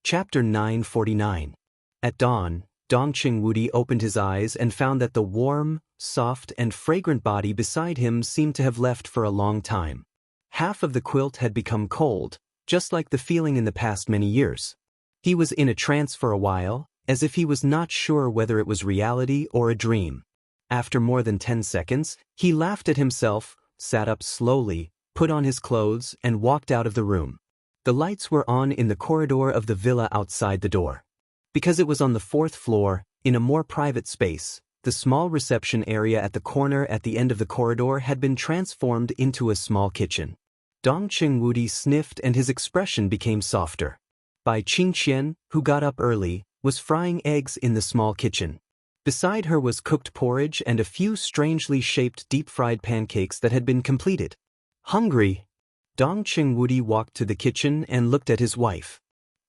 Chapter 949. At dawn, Dongqing Wudi opened his eyes and found that the warm, soft, and fragrant body beside him seemed to have left for a long time. Half of the quilt had become cold, just like the feeling in the past many years. He was in a trance for a while, as if he was not sure whether it was reality or a dream. After more than 10 seconds, he laughed at himself, sat up slowly, put on his clothes, and walked out of the room. The lights were on in the corridor of the villa outside the door. Because it was on the 4th floor, in a more private space, the small reception area at the corner at the end of the corridor had been transformed into a small kitchen. Dongqing Wudi sniffed and his expression became softer. Bai Qingqian, who got up early, was frying eggs in the small kitchen. Beside her was cooked porridge and a few strangely shaped deep-fried pancakes that had been completed. Hungry? Dongqing Wudi walked to the kitchen and looked at his wife.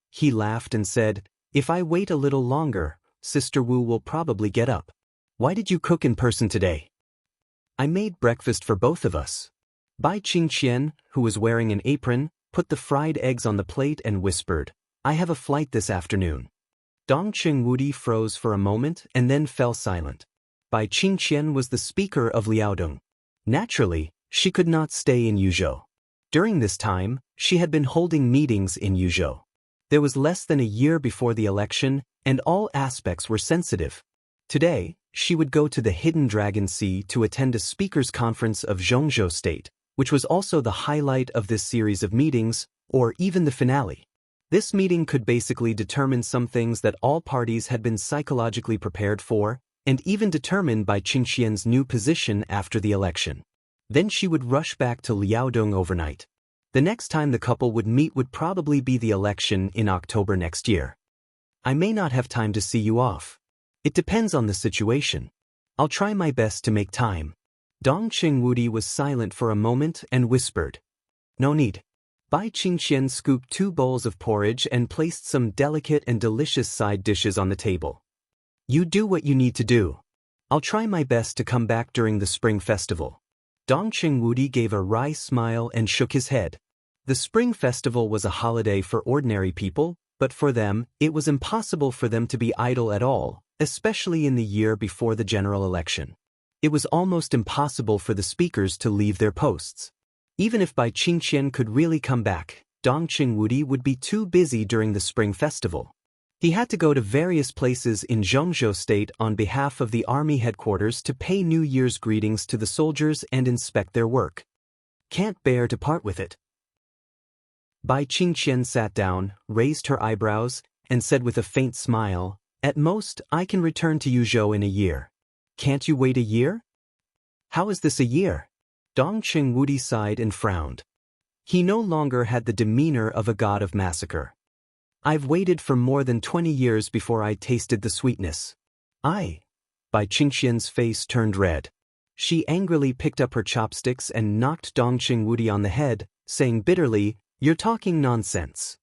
He laughed and said, "If I wait a little longer, Sister Wu will probably get up. Why did you cook in person today?" "I made breakfast for both of us." Bai Qingqian, who was wearing an apron, put the fried eggs on the plate and whispered, "I have a flight this afternoon." Dongqing Wudi froze for a moment and then fell silent. Bai Qingqian was the speaker of Liaodong. Naturally, she could not stay in Yuzhou. During this time, she had been holding meetings in Yuzhou. There was less than a year before the election, and all aspects were sensitive. Today, she would go to the Hidden Dragon Sea to attend a speakers' conference of Zhongzhou State, which was also the highlight of this series of meetings, or even the finale. This meeting could basically determine some things that all parties had been psychologically prepared for, and even determine Bai Qingqian's new position after the election. Then she would rush back to Liaodong overnight. The next time the couple would meet would probably be the election in October next year. "I may not have time to see you off. It depends on the situation. I'll try my best to make time." Dongqing Wudi was silent for a moment and whispered, "No need." Bai Qingqian scooped 2 bowls of porridge and placed some delicate and delicious side dishes on the table. "You do what you need to do. I'll try my best to come back during the Spring Festival." Dongqing Wudi gave a wry smile and shook his head. The Spring Festival was a holiday for ordinary people, but for them, it was impossible for them to be idle at all, especially in the year before the general election. It was almost impossible for the speakers to leave their posts. Even if Bai Qingqian could really come back, Dongqing Wudi would be too busy during the Spring Festival. He had to go to various places in Zhongzhou State on behalf of the army headquarters to pay New Year's greetings to the soldiers and inspect their work. "Can't bear to part with it." Bai Qingqian sat down, raised her eyebrows, and said with a faint smile, "At most, I can return to Yuzhou in a year." "Can't you wait a year?" "How is this a year?" Dongqing Wudi sighed and frowned. He no longer had the demeanor of a god of massacre. "I've waited for more than 20 years before I tasted the sweetness." "Bai Qingqian's face turned red. She angrily picked up her chopsticks and knocked Dongqing Wudi on the head, saying bitterly, "You're talking nonsense."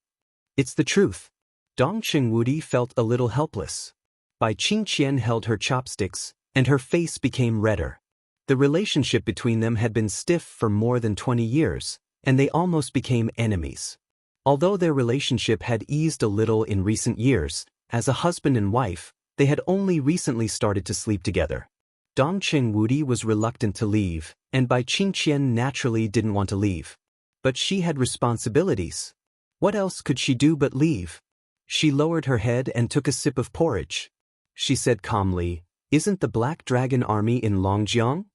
"It's the truth." Dongqing Wudi felt a little helpless. Bai Qingqian held her chopsticks, and her face became redder. The relationship between them had been stiff for more than 20 years, and they almost became enemies. Although their relationship had eased a little in recent years, as a husband and wife, they had only recently started to sleep together. Dongqing Wudi was reluctant to leave, and Bai Qingqian naturally didn't want to leave. But she had responsibilities. What else could she do but leave? She lowered her head and took a sip of porridge. She said calmly, "Isn't the Black Dragon Army in Longjiang?"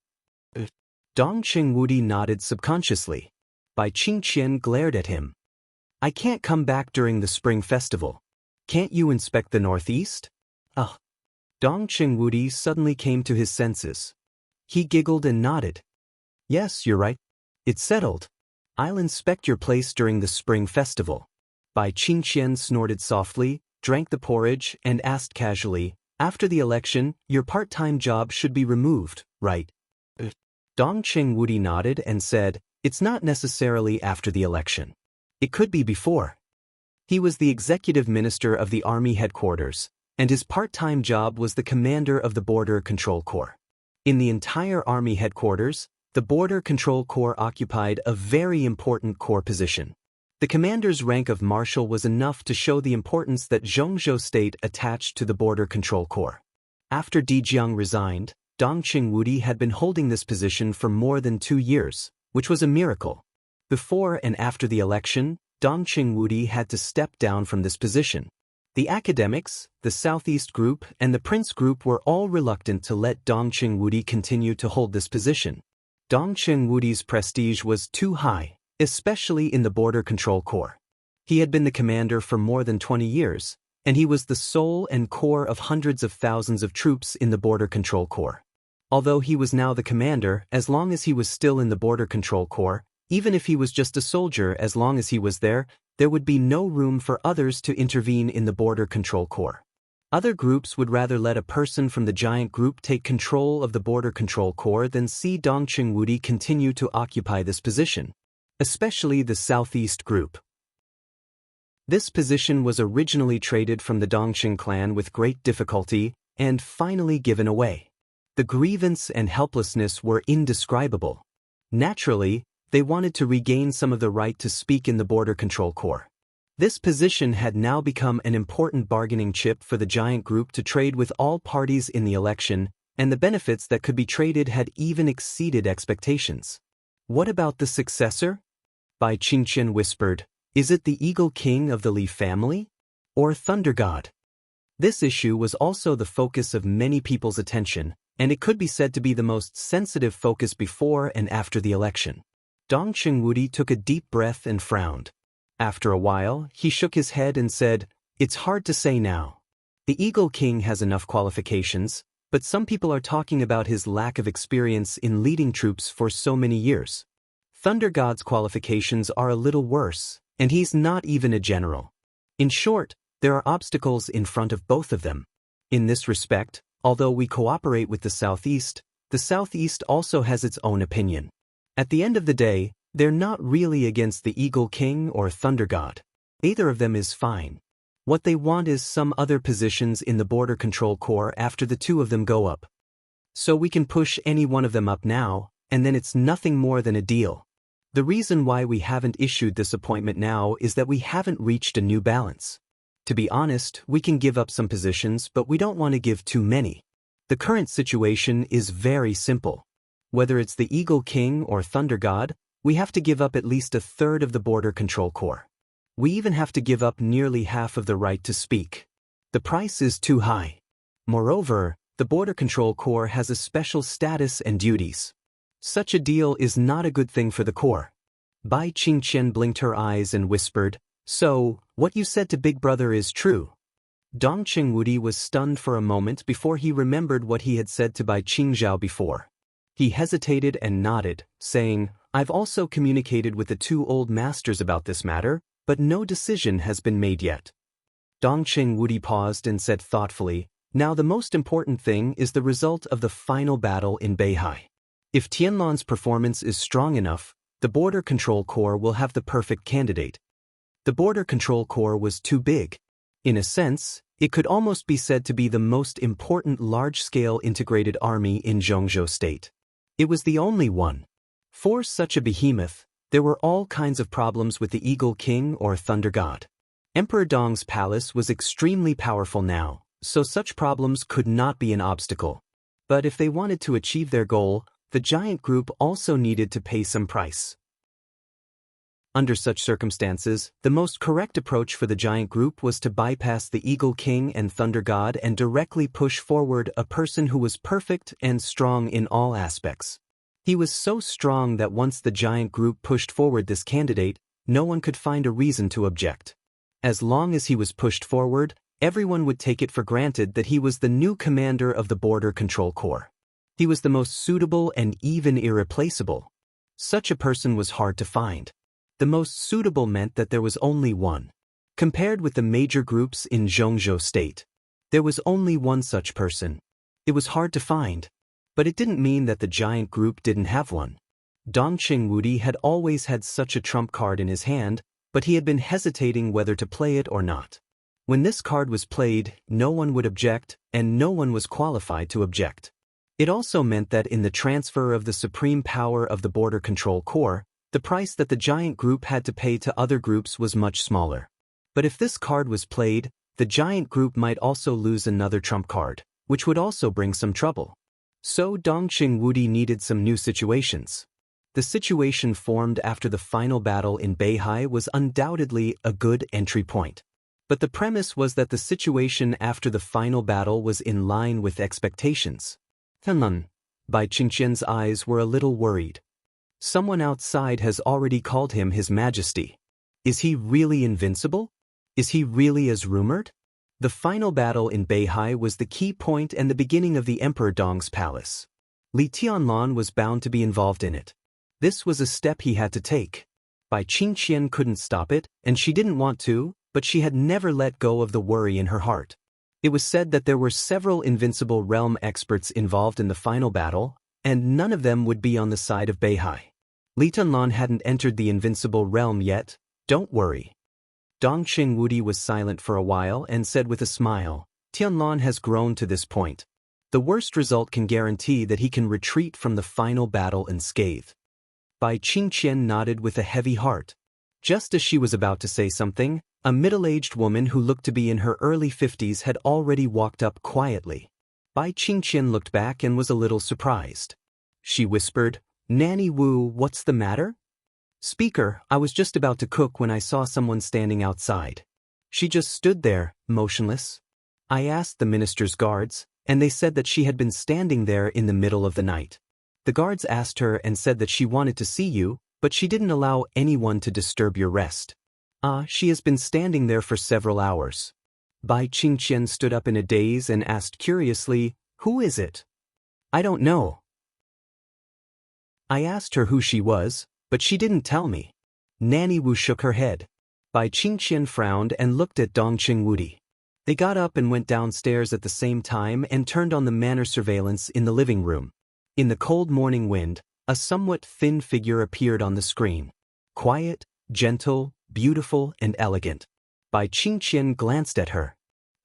Dongqing Wudi nodded subconsciously. Bai Qingqian glared at him. "I can't come back during the Spring Festival. Can't you inspect the northeast?" "Ugh." Dongqing Wudi suddenly came to his senses. He giggled and nodded. "Yes, you're right. It's settled. I'll inspect your place during the Spring Festival." Bai Qingqian snorted softly, drank the porridge, and asked casually, "After the election, your part-time job should be removed, right?" Dongqing Wudi nodded and said, "It's not necessarily after the election. It could be before." He was the executive minister of the army headquarters, and his part-time job was the commander of the Border Control Corps. In the entire army headquarters, the Border Control Corps occupied a very important core position. The commander's rank of marshal was enough to show the importance that Zhongzhou state attached to the Border Control Corps. After Di Jiang resigned, Dong Qingwudi had been holding this position for more than 2 years, which was a miracle. Before and after the election, Dong Qingwudi had to step down from this position. The academics, the Southeast Group, and the Prince Group were all reluctant to let Dong Qingwudi continue to hold this position. Dong Qingwudi's prestige was too high, especially in the Border Control Corps. He had been the commander for more than 20 years, and he was the soul and core of hundreds of thousands of troops in the Border Control Corps. Although he was now the commander, as long as he was still in the Border Control Corps, even if he was just a soldier, as long as he was there would be no room for others to intervene in the Border Control Corps. Other groups would rather let a person from the giant group take control of the Border Control Corps than see Dong Qingwudi continue to occupy this position, especially the Southeast Group. This position was originally traded from the Dongqing clan with great difficulty and finally given away. The grievance and helplessness were indescribable. Naturally, they wanted to regain some of the right to speak in the Border Control Corps. This position had now become an important bargaining chip for the giant group to trade with all parties in the election, and the benefits that could be traded had even exceeded expectations. What about the successor? Bai Qingqian whispered, is it the Eagle King of the Li family? Or Thunder God? This issue was also the focus of many people's attention, and it could be said to be the most sensitive focus before and after the election. Dong Qingwudi took a deep breath and frowned. After a while, he shook his head and said, it's hard to say now. The Eagle King has enough qualifications, but some people are talking about his lack of experience in leading troops for so many years. Thunder God's qualifications are a little worse, and he's not even a general. In short, there are obstacles in front of both of them. In this respect, although we cooperate with the Southeast also has its own opinion. At the end of the day, they're not really against the Eagle King or Thunder God. Either of them is fine. What they want is some other positions in the Border Control Corps after the two of them go up. So we can push any one of them up now, and then it's nothing more than a deal. The reason why we haven't issued this appointment now is that we haven't reached a new balance. To be honest, we can give up some positions, but we don't want to give too many. The current situation is very simple. Whether it's the Eagle King or Thunder God, we have to give up at least a third of the Border Control Corps. We even have to give up nearly half of the right to speak. The price is too high. Moreover, the Border Control Corps has a special status and duties. Such a deal is not a good thing for the Corps. Bai Qingqian blinked her eyes and whispered, so, what you said to Big Brother is true. Dong Qingwudi was stunned for a moment before he remembered what he had said to Bai Qingzhao before. He hesitated and nodded, saying, I've also communicated with the two old masters about this matter, but no decision has been made yet. Dong Qingwudi paused and said thoughtfully, now the most important thing is the result of the final battle in Beihai. If Tianlan's performance is strong enough, the Border Control Corps will have the perfect candidate. The Border Control Corps was too big. In a sense, it could almost be said to be the most important large-scale integrated army in Zhongzhou state. It was the only one. For such a behemoth, there were all kinds of problems with the Eagle King or Thunder God. Emperor Dong's palace was extremely powerful now, so such problems could not be an obstacle. But if they wanted to achieve their goal, the giant group also needed to pay some price. Under such circumstances, the most correct approach for the giant group was to bypass the Eagle King and Thunder God and directly push forward a person who was perfect and strong in all aspects. He was so strong that once the giant group pushed forward this candidate, no one could find a reason to object. As long as he was pushed forward, everyone would take it for granted that he was the new commander of the Border Control Corps. He was the most suitable and even irreplaceable. Such a person was hard to find. The most suitable meant that there was only one. Compared with the major groups in Zhongzhou state, there was only one such person. It was hard to find, but it didn't mean that the giant group didn't have one. Dong Qingwudi had always had such a trump card in his hand, but he had been hesitating whether to play it or not. When this card was played, no one would object, and no one was qualified to object. It also meant that in the transfer of the supreme power of the Border Control Corps, The price that the giant group had to pay to other groups was much smaller. But if this card was played, the giant group might also lose another trump card, which would also bring some trouble. So Dongqing Wudi needed some new situations. The situation formed after the final battle in Beihai was undoubtedly a good entry point. But the premise was that the situation after the final battle was in line with expectations. Bai Qingqian's eyes were a little worried. Someone outside has already called him His Majesty. Is he really invincible? Is he really as rumored? The final battle in Beihai was the key point and the beginning of the Emperor Dong's palace. Li Tianlan was bound to be involved in it. This was a step he had to take. Bai Qingqian couldn't stop it, and she didn't want to, but she had never let go of the worry in her heart. It was said that there were several invincible realm experts involved in the final battle, and none of them would be on the side of Beihai. Li Tianlan hadn't entered the invincible realm yet. Don't worry. Dongqing Wudi was silent for a while and said with a smile, Tianlan has grown to this point. The worst result can guarantee that he can retreat from the final battle unscathed. Bai Qingqian nodded with a heavy heart. Just as she was about to say something, a middle-aged woman who looked to be in her early 50s had already walked up quietly. Bai Qingqian looked back and was a little surprised. She whispered, Nanny Wu, what's the matter? Speaker, I was just about to cook when I saw someone standing outside. She just stood there, motionless. I asked the minister's guards, and they said that she had been standing there in the middle of the night. The guards asked her and said that she wanted to see you, but she didn't allow anyone to disturb your rest. She has been standing there for several hours. Bai Qingqian stood up in a daze and asked curiously, Who is it? I don't know. I asked her who she was, but she didn't tell me. Nanny Wu shook her head. Bai Qingqian frowned and looked at Dongqing Wudi. They got up and went downstairs at the same time and turned on the manor surveillance in the living room. In the cold morning wind, a somewhat thin figure appeared on the screen. Quiet, gentle, beautiful, and elegant. Bai Qingqian glanced at her.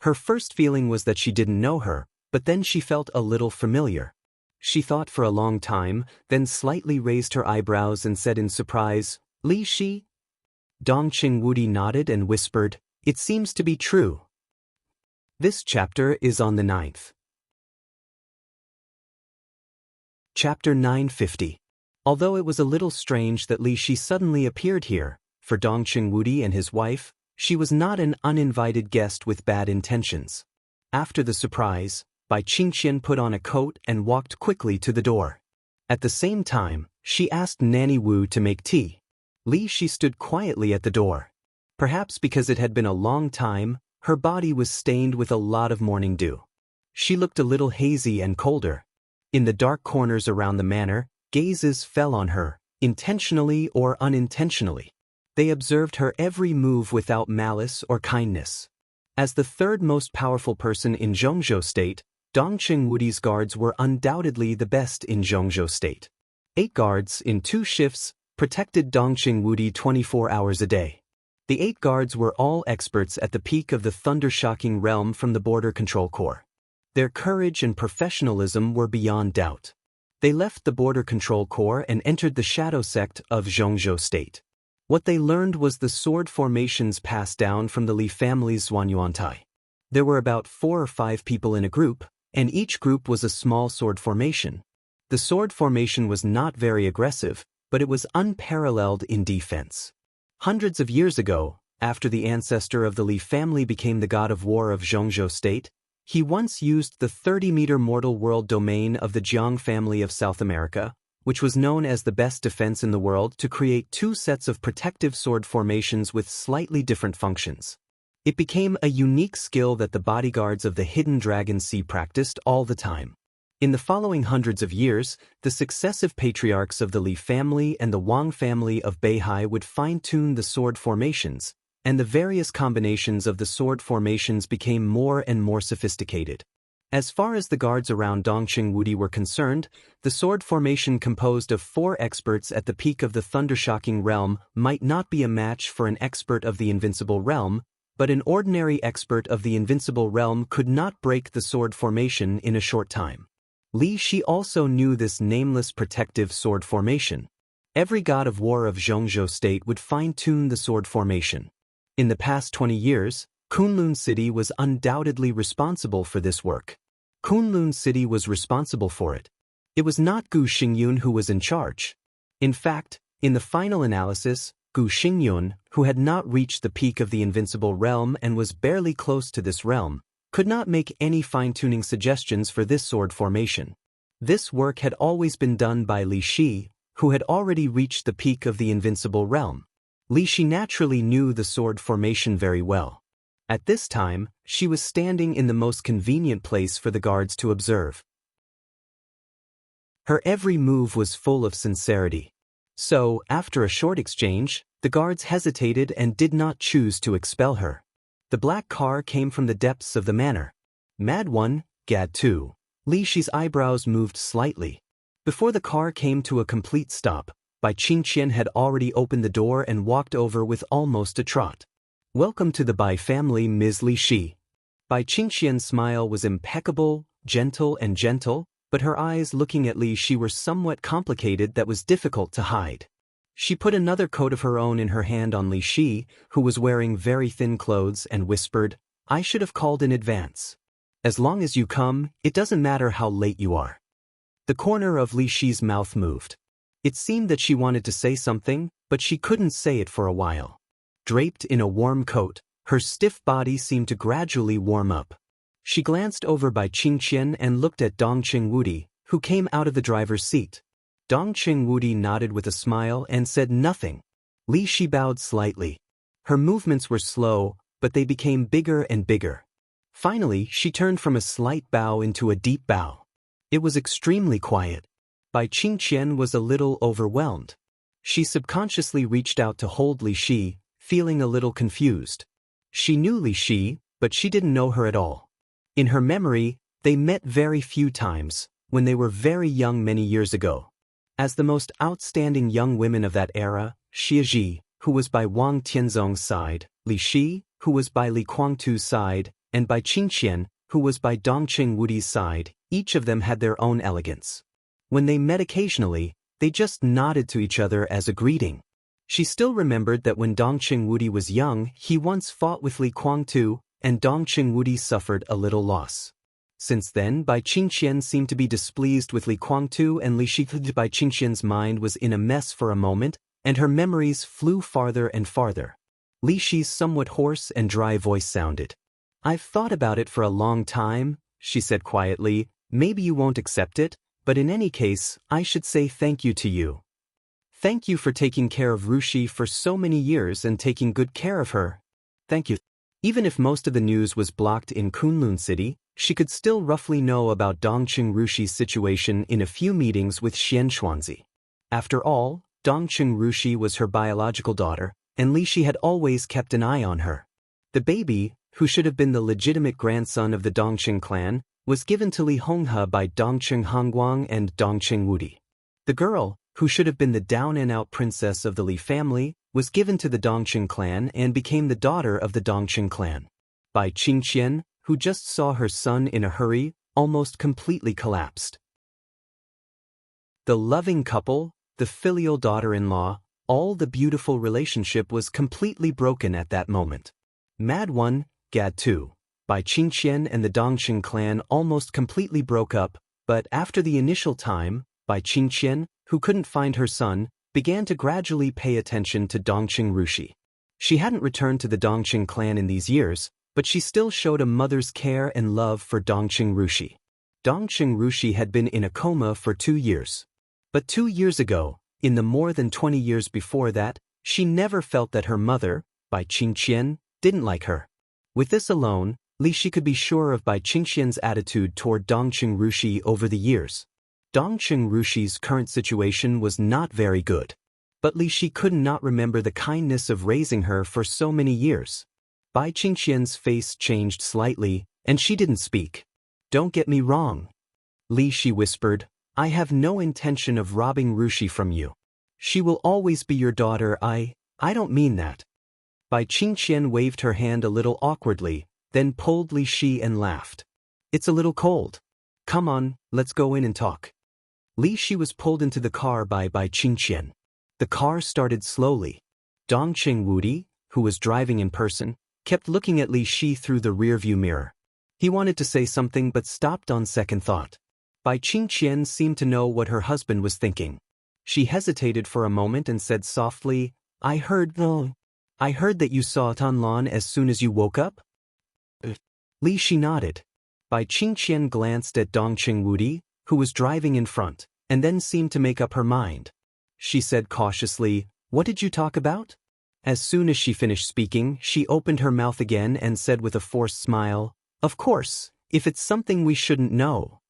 Her first feeling was that she didn't know her, but then she felt a little familiar. She thought for a long time, then slightly raised her eyebrows and said in surprise, Li Shi? Dongqing Wudi nodded and whispered, It seems to be true. This chapter is on the 9th. Chapter 950. Although it was a little strange that Li Shi suddenly appeared here, for Dongqing Wudi and his wife, she was not an uninvited guest with bad intentions. After the surprise, Bai Qingqian put on a coat and walked quickly to the door. At the same time, she asked Nanny Wu to make tea. Li Shi stood quietly at the door. Perhaps because it had been a long time, her body was stained with a lot of morning dew. She looked a little hazy and colder. In the dark corners around the manor, gazes fell on her, intentionally or unintentionally. They observed her every move without malice or kindness. As the third most powerful person in Zhongzhou State, Dongqing Wudi's guards were undoubtedly the best in Zhongzhou State. 8 guards, in 2 shifts, protected Dongqing Wudi 24 hours a day. The 8 guards were all experts at the peak of the thunder-shocking realm from the Border Control Corps. Their courage and professionalism were beyond doubt. They left the Border Control Corps and entered the shadow sect of Zhongzhou State. What they learned was the sword formations passed down from the Li family's Zhuanyuantai. There were about 4 or 5 people in a group, and each group was a small sword formation. The sword formation was not very aggressive, but it was unparalleled in defense. Hundreds of years ago, after the ancestor of the Li family became the god of war of Zhongzhou State, he once used the 30-meter mortal world domain of the Jiang family of South America, which was known as the best defense in the world, to create 2 sets of protective sword formations with slightly different functions. It became a unique skill that the bodyguards of the Hidden Dragon Sea practiced all the time. In the following hundreds of years, the successive patriarchs of the Li family and the Wang family of Beihai would fine-tune the sword formations, and the various combinations of the sword formations became more and more sophisticated. As far as the guards around Dongqing Wudi were concerned, the sword formation composed of 4 experts at the peak of the thundershocking realm might not be a match for an expert of the invincible realm, but an ordinary expert of the invincible realm could not break the sword formation in a short time. Li Shi also knew this nameless protective sword formation. Every god of war of Zhongzhou state would fine-tune the sword formation. In the past 20 years, Kunlun City was undoubtedly responsible for this work. Kunlun City was responsible for it. It was not Gu Xingyun who was in charge. In fact, in the final analysis, Gu Xingyun, who had not reached the peak of the invincible realm and was barely close to this realm, could not make any fine-tuning suggestions for this sword formation. This work had always been done by Li Shi, who had already reached the peak of the invincible realm. Li Shi naturally knew the sword formation very well. At this time, she was standing in the most convenient place for the guards to observe. Her every move was full of sincerity. So, after a short exchange, the guards hesitated and did not choose to expel her. The black car came from the depths of the manor. Mad 1, Gad 2. Li Shi's eyebrows moved slightly. Before the car came to a complete stop, Bai Qingqian had already opened the door and walked over with almost a trot. "Welcome to the Bai family, Ms. Li Shi." Bai Qingqian's smile was impeccable, gentle, but her eyes looking at Li Shi were somewhat complicated that was difficult to hide. She put another coat of her own in her hand on Li Shi, who was wearing very thin clothes, and whispered, "I should have called in advance. As long as you come, it doesn't matter how late you are." The corner of Li Shi's mouth moved. It seemed that she wanted to say something, but she couldn't say it for a while. Draped in a warm coat, her stiff body seemed to gradually warm up. She glanced over by Qingqian and looked at Dongqing Wudi, who came out of the driver's seat. Dongqing Wudi nodded with a smile and said nothing. Li Shi bowed slightly. Her movements were slow, but they became bigger and bigger. Finally, she turned from a slight bow into a deep bow. It was extremely quiet. Bai Qingqian was a little overwhelmed. She subconsciously reached out to hold Li Shi, feeling a little confused. She knew Li Shi, but she didn't know her at all. In her memory, they met very few times, when they were very young many years ago. As the most outstanding young women of that era, Xie, who was by Wang Tianzong's side, Li Shi, who was by Li Kuangtu's side, and Bai Qingqian, who was by Dongqing Wudi's side, each of them had their own elegance. When they met occasionally, they just nodded to each other as a greeting. She still remembered that when Dongqing Wudi was young, he once fought with Li Kuangtu, and Dongqing Wudi suffered a little loss. Since then, Bai Qingqian seemed to be displeased with Li Kuangtu, and Li Shi. Bai Qingqian's mind was in a mess for a moment, and her memories flew farther and farther. Li Shi's somewhat hoarse and dry voice sounded. "I've thought about it for a long time," she said quietly. "Maybe you won't accept it, but in any case, I should say thank you to you. Thank you for taking care of Rushi for so many years and taking good care of her. Thank you." Even if most of the news was blocked in Kunlun City, she could still roughly know about Dongqing Rushi's situation in a few meetings with Xianxia. After all, Dongqing Rushi was her biological daughter, and Li Shi had always kept an eye on her. The baby, who should have been the legitimate grandson of the Dongqing clan, was given to Li Honghe by Dongqing Hongguang and Dongqing Wudi. The girl, who should have been the down-and-out princess of the Li family, was given to the Dongqing clan and became the daughter of the Dongqing clan. Bai Qingqian, who just saw her son in a hurry, almost completely collapsed. The loving couple, the filial daughter-in-law, all the beautiful relationship was completely broken at that moment. Mad 1, Gad 2. Bai Qingqian and the Dongqing clan almost completely broke up, but after the initial time, Bai Qingqian, who couldn't find her son, began to gradually pay attention to Dongqing Rushi. She hadn't returned to the Dongqing clan in these years, but she still showed a mother's care and love for Dongqing Rushi. Dongqing Rushi had been in a coma for 2 years. But 2 years ago, in the more than 20 years before that, she never felt that her mother, Bai Qingqian, didn't like her. With this alone, Li Shi could be sure of Bai Qingqian's attitude toward Dongqing Rushi over the years. Dongqing Rushi's current situation was not very good. But Li Shi could not remember the kindness of raising her for so many years. Bai Qingqian's face changed slightly, and she didn't speak. "Don't get me wrong," Li Shi whispered. "I have no intention of robbing Rushi from you. She will always be your daughter. I don't mean that." Bai Qingqian waved her hand a little awkwardly, then pulled Li Shi and laughed. "It's a little cold. Come on, let's go in and talk." Li Shi was pulled into the car by Bai Qingqian. The car started slowly. Dongqing Wudi, who was driving in person, kept looking at Li Shi through the rearview mirror. He wanted to say something but stopped on second thought. Bai Qingqian seemed to know what her husband was thinking. She hesitated for a moment and said softly, I heard that you saw Tanlan as soon as you woke up? Li Shi nodded. Bai Qingqian glanced at Dongqing Wudi, who was driving in front, and then seemed to make up her mind. She said cautiously, What did you talk about? As soon as she finished speaking, she opened her mouth again and said with a forced smile, Of course, if it's something we shouldn't know.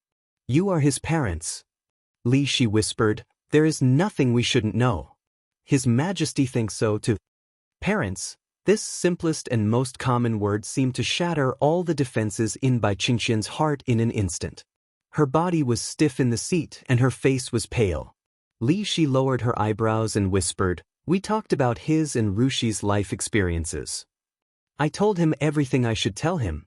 You are his parents. Li Shi whispered, There is nothing we shouldn't know. His Majesty thinks so too. Parents, this simplest and most common word seemed to shatter all the defenses in Bai Qingqian's heart in an instant. Her body was stiff in the seat and her face was pale. Li Shi lowered her eyebrows and whispered, We talked about his and Rushi's life experiences. I told him everything I should tell him.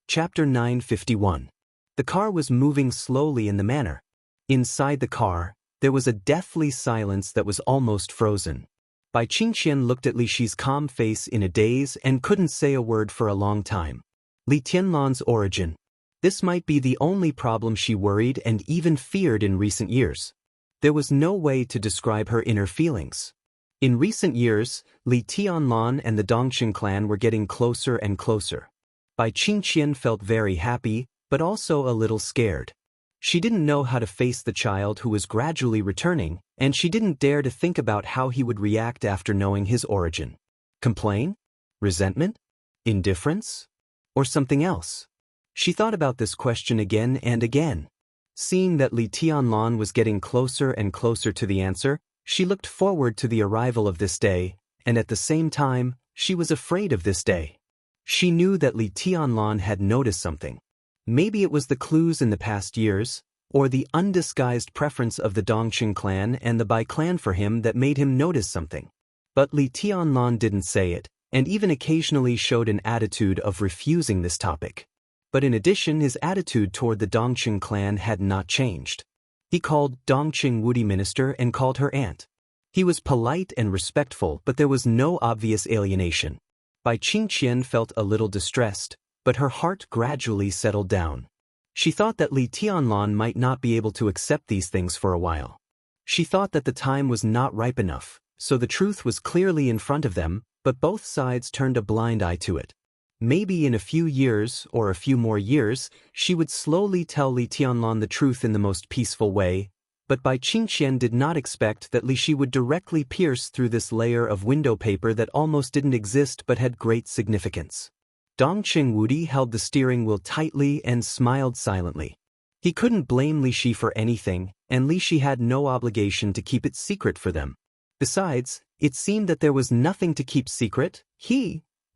Chapter 951. The car was moving slowly in the manor. Inside the car, there was a deathly silence that was almost frozen. Bai Qingqian looked at Li Shi's calm face in a daze and couldn't say a word for a long time. Li Tianlan's origin. This might be the only problem she worried and even feared in recent years. There was no way to describe her inner feelings. In recent years, Li Tianlan and the Dongqing clan were getting closer and closer. Bai Qingqian felt very happy, but also a little scared. She didn't know how to face the child who was gradually returning, and she didn't dare to think about how he would react after knowing his origin. Complain? Resentment? Indifference? Or something else? She thought about this question again and again. Seeing that Li Tianlan was getting closer and closer to the answer, she looked forward to the arrival of this day, and at the same time, she was afraid of this day. She knew that Li Tianlan had noticed something. Maybe it was the clues in the past years, or the undisguised preference of the Dongqing clan and the Bai clan for him that made him notice something. But Li Tianlan didn't say it, and even occasionally showed an attitude of refusing this topic. But in addition, his attitude toward the Dongqing clan had not changed. He called Dongqing Wudi minister and called her aunt. He was polite and respectful, but there was no obvious alienation. Bai Qingqian felt a little distressed, but her heart gradually settled down. She thought that Li Tianlan might not be able to accept these things for a while. She thought that the time was not ripe enough, so the truth was clearly in front of them, but both sides turned a blind eye to it. Maybe in a few years, or a few more years, she would slowly tell Li Tianlan the truth in the most peaceful way, but Bai Qingqian did not expect that Li Shi would directly pierce through this layer of window paper that almost didn't exist but had great significance. Dongqing Wudi held the steering wheel tightly and smiled silently. He couldn't blame Li Shi for anything, and Li Shi had no obligation to keep it secret for them. Besides, it seemed that there was nothing to keep secret.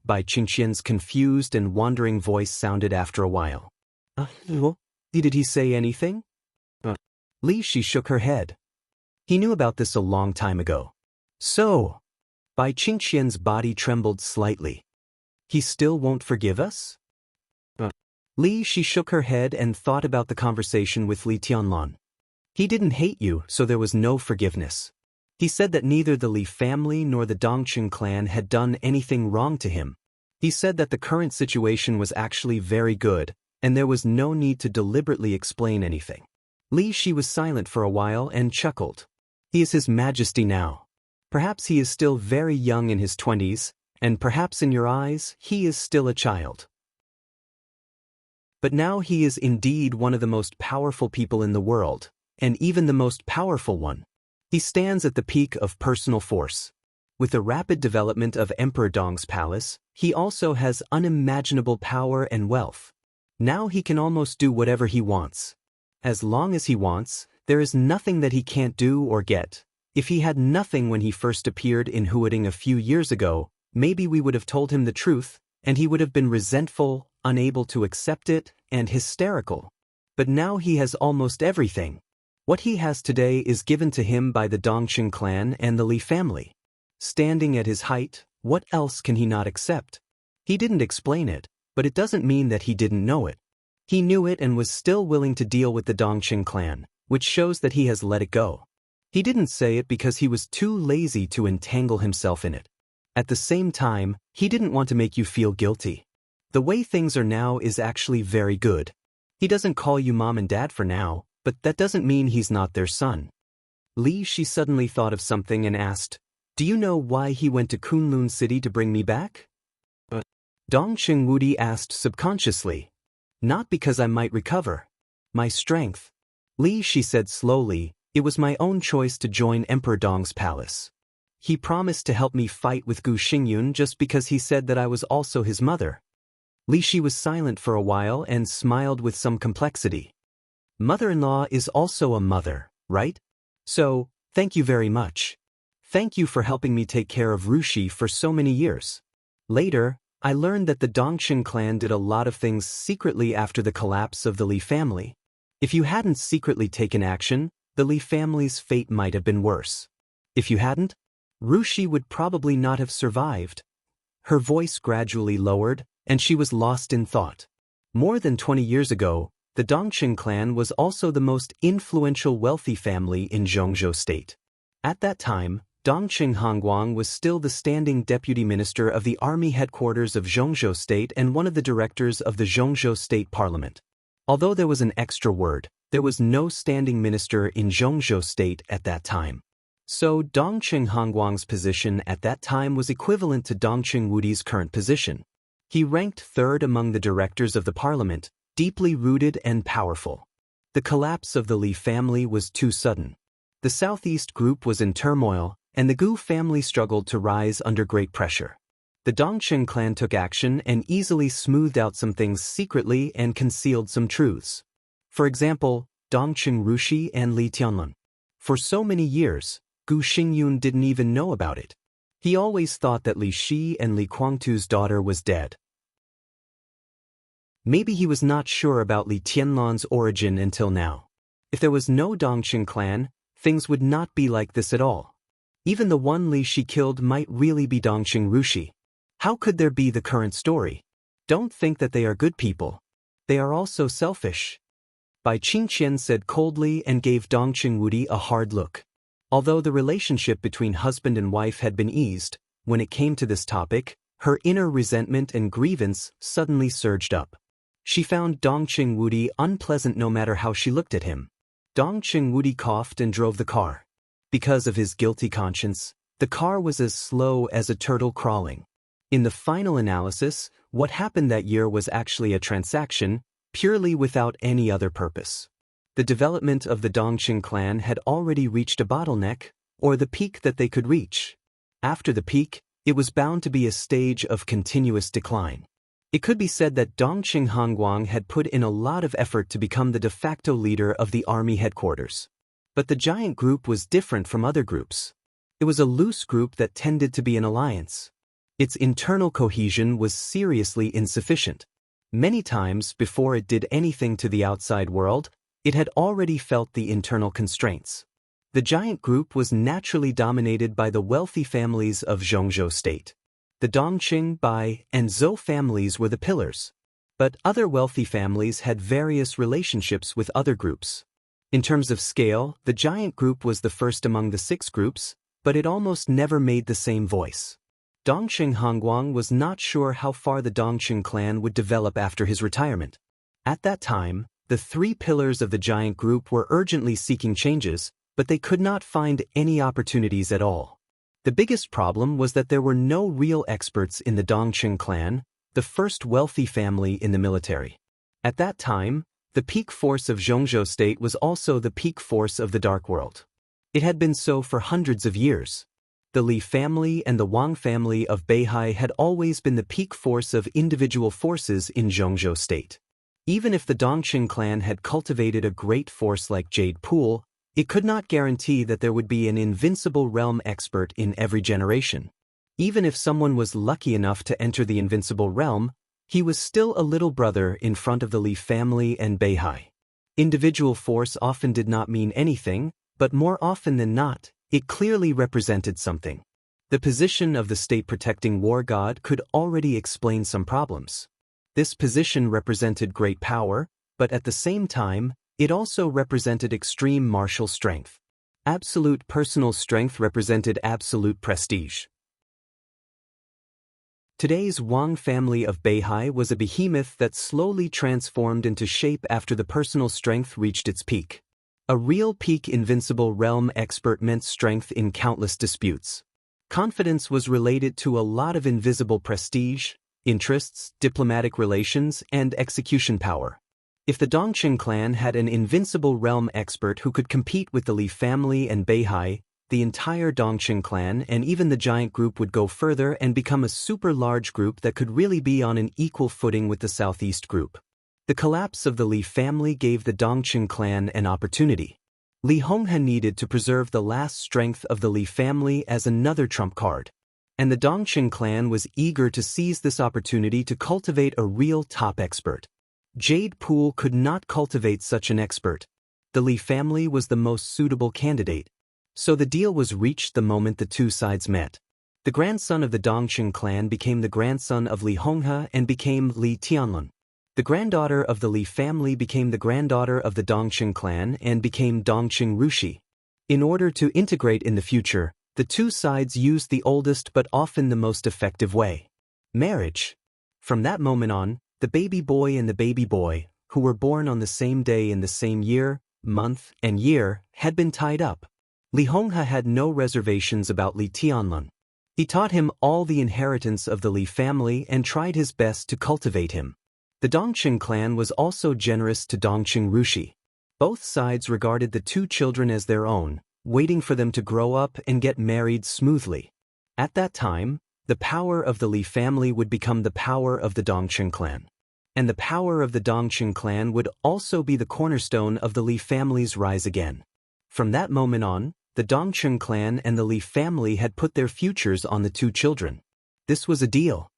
Bai Qingqian's confused and wandering voice sounded after a while. Did he say anything? Li Shi shook her head. He knew about this a long time ago. So, Bai Qingqian's body trembled slightly. He still won't forgive us? Li Shi shook her head and thought about the conversation with Li Tianlan. He didn't hate you, so there was no forgiveness. He said that neither the Li family nor the Dongqing clan had done anything wrong to him. He said that the current situation was actually very good, and there was no need to deliberately explain anything. Li Shi was silent for a while and chuckled. He is His Majesty now. Perhaps he is still very young in his 20s, and perhaps in your eyes, he is still a child. But now he is indeed one of the most powerful people in the world, and even the most powerful one. He stands at the peak of personal force. With the rapid development of Emperor Dong's palace, he also has unimaginable power and wealth. Now he can almost do whatever he wants. As long as he wants, there is nothing that he can't do or get. If he had nothing when he first appeared in Huading a few years ago, maybe we would have told him the truth, and he would have been resentful, unable to accept it, and hysterical. But now he has almost everything. What he has today is given to him by the Dongqing clan and the Li family. Standing at his height, what else can he not accept? He didn't explain it, but it doesn't mean that he didn't know it. He knew it and was still willing to deal with the Dongqing clan, which shows that he has let it go. He didn't say it because he was too lazy to entangle himself in it. At the same time, he didn't want to make you feel guilty. The way things are now is actually very good. He doesn't call you mom and dad for now, but that doesn't mean he's not their son. Li, she suddenly thought of something and asked, "Do you know why he went to Kunlun City to bring me back?" Dongqing Wudi asked subconsciously. "Not because I might recover my strength." Li, she said slowly, "It was my own choice to join Emperor Dong's palace. He promised to help me fight with Gu Xingyun just because he said that I was also his mother." Li Shi was silent for a while and smiled with some complexity. "Mother-in-law is also a mother, right? So, thank you very much. Thank you for helping me take care of Rushi for so many years." Later, I learned that the Dongqing clan did a lot of things secretly after the collapse of the Li family. If you hadn't secretly taken action, the Li family's fate might have been worse. If you hadn't, Rushi would probably not have survived. Her voice gradually lowered, and she was lost in thought. More than 20 years ago, the Dongqing clan was also the most influential wealthy family in Zhongzhou State. At that time, Dongqing Hongguang was still the standing deputy minister of the army headquarters of Zhongzhou State and one of the directors of the Zhongzhou State Parliament. Although there was an extra word, there was no standing minister in Zhongzhou State at that time. So Dongqing Hongguang's position at that time was equivalent to Dongqing Wudi's current position. He ranked third among the directors of the parliament, deeply rooted and powerful. The collapse of the Li family was too sudden. The Southeast group was in turmoil, and the Gu family struggled to rise under great pressure. The Dongqing clan took action and easily smoothed out some things secretly and concealed some truths. For example, Dongqing Rushi and Li Tianlun. For so many years, Gu Xingyun didn't even know about it. He always thought that Li Shi and Li Guangtu's daughter was dead. Maybe he was not sure about Li Tianlun's origin until now. If there was no Dongqing clan, things would not be like this at all. Even the one Li Shi killed might really be Dongqing Rushi. How could there be the current story? Don't think that they are good people. They are also selfish. Bai Qingqian said coldly and gave Dongqing Wudi a hard look. Although the relationship between husband and wife had been eased, when it came to this topic, her inner resentment and grievance suddenly surged up. She found Dongqing Wudi unpleasant no matter how she looked at him. Dongqing Wudi coughed and drove the car. Because of his guilty conscience, the car was as slow as a turtle crawling. In the final analysis, what happened that year was actually a transaction, purely without any other purpose. The development of the Dongqing clan had already reached a bottleneck, or the peak that they could reach. After the peak, it was bound to be a stage of continuous decline. It could be said that Dongqing Hongguang had put in a lot of effort to become the de facto leader of the army headquarters. But the giant group was different from other groups. It was a loose group that tended to be an alliance. Its internal cohesion was seriously insufficient. Many times before it did anything to the outside world, it had already felt the internal constraints. The giant group was naturally dominated by the wealthy families of Zhongzhou State. The Dongqing, Bai, and Zhou families were the pillars. But other wealthy families had various relationships with other groups. In terms of scale, the giant group was the first among the 6 groups, but it almost never made the same voice. Dongqing Hongguang was not sure how far the Dongqing clan would develop after his retirement. At that time, the 3 pillars of the giant group were urgently seeking changes, but they could not find any opportunities at all. The biggest problem was that there were no real experts in the Dongqing clan, the first wealthy family in the military. At that time, the peak force of Zhongzhou State was also the peak force of the Dark World. It had been so for hundreds of years. The Li family and the Wang family of Beihai had always been the peak force of individual forces in Zhongzhou State. Even if the Dongqing clan had cultivated a great force like Jade Pool, it could not guarantee that there would be an invincible realm expert in every generation. Even if someone was lucky enough to enter the invincible realm, he was still a little brother in front of the Li family and Beihai. Individual force often did not mean anything, but more often than not, it clearly represented something. The position of the state-protecting war god could already explain some problems. This position represented great power, but at the same time, It also represented extreme martial strength. Absolute personal strength represented absolute prestige. Today's Wang family of Beihai was a behemoth that slowly transformed into shape after the personal strength reached its peak. A real peak invincible realm expert meant strength in countless disputes. Confidence was related to a lot of invisible prestige, interests, diplomatic relations, and execution power. If the Dongqing clan had an invincible realm expert who could compete with the Li family and Beihai, the entire Dongqing clan and even the giant group would go further and become a super large group that could really be on an equal footing with the Southeast group. The collapse of the Li family gave the Dongqing clan an opportunity. Li Honghe needed to preserve the last strength of the Li family as another trump card. And the Dongqing clan was eager to seize this opportunity to cultivate a real top expert. Jade Pool could not cultivate such an expert. The Li family was the most suitable candidate. So the deal was reached the moment the two sides met. The grandson of the Dongqing clan became the grandson of Li Honghe and became Li Tianlun. The granddaughter of the Li family became the granddaughter of the Dongqing clan and became Dongqing Rushi. In order to integrate in the future, the two sides used the oldest but often the most effective way: marriage. From that moment on, the baby boy and the baby boy, who were born on the same day in the same year, month, and year, had been tied up. Li Honghe had no reservations about Li Tianlun. He taught him all the inheritance of the Li family and tried his best to cultivate him. The Dongqing clan was also generous to Dongqing Rushi. Both sides regarded the two children as their own, waiting for them to grow up and get married smoothly. At that time, the power of the Li family would become the power of the Dongqing clan. And the power of the Dongqing clan would also be the cornerstone of the Li family's rise again. From that moment on, the Dongqing clan and the Li family had put their futures on the two children. This was a deal.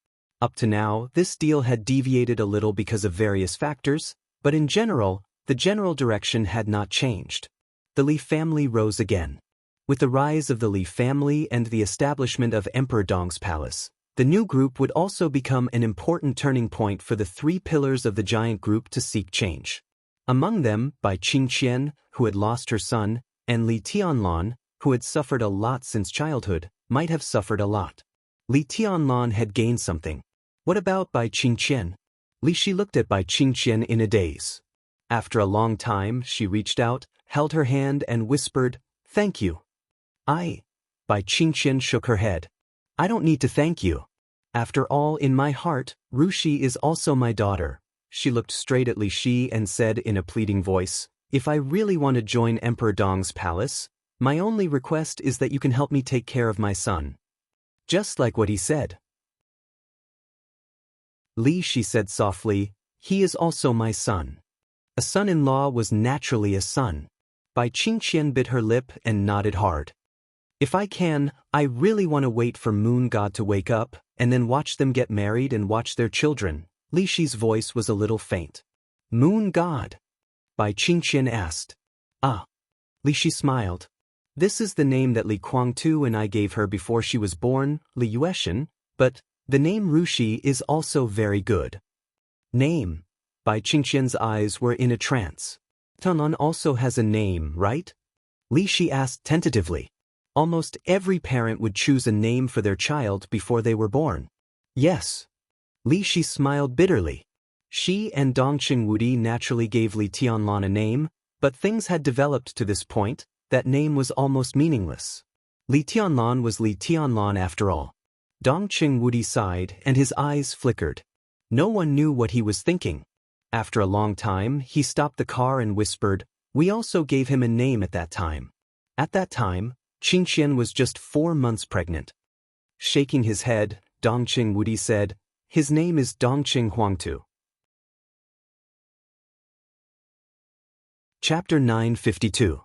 Up to now, this deal had deviated a little because of various factors, but in general, the general direction had not changed. The Li family rose again. With the rise of the Li family and the establishment of Emperor Dong's palace, the new group would also become an important turning point for the three pillars of the giant group to seek change. Among them, Bai Qingqian, who had lost her son, and Li Tianlan, who had suffered a lot since childhood, might have suffered a lot. Li Tianlan had gained something. What about Bai Qingqian? Li Shi looked at Bai Qingqian in a daze. After a long time, she reached out, held her hand and whispered, "Thank you." Bai Qingqian shook her head. "I don't need to thank you. After all, in my heart, Rushi is also my daughter." She looked straight at Li Shi and said in a pleading voice, "If I really want to join Emperor Dong's palace, my only request is that you can help me take care of my son." Just like what he said. Li Shi said softly, "He is also my son." A son-in-law was naturally a son. Bai Qingqian bit her lip and nodded hard. "If I can, I really want to wait for Moon God to wake up, and then watch them get married and watch their children." Li Shi's voice was a little faint. "Moon God?" Bai Qingqian asked. "Ah." Li Shi smiled. "This is the name that Li Kuangtu and I gave her before she was born, Li Yueshan, but the name Rushi is also very good." Name? Bai Qingqian's eyes were in a trance. "Tianlan also has a name, right?" Li Shi asked tentatively. Almost every parent would choose a name for their child before they were born. "Yes." Li Shi smiled bitterly. She and Dongqing Wudi naturally gave Li Tianlan a name, but things had developed to this point, that name was almost meaningless. Li Tianlan was Li Tianlan after all. Dongqing Wudi sighed and his eyes flickered. No one knew what he was thinking. After a long time, he stopped the car and whispered, "We also gave him a name at that time." At that time, Qingqian was just 4 months pregnant. Shaking his head, Dongqing Wudi said, "His name is Dongqing Huangtu." Chapter 952.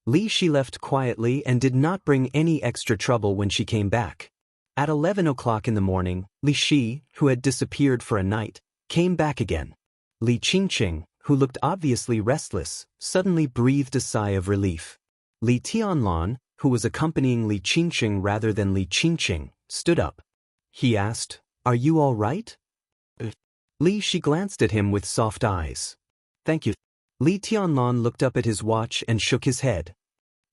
Li Shi left quietly and did not bring any extra trouble when she came back. At 11 o'clock in the morning, Li Shi, who had disappeared for a night, came back again. Li Qingqing, who looked obviously restless, suddenly breathed a sigh of relief. Li Tianlan, who was accompanying Li Qingqing rather than Li Qingqing, stood up. He asked, "Are you all right?" Li Shi glanced at him with soft eyes. "Thank you." Li Tianlan looked up at his watch and shook his head.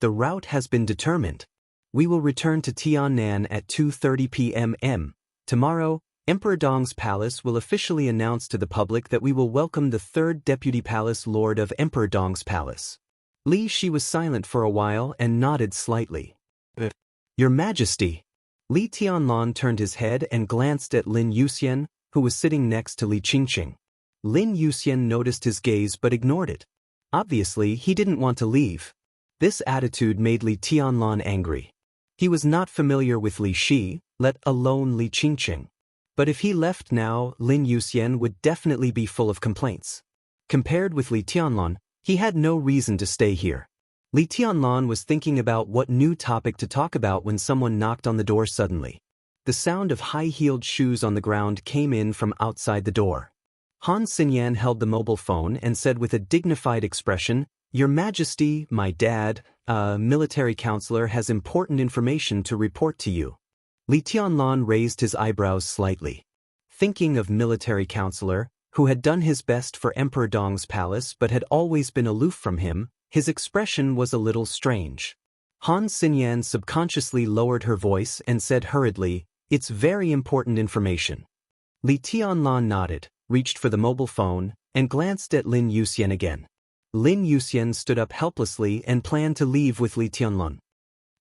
The route has been determined. We will return to Tiannan at 2:30 p.m. Tomorrow, Emperor Dong's palace will officially announce to the public that we will welcome the third deputy palace lord of Emperor Dong's palace. Li Shi was silent for a while and nodded slightly. Your Majesty. Li Tianlan turned his head and glanced at Lin Yuxian, who was sitting next to Li Qingqing. Lin Yuxian noticed his gaze but ignored it. Obviously, he didn't want to leave. This attitude made Li Tianlan angry. He was not familiar with Li Shi, let alone Li Qingqing. But if he left now, Lin Yuxian would definitely be full of complaints. Compared with Li Tianlan, he had no reason to stay here. Li Tianlan was thinking about what new topic to talk about when someone knocked on the door suddenly. The sound of high-heeled shoes on the ground came in from outside the door. Han Xinyan held the mobile phone and said with a dignified expression, "Your Majesty, my dad, military counselor has important information to report to you." Li Tianlan raised his eyebrows slightly. Thinking of military counselor, who had done his best for Emperor Dong's palace but had always been aloof from him, his expression was a little strange. Han Xinyan subconsciously lowered her voice and said hurriedly, "It's very important information." Li Tianlan nodded, reached for the mobile phone, and glanced at Lin Yuxian again. Lin Yuxian stood up helplessly and planned to leave with Li Tianlan.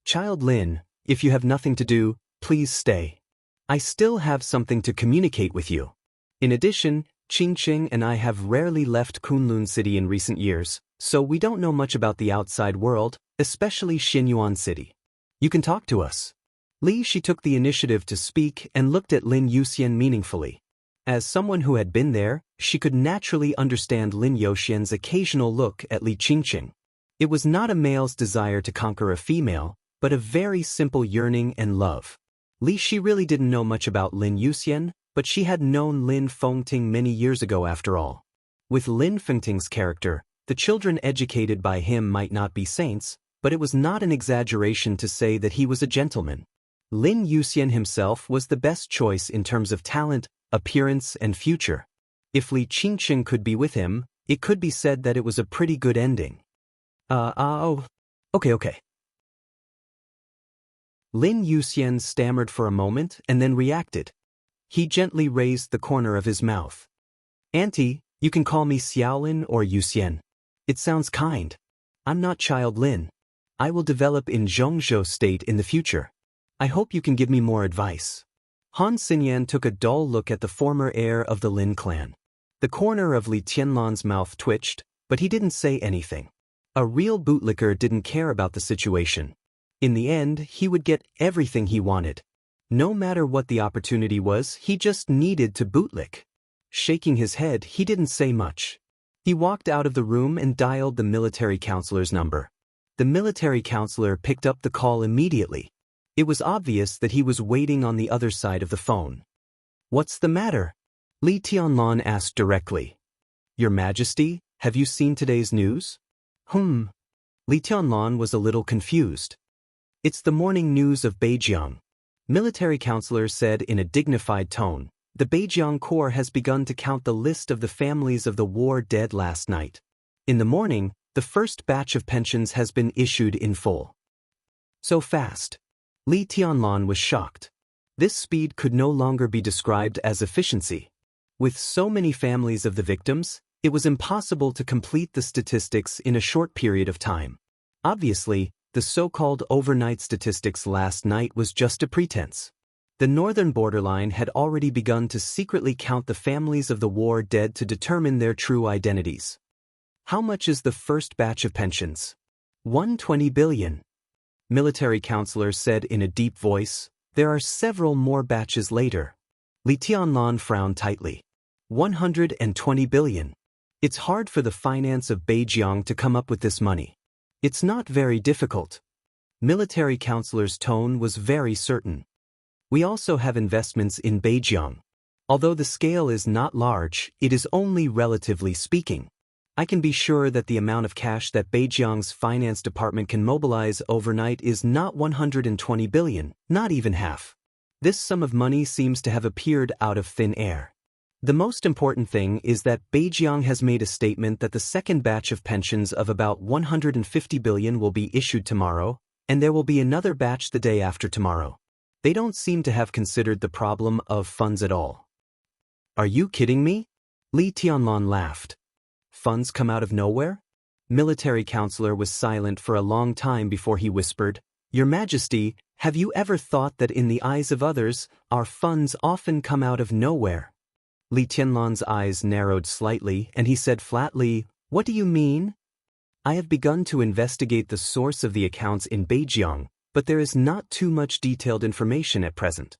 "Child Lin, if you have nothing to do, please stay. I still have something to communicate with you. In addition, Qingqing and I have rarely left Kunlun City in recent years, so we don't know much about the outside world, especially Xinyuan City. You can talk to us." Li Shi took the initiative to speak and looked at Lin Yuxian meaningfully. As someone who had been there, she could naturally understand Lin Yuxian's occasional look at Li Qingqing. It was not a male's desire to conquer a female, but a very simple yearning and love. Li Shi really didn't know much about Lin Yuxian, but she had known Lin Fengting many years ago after all. With Lin Fengting's character, the children educated by him might not be saints, but it was not an exaggeration to say that he was a gentleman. Lin Yuxian himself was the best choice in terms of talent, appearance, and future. If Li Qingqing could be with him, it could be said that it was a pretty good ending. Okay. Lin Yuxian stammered for a moment and then reacted. He gently raised the corner of his mouth. "Auntie, you can call me Xiaolin or Yuxian. It sounds kind. I'm not Child Lin. I will develop in Zhongzhou State in the future. I hope you can give me more advice." Han Xinyan took a dull look at the former heir of the Lin clan. The corner of Li Tianlan's mouth twitched, but he didn't say anything. A real bootlicker didn't care about the situation. In the end, he would get everything he wanted. No matter what the opportunity was, he just needed to bootlick. Shaking his head, he didn't say much. He walked out of the room and dialed the military counselor's number. The military counselor picked up the call immediately. It was obvious that he was waiting on the other side of the phone. "What's the matter?" Li Tianlan asked directly. "Your Majesty, have you seen today's news?" Li Tianlan was a little confused. "It's the morning news of Beijiang." Military counselor said in a dignified tone, "The Beijiang Corps has begun to count the list of the families of the war dead last night. In the morning, the first batch of pensions has been issued in full." So fast. Li Tianlan was shocked. This speed could no longer be described as efficiency. With so many families of the victims, it was impossible to complete the statistics in a short period of time. Obviously, the so-called overnight statistics last night was just a pretense. The northern borderline had already begun to secretly count the families of the war dead to determine their true identities. "How much is the first batch of pensions?" 120 billion. Military counselor said in a deep voice. "There are several more batches later." Li Tianlan frowned tightly. 120 billion. It's hard for the finance of Beijiang to come up with this money. It's not very difficult. Military counselor's tone was very certain. "We also have investments in Beijiang. Although the scale is not large, it is only relatively speaking. I can be sure that the amount of cash that Beijiang's finance department can mobilize overnight is not 120 billion, not even half. This sum of money seems to have appeared out of thin air." The most important thing is that Beijiang has made a statement that the second batch of pensions of about 150 billion will be issued tomorrow, and there will be another batch the day after tomorrow. They don't seem to have considered the problem of funds at all. Are you kidding me? Li Tianlan laughed. Funds come out of nowhere? Military counselor was silent for a long time before he whispered, Your Majesty, have you ever thought that in the eyes of others, our funds often come out of nowhere? Li Tianlan's eyes narrowed slightly and he said flatly, What do you mean? I have begun to investigate the source of the accounts in Beijiang, but there is not too much detailed information at present.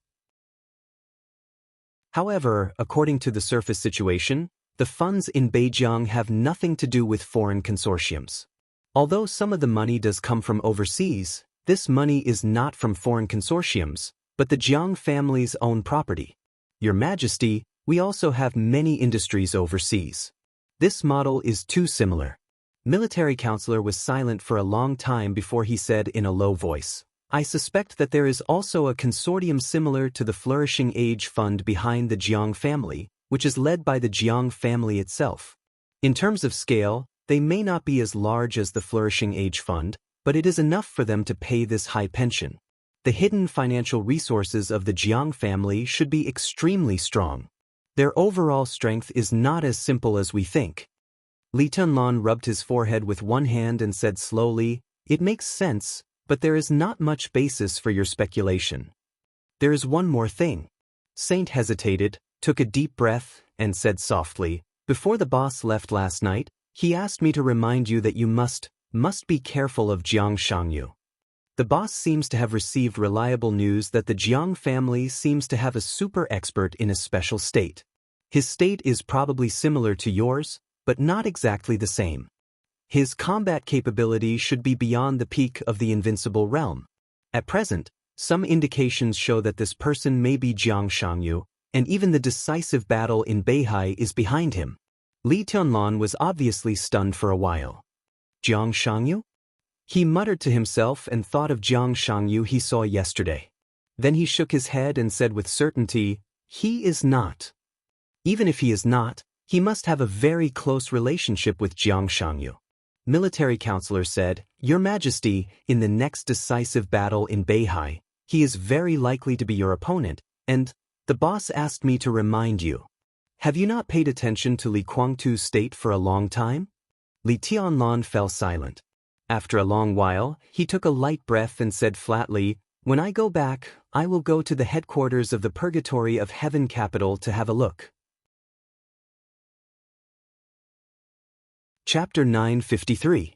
However, according to the surface situation, the funds in Beijiang have nothing to do with foreign consortiums. Although some of the money does come from overseas, this money is not from foreign consortiums, but the Jiang family's own property. Your Majesty, we also have many industries overseas. This model is too similar. Military counselor was silent for a long time before he said in a low voice, I suspect that there is also a consortium similar to the Flourishing Age Fund behind the Jiang family, which is led by the Jiang family itself. In terms of scale, they may not be as large as the Flourishing Age Fund, but it is enough for them to pay this high pension. The hidden financial resources of the Jiang family should be extremely strong. Their overall strength is not as simple as we think. Li Tianlan rubbed his forehead with one hand and said slowly, It makes sense, but there is not much basis for your speculation. There is one more thing. Saint hesitated, took a deep breath, and said softly, Before the boss left last night, he asked me to remind you that you must be careful of Jiang Xianxia. The boss seems to have received reliable news that the Jiang family seems to have a super expert in a special state. His state is probably similar to yours, but not exactly the same. His combat capability should be beyond the peak of the invincible realm. At present, some indications show that this person may be Jiang Xianxia, and even the decisive battle in Beihai is behind him. Li Tianlan was obviously stunned for a while. Jiang Xianxia? He muttered to himself and thought of Jiang Xianxia he saw yesterday. Then he shook his head and said with certainty, He is not. Even if he is not, he must have a very close relationship with Jiang Xianxia. Military counselor said, Your Majesty, in the next decisive battle in Beihai, he is very likely to be your opponent, and the boss asked me to remind you. Have you not paid attention to Li Guangtu's state for a long time? Li Tianlan fell silent. After a long while, he took a light breath and said flatly, When I go back, I will go to the headquarters of the Purgatory of Heaven capital to have a look. Chapter 953.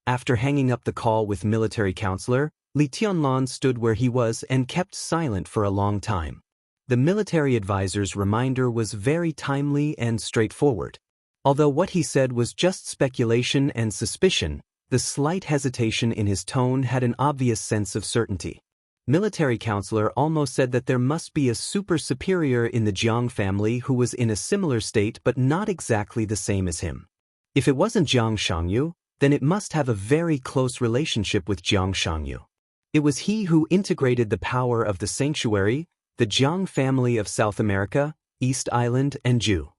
After hanging up the call with military counselor, Li Tianlan stood where he was and kept silent for a long time. The military advisor's reminder was very timely and straightforward. Although what he said was just speculation and suspicion, the slight hesitation in his tone had an obvious sense of certainty. Military counselor almost said that there must be a super superior in the Jiang family who was in a similar state but not exactly the same as him. If it wasn't Jiang Xianxia, then it must have a very close relationship with Jiang Xianxia. It was he who integrated the power of the sanctuary, the Jiang family of South America, East Island, and Jew.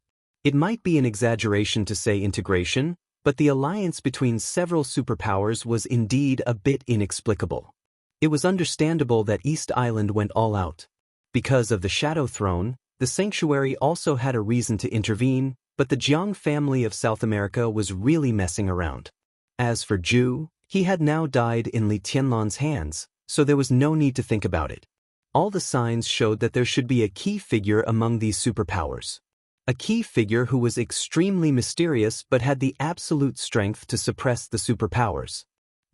It might be an exaggeration to say integration, but the alliance between several superpowers was indeed a bit inexplicable. It was understandable that East Island went all out. Because of the Shadow Throne, the sanctuary also had a reason to intervene, but the Jiang family of South America was really messing around. As for Zhu, he had now died in Li Tianlan's hands, so there was no need to think about it. All the signs showed that there should be a key figure among these superpowers. A key figure who was extremely mysterious but had the absolute strength to suppress the superpowers.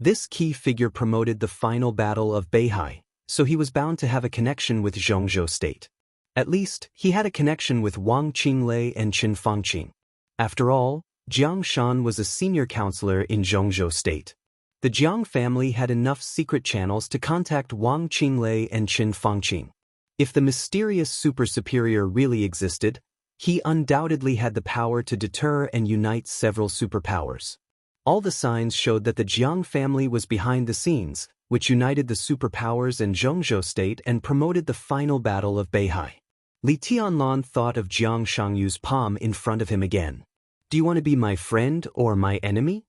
This key figure promoted the final battle of Beihai, so he was bound to have a connection with Zhongzhou state. At least, he had a connection with Wang Qinglei and Qin Fangqing. After all, Jiang Shan was a senior counselor in Zhongzhou state. The Jiang family had enough secret channels to contact Wang Qinglei and Qin Fangqing. If the mysterious super superior really existed, he undoubtedly had the power to deter and unite several superpowers. All the signs showed that the Jiang family was behind the scenes, which united the superpowers and Zhongzhou state and promoted the final battle of Beihai. Li Tianlan thought of Jiang Shangyu's palm in front of him again. Do you want to be my friend or my enemy?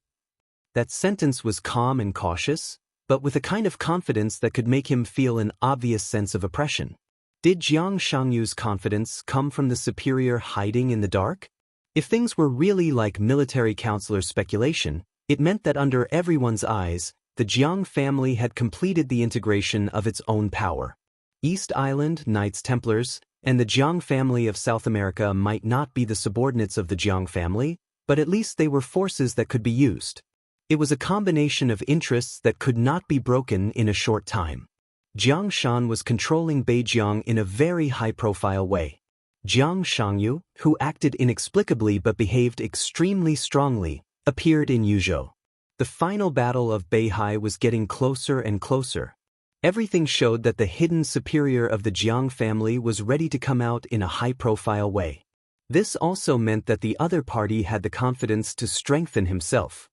That sentence was calm and cautious, but with a kind of confidence that could make him feel an obvious sense of oppression. Did Jiang Shangyu's confidence come from the superior hiding in the dark? If things were really like military counselor's speculation, it meant that under everyone's eyes, the Jiang family had completed the integration of its own power. East Island, Knights Templars, and the Jiang family of South America might not be the subordinates of the Jiang family, but at least they were forces that could be used. It was a combination of interests that could not be broken in a short time. Jiang Shan was controlling Beijiang in a very high-profile way. Jiang Shangyu, who acted inexplicably but behaved extremely strongly, appeared in Yuzhou. The final battle of Beihai was getting closer and closer. Everything showed that the hidden superior of the Jiang family was ready to come out in a high-profile way. This also meant that the other party had the confidence to strengthen himself.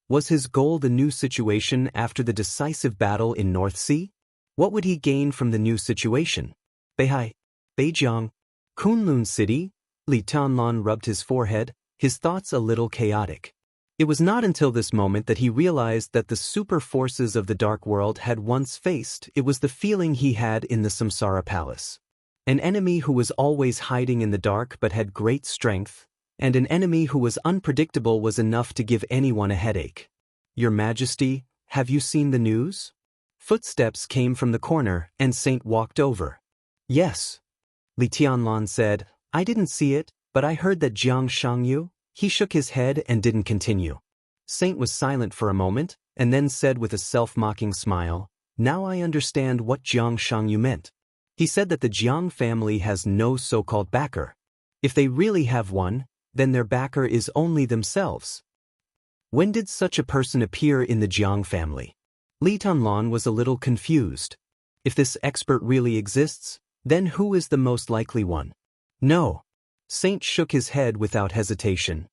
Was his goal the new situation after the decisive battle in North Sea? What would he gain from the new situation? Beihai, Beijiang, Kunlun City? Li Tianlan rubbed his forehead, his thoughts a little chaotic. It was not until this moment that he realized that the super forces of the dark world had once faced. It was the feeling he had in the Samsara Palace. An enemy who was always hiding in the dark but had great strength, and an enemy who was unpredictable was enough to give anyone a headache. Your Majesty, have you seen the news? Footsteps came from the corner, and Saint walked over. Yes. Li Tianlan said, I didn't see it, but I heard that Jiang Shangyu. He shook his head and didn't continue. Saint was silent for a moment, and then said with a self-mocking smile, Now I understand what Jiang Shangyu meant. He said that the Jiang family has no so-called backer. If they really have one, then their backer is only themselves. When did such a person appear in the Jiang family? Li Tianlan was a little confused. If this expert really exists, then who is the most likely one? No. Saint shook his head without hesitation.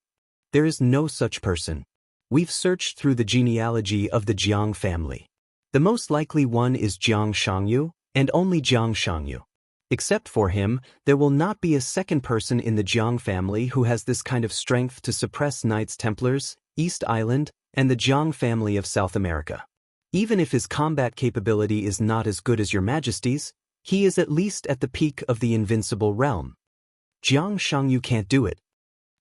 There is no such person. We've searched through the genealogy of the Jiang family. The most likely one is Jiang Shangyu, and only Jiang Shangyu. Except for him, there will not be a second person in the Jiang family who has this kind of strength to suppress Knights Templars, East Island, and the Jiang family of South America. Even if his combat capability is not as good as your Majesty's, he is at least at the peak of the invincible realm. Jiang Shangyu can't do it.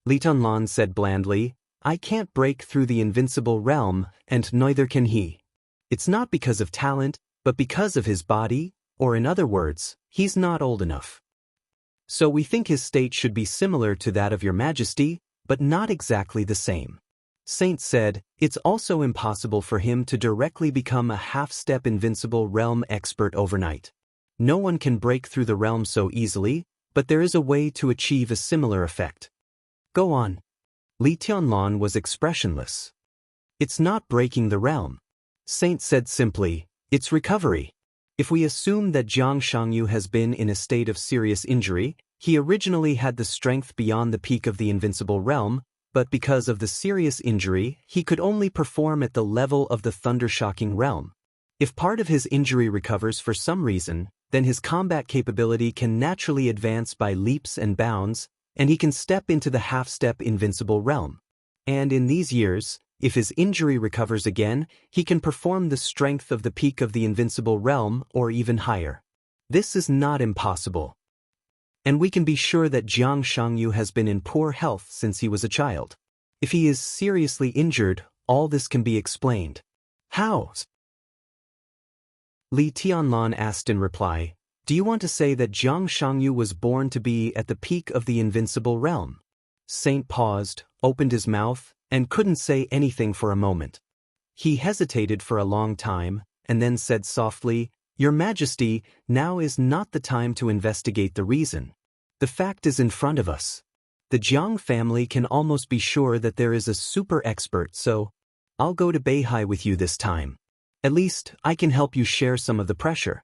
Li Tianlan said blandly, I can't break through the invincible realm, and neither can he. It's not because of talent, but because of his body, or in other words, he's not old enough. So we think his state should be similar to that of your Majesty, but not exactly the same. Saint said, it's also impossible for him to directly become a half-step invincible realm expert overnight. No one can break through the realm so easily, but there is a way to achieve a similar effect. Go on. Li Tianlan was expressionless. It's not breaking the realm. Saint said simply, it's recovery. If we assume that Jiang Shangyu has been in a state of serious injury, he originally had the strength beyond the peak of the invincible realm, but because of the serious injury, he could only perform at the level of the thunder-shocking realm. If part of his injury recovers for some reason, then his combat capability can naturally advance by leaps and bounds, and he can step into the half-step invincible realm. And in these years, if his injury recovers again, he can perform the strength of the peak of the invincible realm or even higher. This is not impossible. And we can be sure that Jiang Shangyu has been in poor health since he was a child. If he is seriously injured, all this can be explained. How? Li Tianlan asked in reply, do you want to say that Jiang Shangyu was born to be at the peak of the invincible realm? Saint paused, opened his mouth, and couldn't say anything for a moment. He hesitated for a long time, and then said softly, Your Majesty, now is not the time to investigate the reason. The fact is in front of us. The Jiang family can almost be sure that there is a super expert, so I'll go to Beihai with you this time. At least, I can help you share some of the pressure.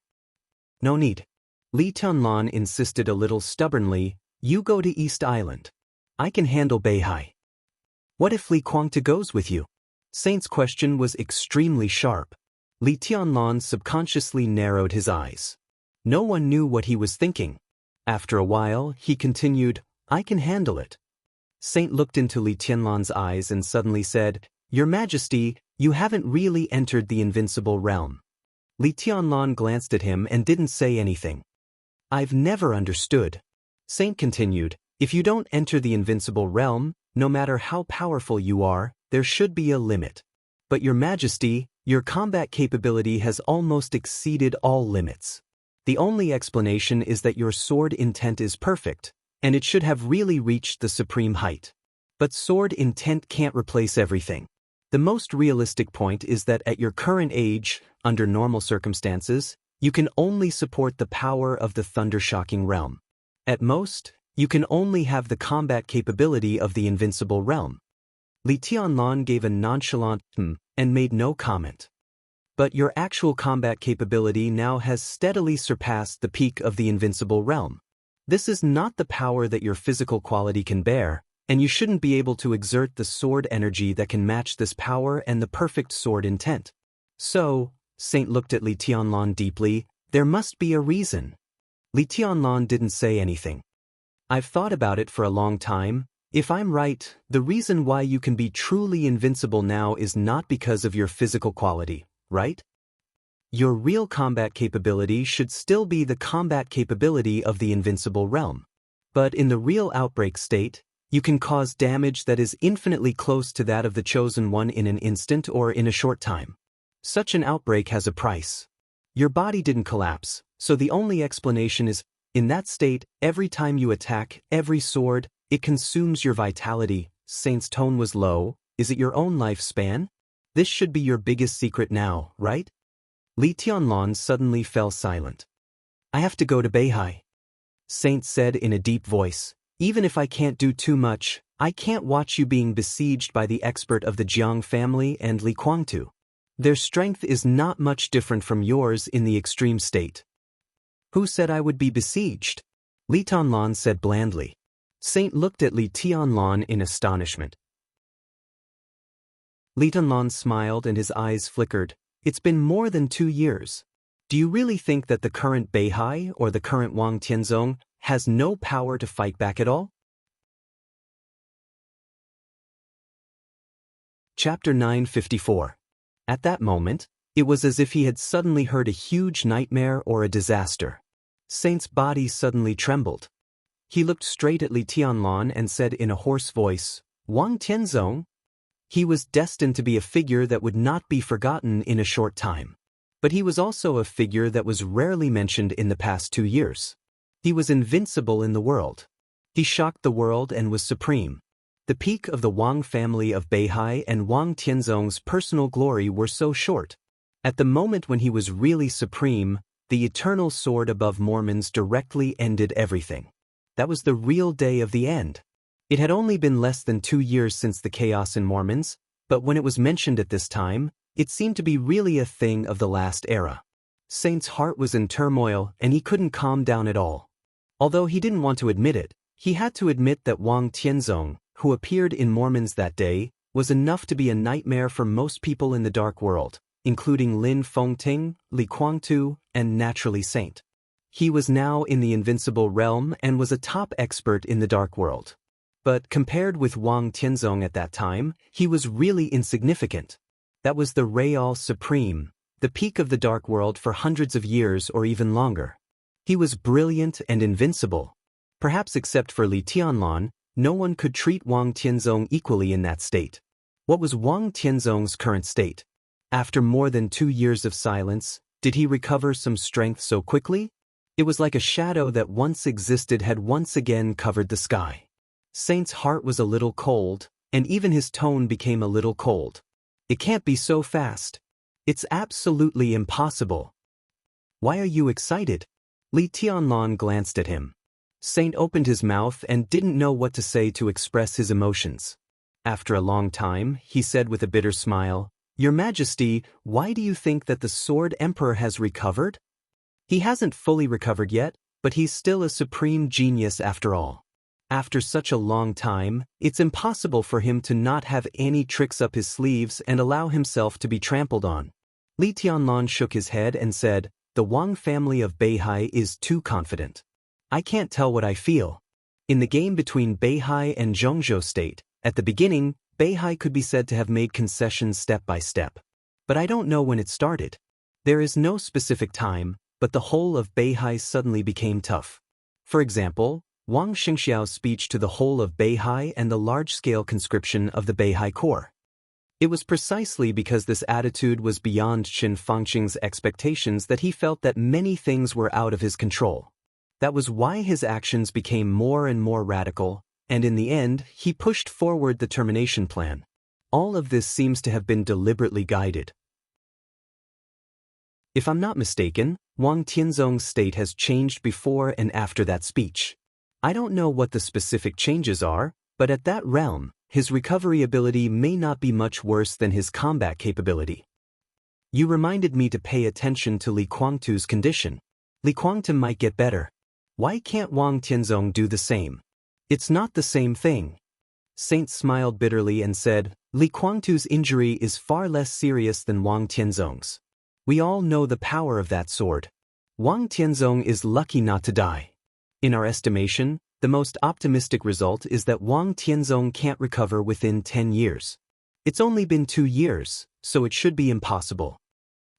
No need. Li Tianlan insisted a little stubbornly, you go to East Island. I can handle Beihai. What if Li Guangta goes with you? Saint's question was extremely sharp. Li Tianlan subconsciously narrowed his eyes. No one knew what he was thinking. After a while, he continued, "I can handle it." Saint looked into Li Tianlan's eyes and suddenly said, "Your Majesty, you haven't really entered the invincible realm." Li Tianlan glanced at him and didn't say anything. "I've never understood." Saint continued, "If you don't enter the invincible realm, no matter how powerful you are, there should be a limit. But Your Majesty, your combat capability has almost exceeded all limits. The only explanation is that your sword intent is perfect, and it should have really reached the supreme height. But sword intent can't replace everything. The most realistic point is that at your current age, under normal circumstances, you can only support the power of the thunder-shocking realm. At most, you can only have the combat capability of the invincible realm." Li Tianlan gave a nonchalant and made no comment. "But your actual combat capability now has steadily surpassed the peak of the invincible realm. This is not the power that your physical quality can bear, and you shouldn't be able to exert the sword energy that can match this power and the perfect sword intent. So," Saint looked at Li Tianlan deeply, "there must be a reason." Li Tianlan didn't say anything. "I've thought about it for a long time. If I'm right, the reason why you can be truly invincible now is not because of your physical quality, right? Your real combat capability should still be the combat capability of the invincible realm. But in the real outbreak state, you can cause damage that is infinitely close to that of the chosen one in an instant or in a short time. Such an outbreak has a price. Your body didn't collapse, so the only explanation is, in that state, every time you attack, every sword, it consumes your vitality." Saint's tone was low. "Is it your own lifespan? This should be your biggest secret now, right?" Li Tianlan suddenly fell silent. "I have to go to Beihai," Saint said in a deep voice. "Even if I can't do too much, I can't watch you being besieged by the expert of the Jiang family and Li Kuangtu. Their strength is not much different from yours in the extreme state." "Who said I would be besieged?" Li Tianlan said blandly. Saint looked at Li Tianlan in astonishment. Li Tianlan smiled and his eyes flickered. "It's been more than 2 years. Do you really think that the current Beihai or the current Wang Tianzong has no power to fight back at all?" Chapter 954. At that moment, it was as if he had suddenly heard a huge nightmare or a disaster. Saint's body suddenly trembled. He looked straight at Li Tianlan and said in a hoarse voice, "Wang Tianzong?" He was destined to be a figure that would not be forgotten in a short time. But he was also a figure that was rarely mentioned in the past 2 years. He was invincible in the world. He shocked the world and was supreme. The peak of the Wang family of Beihai and Wang Tianzong's personal glory were so short. At the moment when he was really supreme, the eternal sword above Mormons directly ended everything. That was the real day of the end. It had only been less than 2 years since the chaos in Mormons, but when it was mentioned at this time, it seemed to be really a thing of the last era. Saint's heart was in turmoil and he couldn't calm down at all. Although he didn't want to admit it, he had to admit that Wang Tianzong, who appeared in Mormons that day, was enough to be a nightmare for most people in the dark world, including Lin Fengting, Li Kuangtu, and naturally Saint. He was now in the invincible realm and was a top expert in the dark world. But compared with Wang Tianzong at that time, he was really insignificant. That was the Real Supreme, the peak of the dark world for hundreds of years or even longer. He was brilliant and invincible. Perhaps except for Li Tianlan, no one could treat Wang Tianzong equally in that state. What was Wang Tianzong's current state? After more than 2 years of silence, did he recover some strength so quickly? It was like a shadow that once existed had once again covered the sky. Saint's heart was a little cold, and even his tone became a little cold. "It can't be so fast. It's absolutely impossible." "Why are you excited?" Li Tianlan glanced at him. Saint opened his mouth and didn't know what to say to express his emotions. After a long time, he said with a bitter smile, "Your Majesty, why do you think that the Sword Emperor has recovered? He hasn't fully recovered yet, but he's still a supreme genius after all. After such a long time, it's impossible for him to not have any tricks up his sleeves and allow himself to be trampled on." Li Tianlan shook his head and said, The Wang family of Beihai is too confident. I can't tell what I feel. In the game between Beihai and Zhongzhou State, at the beginning, Beihai could be said to have made concessions step by step. But I don't know when it started. There is no specific time, but the whole of Beihai suddenly became tough. For example, Wang Xianxiao's speech to the whole of Beihai and the large-scale conscription of the Beihai Corps. It was precisely because this attitude was beyond Qin Fangqing's expectations that he felt that many things were out of his control. That was why his actions became more and more radical, and in the end, he pushed forward the termination plan. All of this seems to have been deliberately guided. If I'm not mistaken, Wang Tianzong's state has changed before and after that speech. I don't know what the specific changes are, but at that realm, his recovery ability may not be much worse than his combat capability. You reminded me to pay attention to Li Guangtu's condition. Li Guangtu might get better. Why can't Wang Tianzong do the same? It's not the same thing. Saint smiled bitterly and said, Li Guangtu's injury is far less serious than Wang Tianzong's. We all know the power of that sword. Wang Tianzong is lucky not to die. In our estimation, the most optimistic result is that Wang Tianzong can't recover within 10 years. It's only been 2 years, so it should be impossible.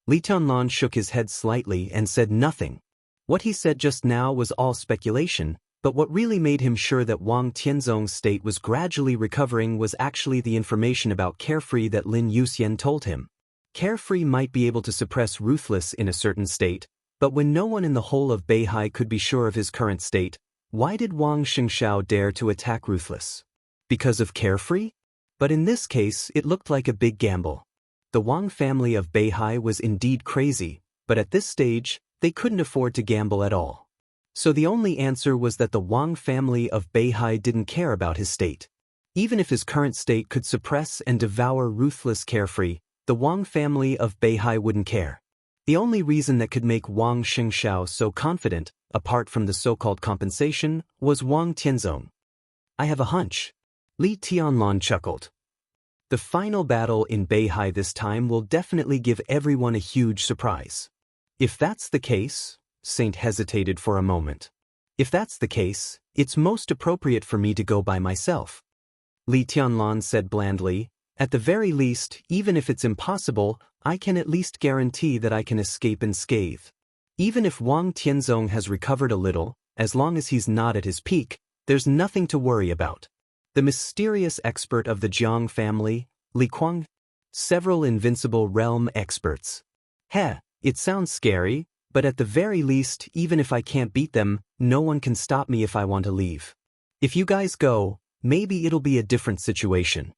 Li Tianlan shook his head slightly and said nothing. What he said just now was all speculation, but what really made him sure that Wang Tianzong's state was gradually recovering was actually the information about Carefree that Lin Yuxian told him. Carefree might be able to suppress Ruthless in a certain state, but when no one in the whole of Beihai could be sure of his current state, why did Wang Xianxiao dare to attack Ruthless? Because of Carefree? But in this case, it looked like a big gamble. The Wang family of Beihai was indeed crazy, but at this stage, they couldn't afford to gamble at all. So the only answer was that the Wang family of Beihai didn't care about his state. Even if his current state could suppress and devour Ruthless Carefree, the Wang family of Beihai wouldn't care. The only reason that could make Wang Xianxiao so confident, apart from the so-called compensation, was Wang Tianzong. I have a hunch. Li Tianlan chuckled. The final battle in Beihai this time will definitely give everyone a huge surprise. If that's the case, Saint hesitated for a moment. If that's the case, it's most appropriate for me to go by myself. Li Tianlan said blandly, at the very least, even if it's impossible, I can at least guarantee that I can escape unscathed. Even if Wang Tianzong has recovered a little, as long as he's not at his peak, there's nothing to worry about. The mysterious expert of the Jiang family, Li Guang, several invincible realm experts. It sounds scary, but at the very least, even if I can't beat them, no one can stop me if I want to leave. If you guys go, maybe it'll be a different situation.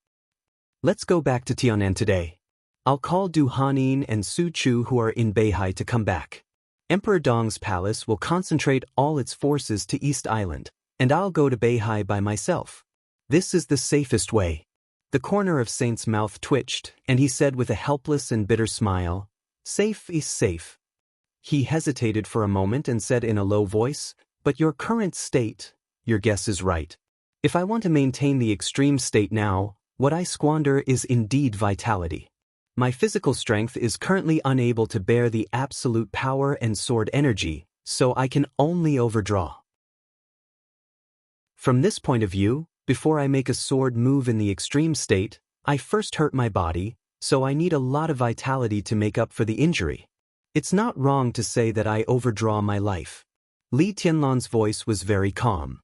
Let's go back to Tianan today. I'll call Du Hanin and Su Chu who are in Beihai to come back. Emperor Dong's palace will concentrate all its forces to East Island, and I'll go to Beihai by myself. This is the safest way. The corner of Saint's mouth twitched, and he said with a helpless and bitter smile, safe is safe. He hesitated for a moment and said in a low voice, but your current state, your guess is right. If I want to maintain the extreme state now, what I squander is indeed vitality. My physical strength is currently unable to bear the absolute power and sword energy, so I can only overdraw. From this point of view, before I make a sword move in the extreme state, I first hurt my body, so I need a lot of vitality to make up for the injury. It's not wrong to say that I overdraw my life. Li Tianlan's voice was very calm.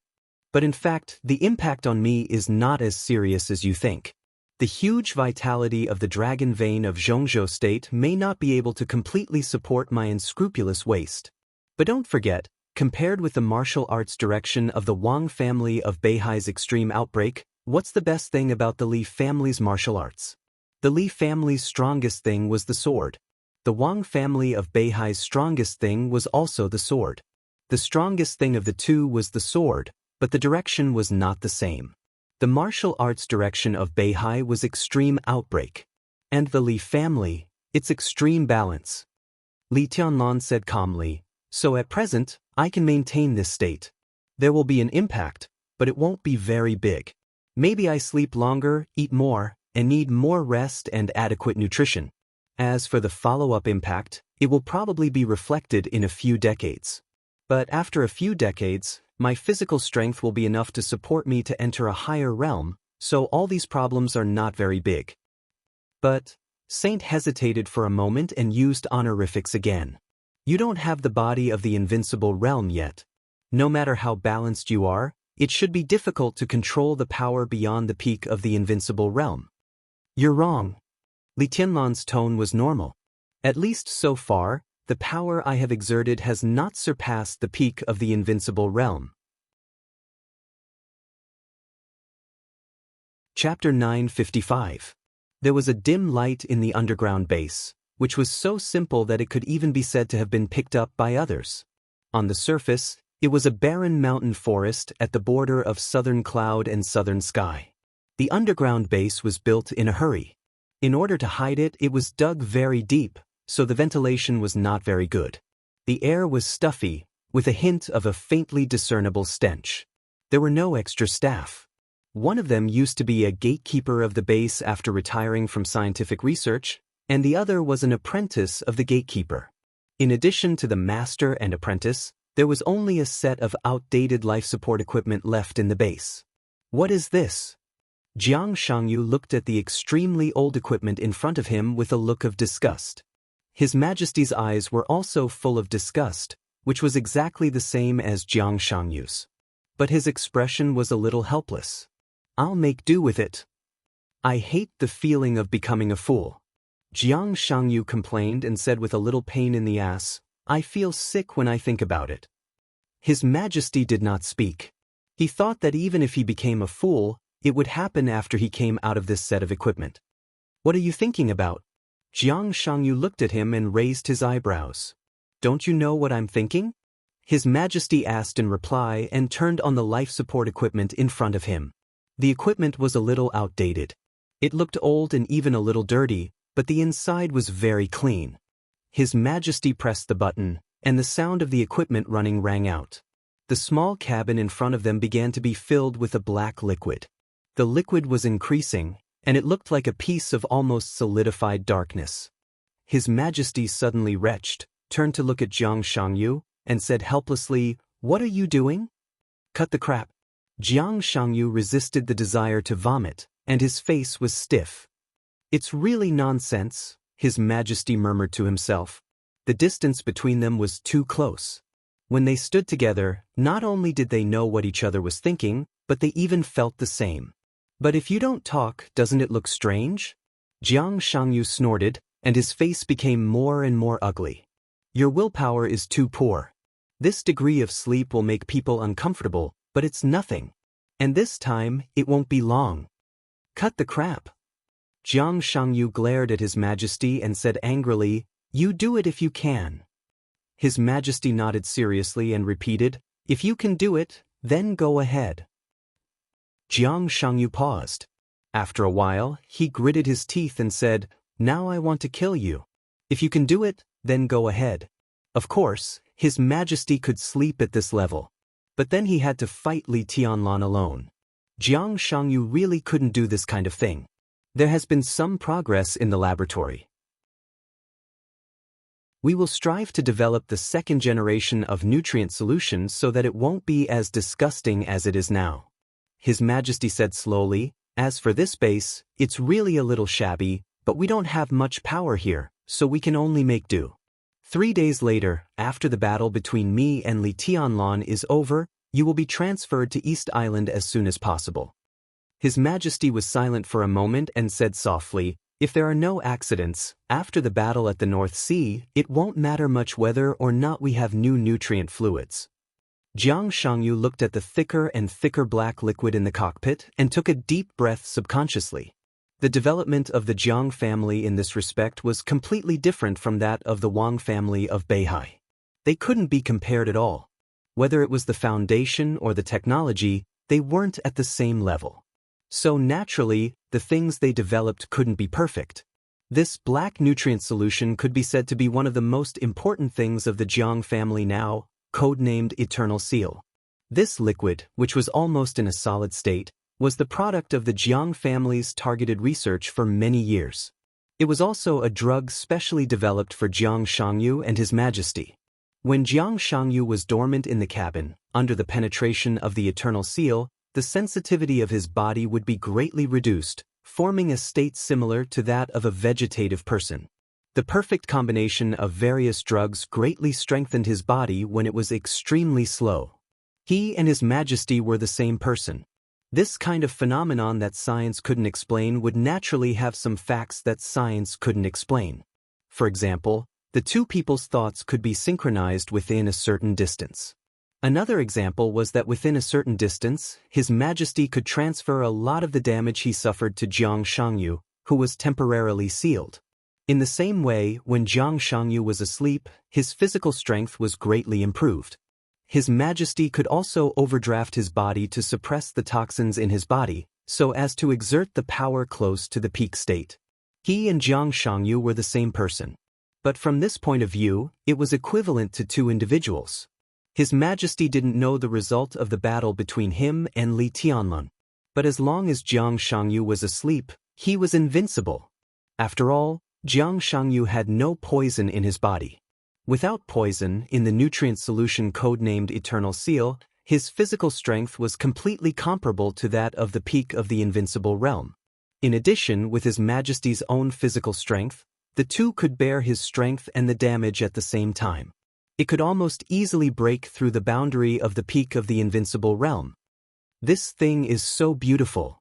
But in fact, the impact on me is not as serious as you think. The huge vitality of the dragon vein of Zhongzhou State may not be able to completely support my unscrupulous waste. But don't forget, compared with the martial arts direction of the Wang family of Beihai's extreme outbreak, what's the best thing about the Li family's martial arts? The Li family's strongest thing was the sword. The Wang family of Beihai's strongest thing was also the sword. The strongest thing of the two was the sword, but the direction was not the same. The martial arts direction of Beihai was extreme outbreak. And the Li family, its extreme balance. Li Tianlan said calmly, so at present, I can maintain this state. There will be an impact, but it won't be very big. Maybe I sleep longer, eat more, and need more rest and adequate nutrition. As for the follow-up impact, It will probably be reflected in a few decades. But after a few decades, my physical strength will be enough to support me to enter a higher realm, so all these problems are not very big. But Saint hesitated for a moment and used honorifics again. You don't have the body of the invincible realm yet. No matter how balanced you are, it should be difficult to control the power beyond the peak of the invincible realm. You're wrong. Li Tianlan's tone was normal. At least so far, the power I have exerted has not surpassed the peak of the invincible realm. Chapter 955. There was a dim light in the underground base, which was so simple that it could even be said to have been picked up by others. On the surface, it was a barren mountain forest at the border of southern cloud and southern sky. The underground base was built in a hurry. In order to hide it, it was dug very deep, so the ventilation was not very good. The air was stuffy, with a hint of a faintly discernible stench. There were no extra staff. One of them used to be a gatekeeper of the base after retiring from scientific research, and the other was an apprentice of the gatekeeper. In addition to the master and apprentice, there was only a set of outdated life support equipment left in the base. What is this? Xianxia looked at the extremely old equipment in front of him with a look of disgust. His Majesty's eyes were also full of disgust, which was exactly the same as Xianxia's. But his expression was a little helpless. I'll make do with it. I hate the feeling of becoming a fool. Xianxia complained and said with a little pain in the ass, I feel sick when I think about it. His Majesty did not speak. He thought that even if he became a fool, it would happen after he came out of this set of equipment. What are you thinking about? Xianxia looked at him and raised his eyebrows. Don't you know what I'm thinking? His Majesty asked in reply and turned on the life support equipment in front of him. The equipment was a little outdated. It looked old and even a little dirty, but the inside was very clean. His Majesty pressed the button, and the sound of the equipment running rang out. The small cabin in front of them began to be filled with a black liquid. The liquid was increasing, and it looked like a piece of almost solidified darkness. His Majesty suddenly retched, turned to look at Xianxia, and said helplessly, What are you doing? Cut the crap. Xianxia resisted the desire to vomit, and his face was stiff. It's really nonsense, His Majesty murmured to himself. The distance between them was too close. When they stood together, not only did they know what each other was thinking, but they even felt the same. But if you don't talk, doesn't it look strange? Xianxia snorted, and his face became more and more ugly. Your willpower is too poor. This degree of sleep will make people uncomfortable, but it's nothing. And this time, it won't be long. Cut the crap. Xianxia glared at His Majesty and said angrily, You do it if you can. His Majesty nodded seriously and repeated, If you can do it, then go ahead. Xianxia paused. After a while, he gritted his teeth and said, Now I want to kill you. If you can do it, then go ahead. Of course, His Majesty could sleep at this level. But then he had to fight Li Tianlan alone. Xianxia really couldn't do this kind of thing. There has been some progress in the laboratory. We will strive to develop the second generation of nutrient solutions so that it won't be as disgusting as it is now. His Majesty said slowly, As for this base, it's really a little shabby, but we don't have much power here, so we can only make do. 3 days later, after the battle between me and Li Tianlan is over, you will be transferred to East Island as soon as possible. His Majesty was silent for a moment and said softly, If there are no accidents, after the battle at the North Sea, it won't matter much whether or not we have new nutrient fluids. Xianxia looked at the thicker and thicker black liquid in the cockpit and took a deep breath subconsciously. The development of the Jiang family in this respect was completely different from that of the Wang family of Beihai. They couldn't be compared at all. Whether it was the foundation or the technology, they weren't at the same level. So naturally, the things they developed couldn't be perfect. This black nutrient solution could be said to be one of the most important things of the Jiang family now, codenamed Eternal Seal. This liquid, which was almost in a solid state, was the product of the Jiang family's targeted research for many years. It was also a drug specially developed for Jiang Shangyu and His Majesty. When Jiang Shangyu was dormant in the cabin, under the penetration of the eternal seal, the sensitivity of his body would be greatly reduced, forming a state similar to that of a vegetative person. The perfect combination of various drugs greatly strengthened his body when it was extremely slow. He and His Majesty were the same person. This kind of phenomenon that science couldn't explain would naturally have some facts that science couldn't explain. For example, the two people's thoughts could be synchronized within a certain distance. Another example was that within a certain distance, His Majesty could transfer a lot of the damage he suffered to Jiang Shangyu, who was temporarily sealed. In the same way, when Jiang Shangyu was asleep, his physical strength was greatly improved. His Majesty could also overdraft his body to suppress the toxins in his body, so as to exert the power close to the peak state. He and Jiang Shangyu were the same person. But from this point of view, it was equivalent to two individuals. His Majesty didn't know the result of the battle between him and Li Tianlun. But as long as Jiang Shangyu was asleep, he was invincible. After all, Jiang Shangyu had no poison in his body. Without poison, in the nutrient solution codenamed Eternal Seal, his physical strength was completely comparable to that of the peak of the invincible realm. In addition, with His Majesty's own physical strength, the two could bear his strength and the damage at the same time. It could almost easily break through the boundary of the peak of the invincible realm. This thing is so beautiful.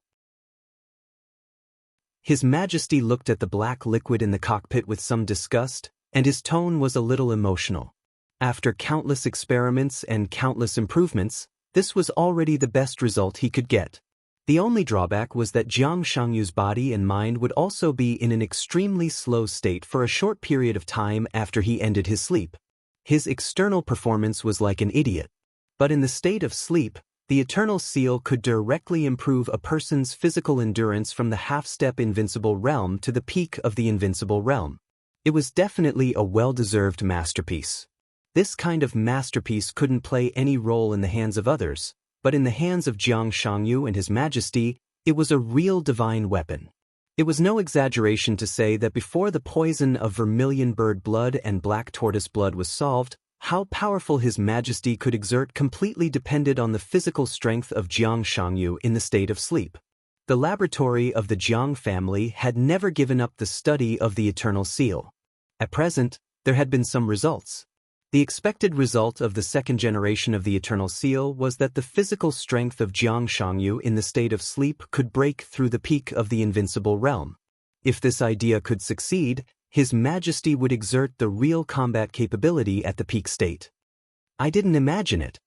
His Majesty looked at the black liquid in the cockpit with some disgust, and his tone was a little emotional. After countless experiments and countless improvements, this was already the best result he could get. The only drawback was that Jiang Shangyu's body and mind would also be in an extremely slow state for a short period of time after he ended his sleep. His external performance was like an idiot. But in the state of sleep, the Eternal Seal could directly improve a person's physical endurance from the half-step invincible realm to the peak of the invincible realm. It was definitely a well-deserved masterpiece. This kind of masterpiece couldn't play any role in the hands of others, but in the hands of Jiang Shangyu and His Majesty, it was a real divine weapon. It was no exaggeration to say that before the poison of vermilion bird blood and black tortoise blood was solved, how powerful His Majesty could exert completely depended on the physical strength of Jiang Shangyu in the state of sleep. The laboratory of the Jiang family had never given up the study of the Eternal Seal. At present, there had been some results. The expected result of the second generation of the Eternal Seal was that the physical strength of Jiang Shangyu in the state of sleep could break through the peak of the invincible realm. If this idea could succeed, His Majesty would exert the real combat capability at the peak state. I didn't imagine it,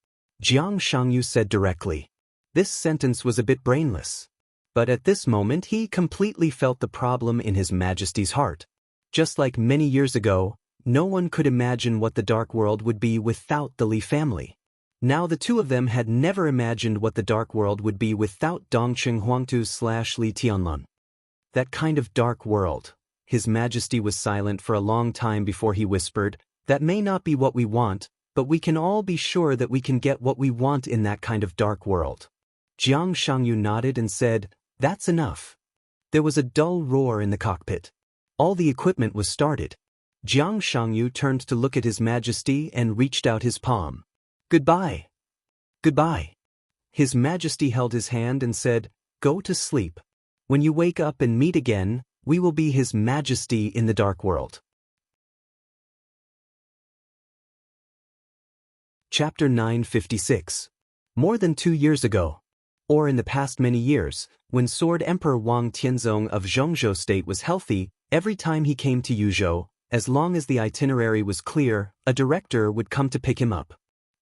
Jiang Shangyu said directly. This sentence was a bit brainless. But at this moment he completely felt the problem in His Majesty's heart. Just like many years ago, no one could imagine what the Dark World would be without the Li family. Now the two of them had never imagined what the Dark World would be without Dongqing Huangtu/Li Tianlun. That kind of dark world. His Majesty was silent for a long time before he whispered, "That may not be what we want, but we can all be sure that we can get what we want in that kind of dark world." Jiang Shangyu nodded and said, "That's enough." There was a dull roar in the cockpit. All the equipment was started. Jiang Shangyu turned to look at His Majesty and reached out his palm. "Goodbye. Goodbye." His Majesty held his hand and said, "Go to sleep. When you wake up and meet again, we will be His Majesty in the Dark World." Chapter 956. More than 2 years ago, or in the past many years, when Sword Emperor Wang Tianzong of Zhongzhou State was healthy, every time he came to Yuzhou, as long as the itinerary was clear, a director would come to pick him up.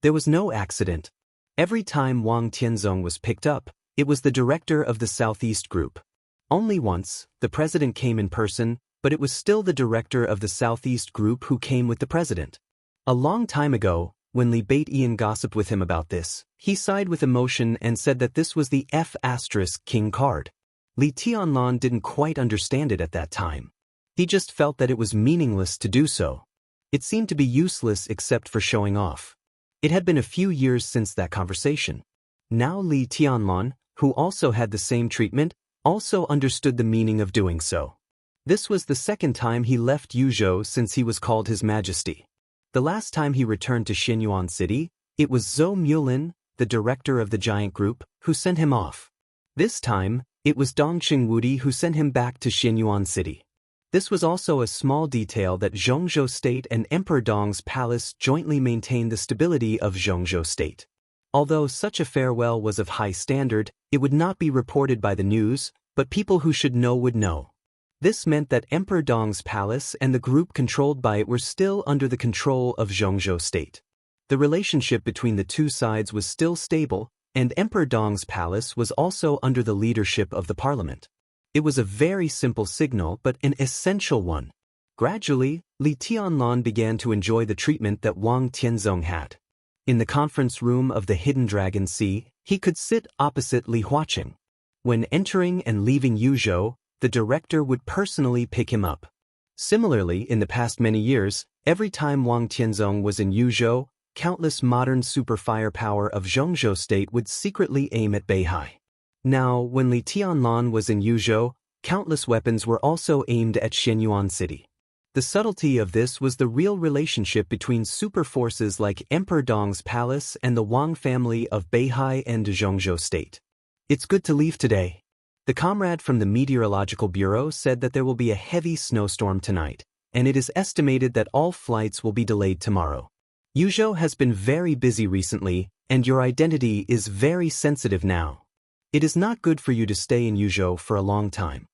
There was no accident. Every time Wang Tianzong was picked up, it was the director of the Southeast Group. Only once, the president came in person, but it was still the director of the Southeast Group who came with the president. A long time ago, when Li Bait-Ian gossiped with him about this, he sighed with emotion and said that this was the F***king card. Li Tianlun didn't quite understand it at that time. He just felt that it was meaningless to do so. It seemed to be useless except for showing off. It had been a few years since that conversation. Now Li Tianlun, who also had the same treatment, also understood the meaning of doing so. This was the second time he left Yuzhou since he was called His Majesty. The last time he returned to Xianyuan City, it was Zhou Mulin, the director of the giant group, who sent him off. This time, it was Dongqing Wudi who sent him back to Xianyuan City. This was also a small detail that Zhongzhou State and Emperor Dong's palace jointly maintained the stability of Zhongzhou State. Although such a farewell was of high standard, it would not be reported by the news, but people who should know would know. This meant that Emperor Dong's palace and the group controlled by it were still under the control of Zhongzhou State. The relationship between the two sides was still stable, and Emperor Dong's palace was also under the leadership of the parliament. It was a very simple signal but an essential one. Gradually, Li Tianlan began to enjoy the treatment that Wang Tianzong had. In the conference room of the Hidden Dragon Sea, he could sit opposite Li Huaqing. When entering and leaving Yuzhou, the director would personally pick him up. Similarly, in the past many years, every time Wang Tianzong was in Yuzhou, countless modern super firepower of Zhongzhou State would secretly aim at Beihai. Now, when Li Tianlan was in Yuzhou, countless weapons were also aimed at Xianyuan City. The subtlety of this was the real relationship between super forces like Emperor Dong's palace and the Wang family of Beihai and Zhongzhou State. It's good to leave today. The comrade from the Meteorological Bureau said that there will be a heavy snowstorm tonight, and it is estimated that all flights will be delayed tomorrow. Yuzhou has been very busy recently, and your identity is very sensitive now. It is not good for you to stay in Yuzhou for a long time.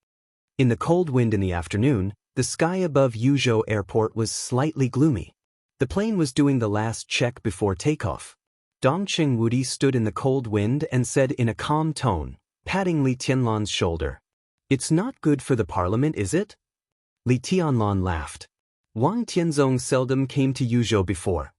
In the cold wind in the afternoon, the sky above Yuzhou Airport was slightly gloomy. The plane was doing the last check before takeoff. Dongqing Wudi stood in the cold wind and said in a calm tone, patting Li Tianlan's shoulder, "It's not good for the parliament, is it?" Li Tianlan laughed. Wang Tianzong seldom came to Yuzhou before.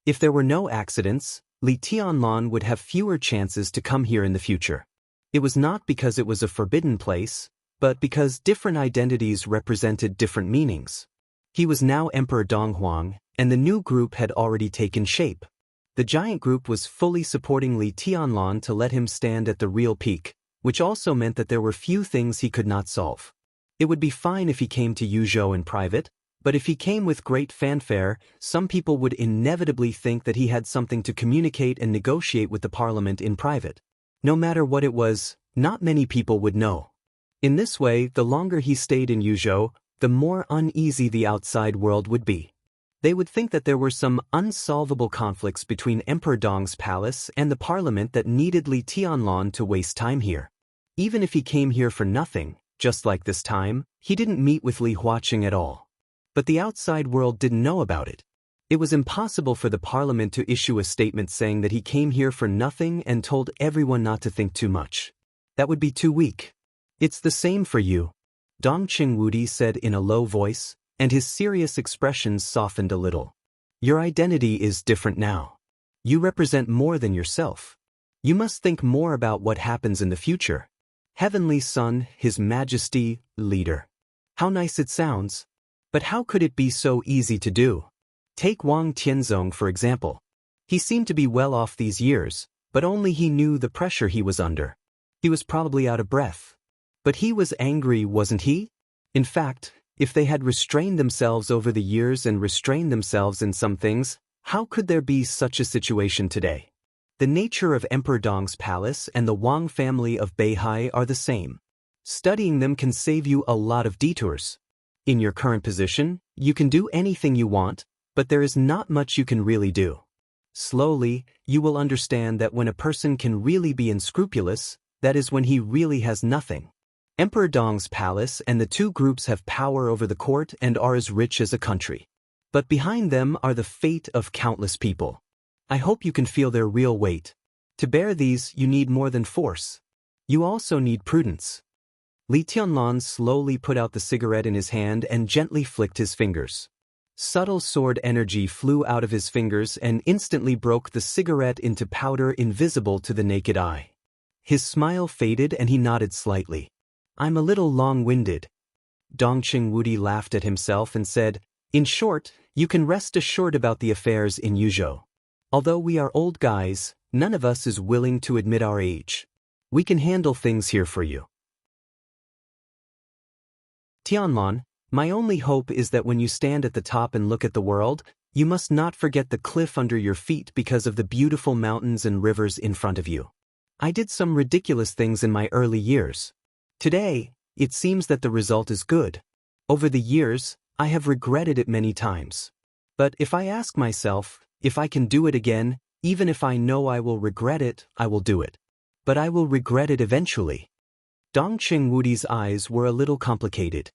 If there were no accidents, Li Tianlan would have fewer chances to come here in the future. It was not because it was a forbidden place, but because different identities represented different meanings. He was now Emperor Donghuang, and the new group had already taken shape. The giant group was fully supporting Li Tianlan to let him stand at the real peak, which also meant that there were few things he could not solve. It would be fine if he came to Yuzhou in private, but if he came with great fanfare, some people would inevitably think that he had something to communicate and negotiate with the parliament in private. No matter what it was, not many people would know. In this way, the longer he stayed in Yuzhou, the more uneasy the outside world would be. They would think that there were some unsolvable conflicts between Emperor Dong's palace and the parliament that needed Li Tianlan to waste time here. Even if he came here for nothing, just like this time, he didn't meet with Li Huaqing at all. But the outside world didn't know about it. It was impossible for the parliament to issue a statement saying that he came here for nothing and told everyone not to think too much. That would be too weak. "It's the same for you," Dongqing Wudi said in a low voice, and his serious expressions softened a little. "Your identity is different now. You represent more than yourself. You must think more about what happens in the future. Heavenly Son, His Majesty, Leader. How nice it sounds. But how could it be so easy to do? Take Wang Tianzong for example. He seemed to be well off these years, but only he knew the pressure he was under. He was probably out of breath. But he was angry, wasn't he? In fact, if they had restrained themselves over the years and restrained themselves in some things, how could there be such a situation today? The nature of Emperor Dong's palace and the Wang family of Beihai are the same. Studying them can save you a lot of detours. In your current position, you can do anything you want, but there is not much you can really do. Slowly, you will understand that when a person can really be unscrupulous, that is when he really has nothing. Emperor Dong's palace and the two groups have power over the court and are as rich as a country. But behind them are the fate of countless people. I hope you can feel their real weight. To bear these, you need more than force. You also need prudence. Li Tianlan slowly put out the cigarette in his hand and gently flicked his fingers. Subtle sword energy flew out of his fingers and instantly broke the cigarette into powder invisible to the naked eye. His smile faded and he nodded slightly. "I'm a little long-winded." Dongqing Wudi laughed at himself and said, "In short, you can rest assured about the affairs in Yuzhou. Although we are old guys, none of us is willing to admit our age. We can handle things here for you." Tianlan, my only hope is that when you stand at the top and look at the world, you must not forget the cliff under your feet because of the beautiful mountains and rivers in front of you. I did some ridiculous things in my early years. Today, it seems that the result is good. Over the years, I have regretted it many times. But if I ask myself, if I can do it again, even if I know I will regret it, I will do it. But I will regret it eventually. Dongqing Wudi's eyes were a little complicated.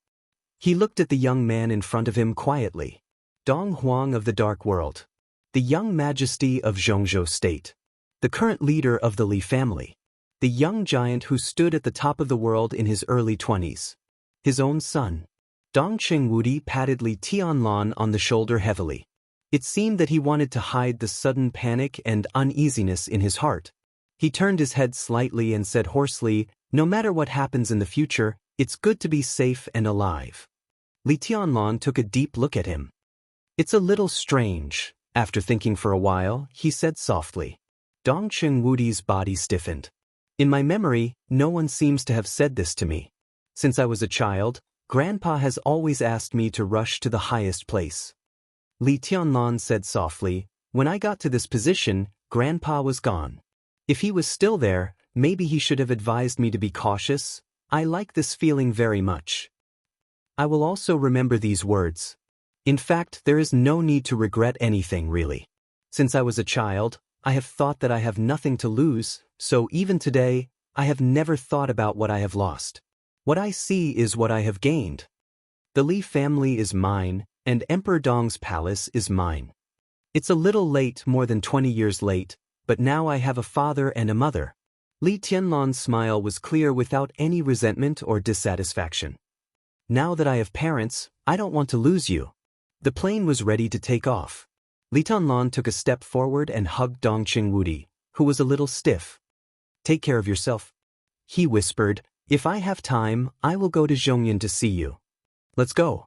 He looked at the young man in front of him quietly. Dong Huang of the Dark World. The young majesty of Zhongzhou State. The current leader of the Li family. The young giant who stood at the top of the world in his early 20s. His own son. Dongqing Wudi patted Li Tianlan on the shoulder heavily. It seemed that he wanted to hide the sudden panic and uneasiness in his heart. He turned his head slightly and said hoarsely, "No matter what happens in the future, it's good to be safe and alive." Li Tianlan took a deep look at him. "It's a little strange." After thinking for a while, he said softly. Dongqing Wudi's body stiffened. "In my memory, no one seems to have said this to me. Since I was a child, Grandpa has always asked me to rush to the highest place." Li Tianlan said softly, "When I got to this position, Grandpa was gone. If he was still there, maybe he should have advised me to be cautious. I like this feeling very much. I will also remember these words. In fact, there is no need to regret anything, really. Since I was a child, I have thought that I have nothing to lose, so even today, I have never thought about what I have lost. What I see is what I have gained. The Li family is mine, and Emperor Dong's palace is mine. It's a little late, more than 20 years late, but now I have a father and a mother." Li Tianlan's smile was clear without any resentment or dissatisfaction. "Now that I have parents, I don't want to lose you." The plane was ready to take off. Li Tianlan took a step forward and hugged Dongqing Wudi, who was a little stiff. "Take care of yourself," he whispered. "If I have time, I will go to Zhongyan to see you. Let's go."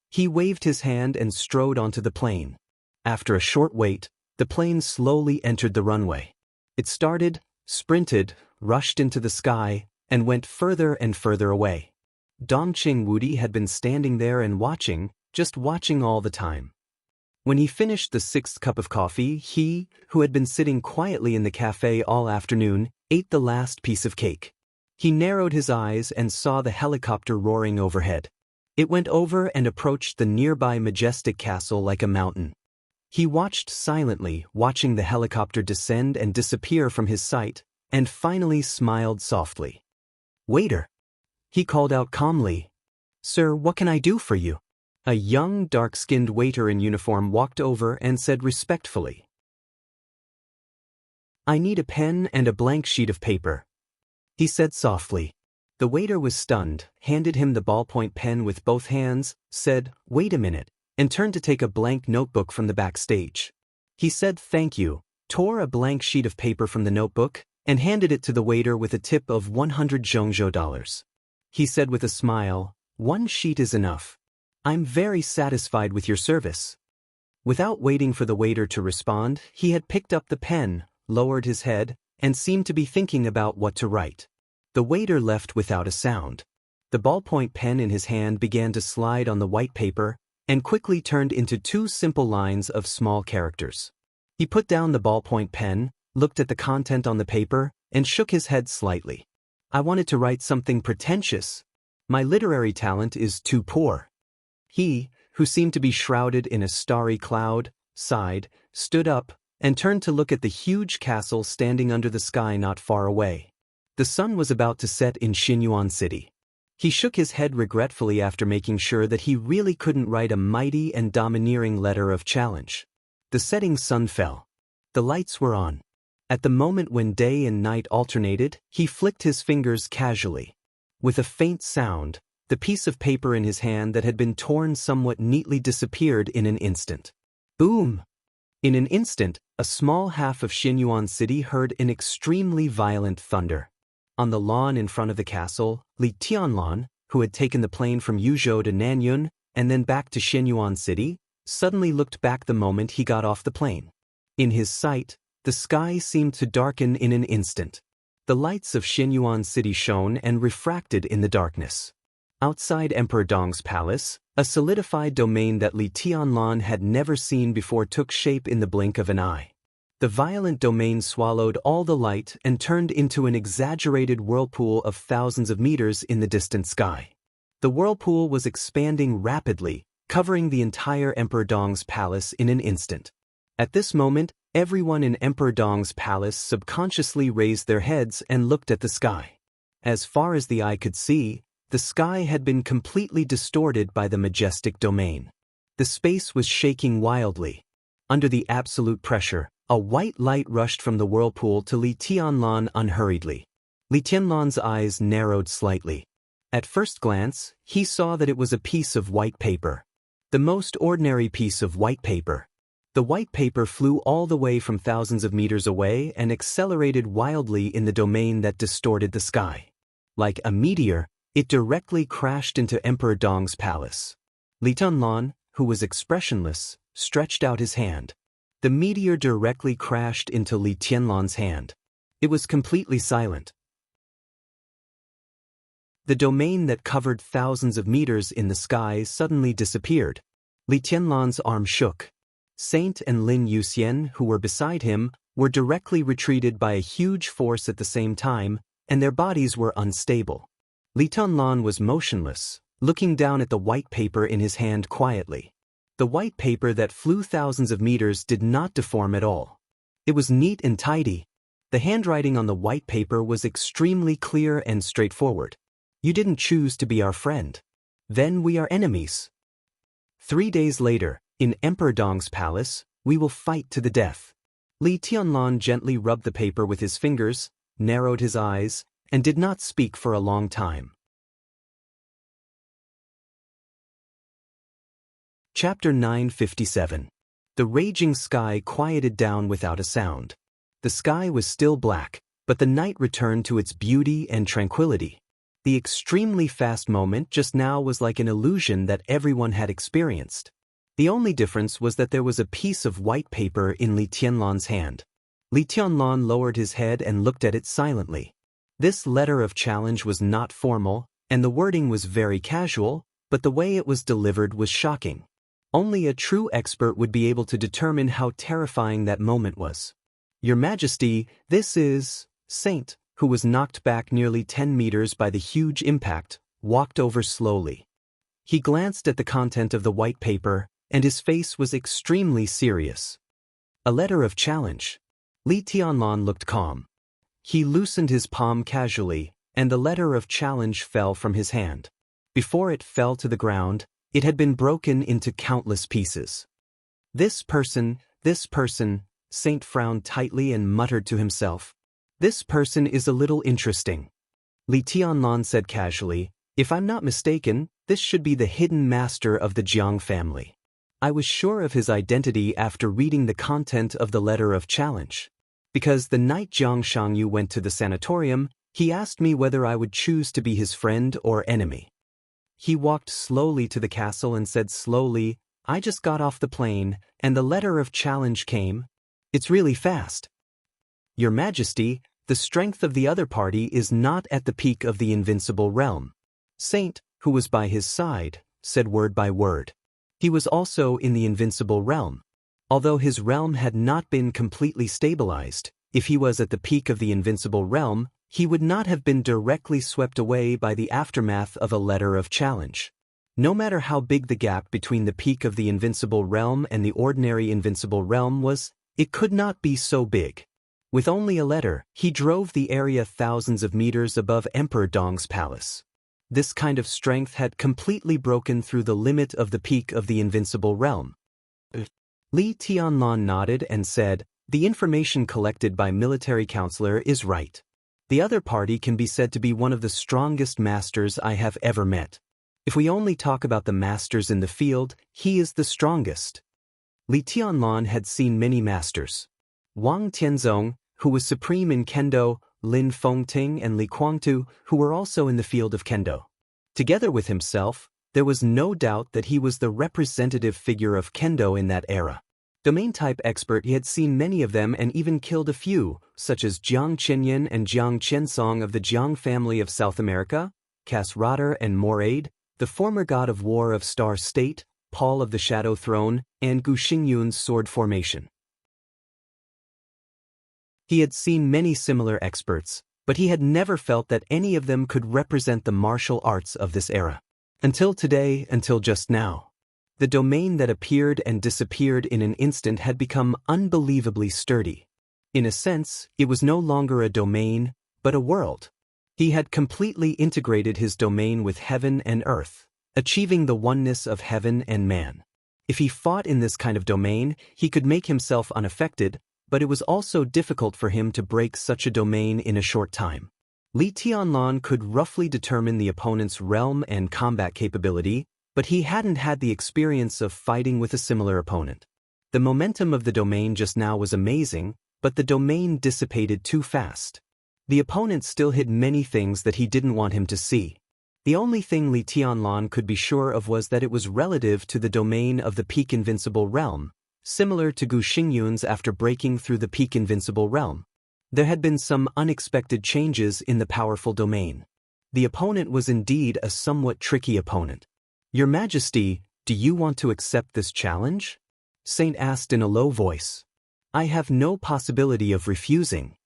He waved his hand and strode onto the plane. After a short wait, the plane slowly entered the runway. It started, sprinted, rushed into the sky, and went further and further away. Dongqing Wudi had been standing there and watching, just watching all the time. When he finished the 6th cup of coffee, he, who had been sitting quietly in the cafe all afternoon, ate the last piece of cake. He narrowed his eyes and saw the helicopter roaring overhead. It went over and approached the nearby majestic castle like a mountain. He watched silently, watching the helicopter descend and disappear from his sight, and finally smiled softly. "Waiter," he called out calmly. "Sir, what can I do for you?" A young, dark-skinned waiter in uniform walked over and said respectfully, "I need a pen and a blank sheet of paper," he said softly. The waiter was stunned, handed him the ballpoint pen with both hands, said, "Wait a minute," and turned to take a blank notebook from the backstage. He said thank you, tore a blank sheet of paper from the notebook, and handed it to the waiter with a tip of 100 Zhongzhou dollars. He said with a smile, "One sheet is enough. I'm very satisfied with your service." Without waiting for the waiter to respond, he had picked up the pen, lowered his head, and seemed to be thinking about what to write. The waiter left without a sound. The ballpoint pen in his hand began to slide on the white paper and quickly turned into 2 simple lines of small characters. He put down the ballpoint pen, looked at the content on the paper, and shook his head slightly. "I wanted to write something pretentious. My literary talent is too poor." He, who seemed to be shrouded in a starry cloud, sighed, stood up, and turned to look at the huge castle standing under the sky not far away. The sun was about to set in Xinyuan City. He shook his head regretfully after making sure that he really couldn't write a mighty and domineering letter of challenge. The setting sun fell. The lights were on. At the moment when day and night alternated, he flicked his fingers casually. With a faint sound, the piece of paper in his hand that had been torn somewhat neatly disappeared in an instant. Boom! In an instant, a small half of Xinyuan City heard an extremely violent thunder. On the lawn in front of the castle, Li Tianlan, who had taken the plane from Yuzhou to Nanyun and then back to Xinyuan City, suddenly looked back the moment he got off the plane. In his sight, the sky seemed to darken in an instant. The lights of Xinyuan City shone and refracted in the darkness. Outside Emperor Dong's palace, a solidified domain that Li Tianlan had never seen before took shape in the blink of an eye. The violent domain swallowed all the light and turned into an exaggerated whirlpool of thousands of meters in the distant sky. The whirlpool was expanding rapidly, covering the entire Emperor Dong's palace in an instant. At this moment, everyone in Emperor Dong's palace subconsciously raised their heads and looked at the sky. As far as the eye could see, the sky had been completely distorted by the majestic domain. The space was shaking wildly. Under the absolute pressure, a white light rushed from the whirlpool to Li Tianlan unhurriedly. Li Tianlan's eyes narrowed slightly. At first glance, he saw that it was a piece of white paper. The most ordinary piece of white paper. The white paper flew all the way from thousands of meters away and accelerated wildly in the domain that distorted the sky. Like a meteor, it directly crashed into Emperor Dong's palace. Li Tianlan, who was expressionless, stretched out his hand. The meteor directly crashed into Li Tianlan's hand. It was completely silent. The domain that covered thousands of meters in the sky suddenly disappeared. Li Tianlan's arm shook. Saint and Lin Yuxian, who were beside him, were directly retreated by a huge force at the same time, and their bodies were unstable. Li Tianlan was motionless, looking down at the white paper in his hand quietly. The white paper that flew thousands of meters did not deform at all. It was neat and tidy. The handwriting on the white paper was extremely clear and straightforward. You didn't choose to be our friend. Then we are enemies. 3 days later, in Emperor Dong's palace, we will fight to the death. Li Tianlan gently rubbed the paper with his fingers, narrowed his eyes, and did not speak for a long time. Chapter 957. The raging sky quieted down without a sound. The sky was still black, but the night returned to its beauty and tranquility. The extremely fast moment just now was like an illusion that everyone had experienced. The only difference was that there was a piece of white paper in Li Tianlan's hand. Li Tianlan lowered his head and looked at it silently. This letter of challenge was not formal, and the wording was very casual, but the way it was delivered was shocking. Only a true expert would be able to determine how terrifying that moment was. Your Majesty, this is... Saint, who was knocked back nearly 10 meters by the huge impact, walked over slowly. He glanced at the content of the white paper, and his face was extremely serious. A letter of challenge. Li Tianlan looked calm. He loosened his palm casually, and the letter of challenge fell from his hand. Before it fell to the ground, it had been broken into countless pieces. This person, Saint frowned tightly and muttered to himself. This person is a little interesting. Li Tianlan said casually, if I'm not mistaken, this should be the hidden master of the Jiang family. I was sure of his identity after reading the content of the letter of challenge. Because the night Jiang Shangyu went to the sanatorium, he asked me whether I would choose to be his friend or enemy. He walked slowly to the castle and said slowly, I just got off the plane, and the letter of challenge came. It's really fast. Your Majesty, the strength of the other party is not at the peak of the invincible realm. Saint, who was by his side, said word by word. He was also in the invincible realm. Although his realm had not been completely stabilized, if he was at the peak of the invincible realm, he would not have been directly swept away by the aftermath of a letter of challenge. No matter how big the gap between the peak of the invincible realm and the ordinary invincible realm was, it could not be so big. With only a letter, he drove the area thousands of meters above Emperor Dong's palace. This kind of strength had completely broken through the limit of the peak of the invincible realm. Li Tianlan nodded and said, the information collected by military counselor is right. The other party can be said to be one of the strongest masters I have ever met. If we only talk about the masters in the field, he is the strongest. Li Tianlan had seen many masters. Wang Tianzong, who was supreme in Kendo, Lin Fengting and Li Guangtu, who were also in the field of Kendo. Together with himself, there was no doubt that he was the representative figure of Kendo in that era. Domain-type expert, he had seen many of them and even killed a few, such as Jiang Chenyan and Jiang Chensong of the Jiang family of South America, Kasradar and Moraid, the former god of war of Star State, Paul of the Shadow Throne, and Gu Xingyun's sword formation. He had seen many similar experts, but he had never felt that any of them could represent the martial arts of this era. Until today, until just now. The domain that appeared and disappeared in an instant had become unbelievably sturdy. In a sense, it was no longer a domain, but a world. He had completely integrated his domain with heaven and earth, achieving the oneness of heaven and man. If he fought in this kind of domain, he could make himself unaffected, but it was also difficult for him to break such a domain in a short time. Li Tianlan could roughly determine the opponent's realm and combat capability, but he hadn't had the experience of fighting with a similar opponent. The momentum of the domain just now was amazing, but the domain dissipated too fast. The opponent still hid many things that he didn't want him to see. The only thing Li Tianlan could be sure of was that it was relative to the domain of the peak invincible realm, similar to Gu Xingyun's after breaking through the peak invincible realm. There had been some unexpected changes in the powerful domain. The opponent was indeed a somewhat tricky opponent. "Your Majesty, do you want to accept this challenge?" Saint asked in a low voice. "I have no possibility of refusing,"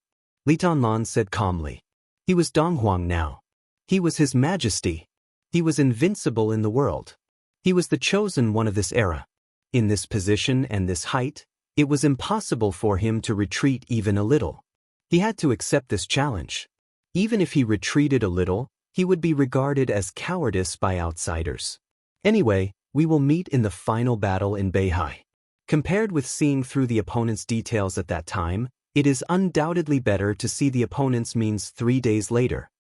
Li Tianlan said calmly. He was Donghuang now. He was His Majesty. He was invincible in the world. He was the chosen one of this era. In this position and this height, it was impossible for him to retreat even a little. He had to accept this challenge. Even if he retreated a little, he would be regarded as cowardice by outsiders. Anyway, we will meet in the final battle in Beihai. Compared with seeing through the opponent's details at that time, it is undoubtedly better to see the opponent's means 3 days later.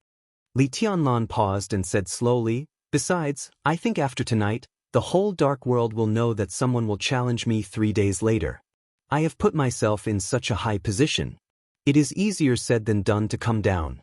Li Tianlan paused and said slowly, "Besides, I think after tonight, the whole dark world will know that someone will challenge me 3 days later. I have put myself in such a high position. It is easier said than done to come down."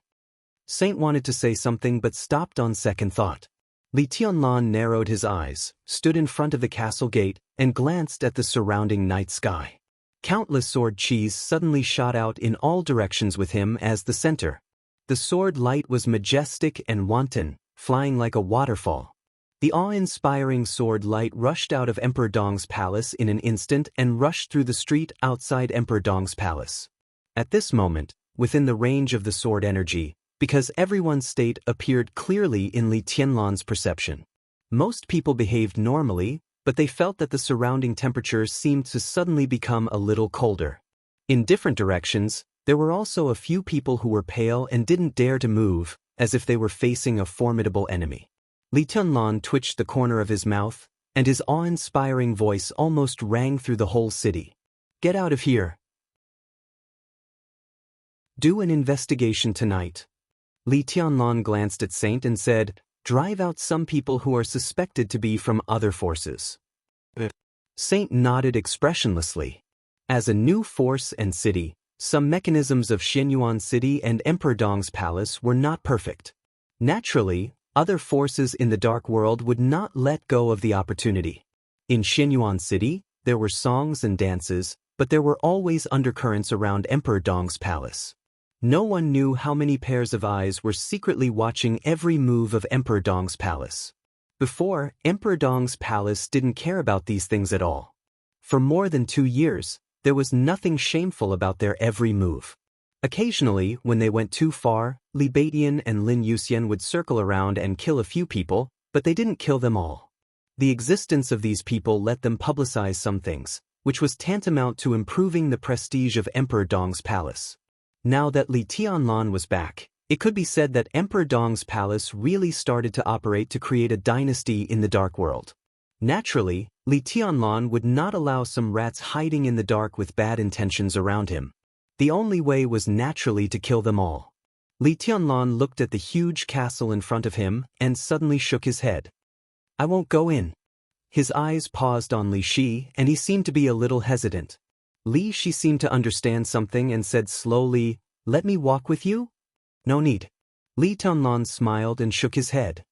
Saint wanted to say something but stopped on second thought. Li Tianlan narrowed his eyes, stood in front of the castle gate, and glanced at the surrounding night sky. Countless sword qis suddenly shot out in all directions with him as the center. The sword light was majestic and wanton, flying like a waterfall. The awe-inspiring sword light rushed out of Emperor Dong's palace in an instant and rushed through the street outside Emperor Dong's palace. At this moment, within the range of the sword energy, because everyone's state appeared clearly in Li Tianlan's perception. Most people behaved normally, but they felt that the surrounding temperatures seemed to suddenly become a little colder. In different directions, there were also a few people who were pale and didn't dare to move, as if they were facing a formidable enemy. Li Tianlan twitched the corner of his mouth, and his awe-inspiring voice almost rang through the whole city. "Get out of here. Do an investigation tonight." Li Tianlan glanced at Saint and said, "Drive out some people who are suspected to be from other forces." Saint nodded expressionlessly. As a new force and city, some mechanisms of Xianyuan City and Emperor Dong's palace were not perfect. Naturally, other forces in the dark world would not let go of the opportunity. In Xianyuan City, there were songs and dances, but there were always undercurrents around Emperor Dong's palace. No one knew how many pairs of eyes were secretly watching every move of Emperor Dong's palace. Before, Emperor Dong's palace didn't care about these things at all. For more than 2 years, there was nothing shameful about their every move. Occasionally, when they went too far, Li Baidian and Lin Yuxian would circle around and kill a few people, but they didn't kill them all. The existence of these people let them publicize some things, which was tantamount to improving the prestige of Emperor Dong's palace. Now that Li Tianlan was back, it could be said that Emperor Dong's palace really started to operate to create a dynasty in the dark world. Naturally, Li Tianlan would not allow some rats hiding in the dark with bad intentions around him. The only way was naturally to kill them all. Li Tianlan looked at the huge castle in front of him and suddenly shook his head. "I won't go in." His eyes paused on Li Shi and he seemed to be a little hesitant. Li Shi seemed to understand something and said slowly, "Let me walk with you?" "No need." Li Tianlan smiled and shook his head.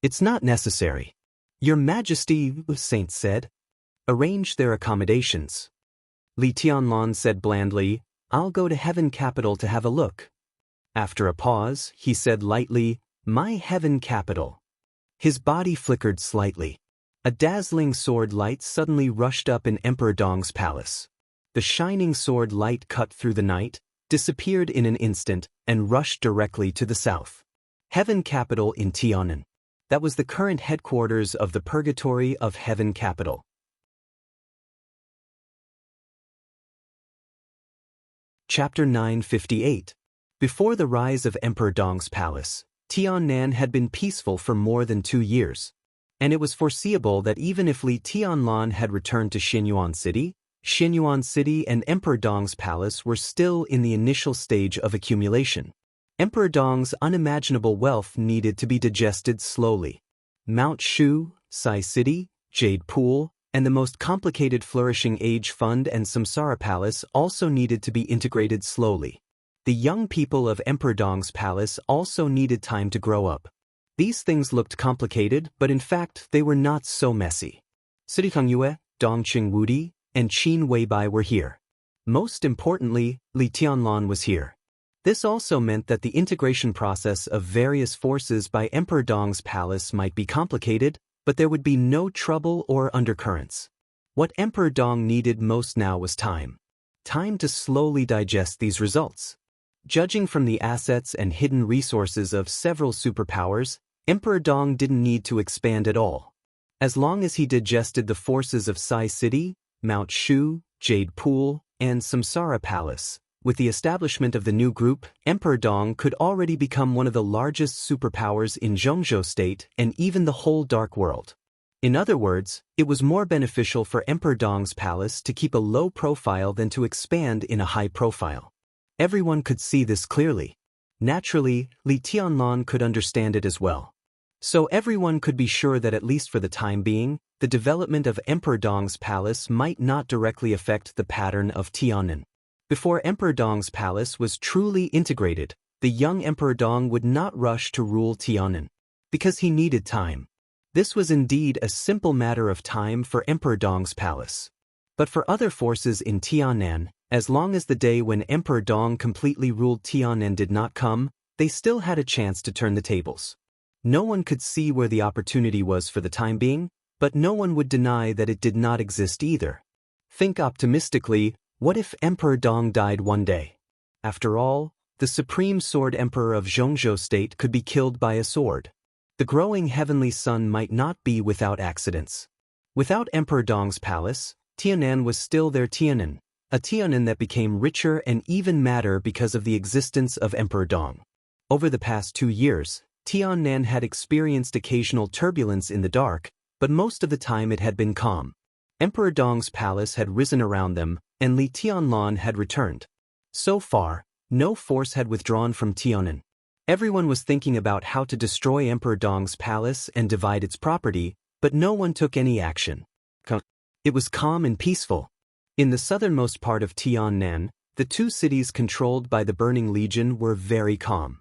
"It's not necessary." "Your Majesty," Saint said. "Arrange their accommodations." Li Tianlan said blandly, "I'll go to Heaven Capital to have a look." After a pause, he said lightly, My heaven capital. His body flickered slightly. A dazzling sword light suddenly rushed up in Emperor Dong's palace. The shining sword light cut through the night, disappeared in an instant, and rushed directly to the south. Heaven capital in Tiannan. That was the current headquarters of the Purgatory of Heaven capital. Chapter 958. Before the rise of Emperor Dong's palace, Tiannan had been peaceful for more than 2 years. And it was foreseeable that even if Li Tianlan had returned to Xianyuan City and Emperor Dong's palace were still in the initial stage of accumulation. Emperor Dong's unimaginable wealth needed to be digested slowly. Mount Shu, Sai City, Jade Pool, and the most complicated Flourishing Age Fund and Samsara Palace also needed to be integrated slowly. The young people of Emperor Dong's palace also needed time to grow up. These things looked complicated, but in fact they were not so messy. Sidi Kongyue, Dongqing Wudi, and Qin Weibai were here. Most importantly, Li Tianlan was here. This also meant that the integration process of various forces by Emperor Dong's palace might be complicated, but there would be no trouble or undercurrents. What Emperor Dong needed most now was time. Time to slowly digest these results. Judging from the assets and hidden resources of several superpowers, Emperor Dong didn't need to expand at all. As long as he digested the forces of Sai City, Mount Shu, Jade Pool, and Samsara Palace, with the establishment of the new group, Emperor Dong could already become one of the largest superpowers in Zhongzhou State and even the whole Dark World. In other words, it was more beneficial for Emperor Dong's palace to keep a low profile than to expand in a high profile. Everyone could see this clearly. Naturally, Li Tianlan could understand it as well. So everyone could be sure that at least for the time being, the development of Emperor Dong's palace might not directly affect the pattern of Tiannan. Before Emperor Dong's palace was truly integrated, the young Emperor Dong would not rush to rule Tiannan, because he needed time. This was indeed a simple matter of time for Emperor Dong's palace. But for other forces in Tiannan, as long as the day when Emperor Dong completely ruled Tiannan did not come, they still had a chance to turn the tables. No one could see where the opportunity was for the time being, but no one would deny that it did not exist either. Think optimistically, what if Emperor Dong died one day? After all, the Supreme Sword Emperor of Zhongzhou State could be killed by a sword. The growing heavenly sun might not be without accidents. Without Emperor Dong's palace, Tiannan was still their Tiannan, a Tiannan that became richer and even madder because of the existence of Emperor Dong. Over the past 2 years, Tiannan had experienced occasional turbulence in the dark, but most of the time it had been calm. Emperor Dong's palace had risen around them, and Li Tianlan had returned. So far, no force had withdrawn from Tiannan. Everyone was thinking about how to destroy Emperor Dong's palace and divide its property, but no one took any action. It was calm and peaceful. In the southernmost part of Tiannan, the 2 cities controlled by the Burning Legion were very calm.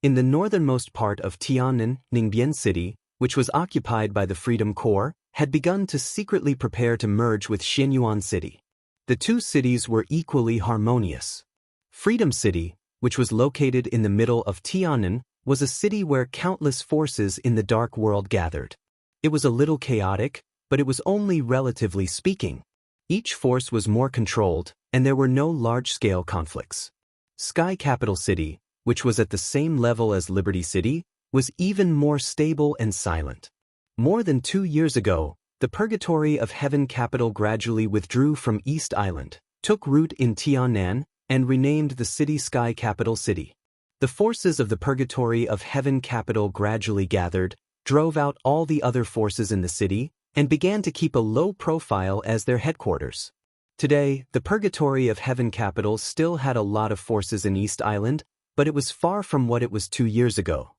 In the northernmost part of Tiannan, Ningbian City, which was occupied by the Freedom Corps, had begun to secretly prepare to merge with Xianyuan City. The 2 cities were equally harmonious. Freedom City, which was located in the middle of Tiannan, was a city where countless forces in the dark world gathered. It was a little chaotic, but it was only relatively speaking. Each force was more controlled, and there were no large-scale conflicts. Sky Capital City, which was at the same level as Liberty City, was even more stable and silent. More than 2 years ago, the Purgatory of Heaven capital gradually withdrew from East Island, took root in Tiannan, and renamed the city Sky Capital City. The forces of the Purgatory of Heaven capital gradually gathered, drove out all the other forces in the city, and began to keep a low profile as their headquarters. Today, the Purgatory of Heaven capital still had a lot of forces in East Island, but it was far from what it was 2 years ago.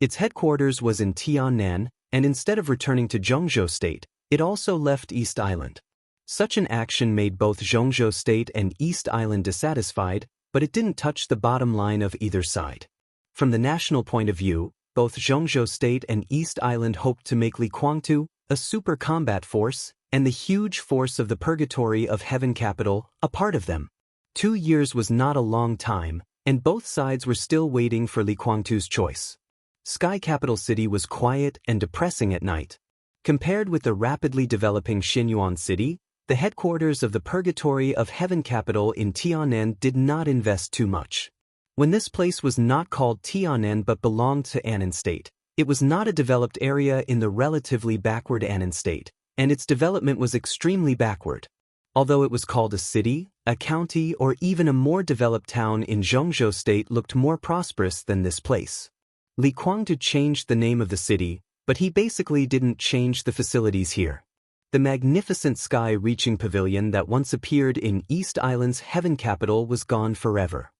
Its headquarters was in Tiannan, and instead of returning to Zhongzhou State, it also left East Island. Such an action made both Zhongzhou State and East Island dissatisfied, but it didn't touch the bottom line of either side. From the national point of view, both Zhongzhou State and East Island hoped to make Li Kuangtu, a super combat force, and the huge force of the Purgatory of Heaven capital, a part of them. 2 years was not a long time, and both sides were still waiting for Li Guangtu's choice. Sky Capital City was quiet and depressing at night. Compared with the rapidly developing Xianyuan City, the headquarters of the Purgatory of Heaven Capital in Tianan did not invest too much. When this place was not called Tianan but belonged to Annan State, it was not a developed area in the relatively backward Annan State, and its development was extremely backward. Although it was called a city, a county, or even a more developed town in Zhongzhou State looked more prosperous than this place. Li Guangtu changed the name of the city, but he basically didn't change the facilities here. The magnificent sky-reaching pavilion that once appeared in East Island's Heaven Capital was gone forever.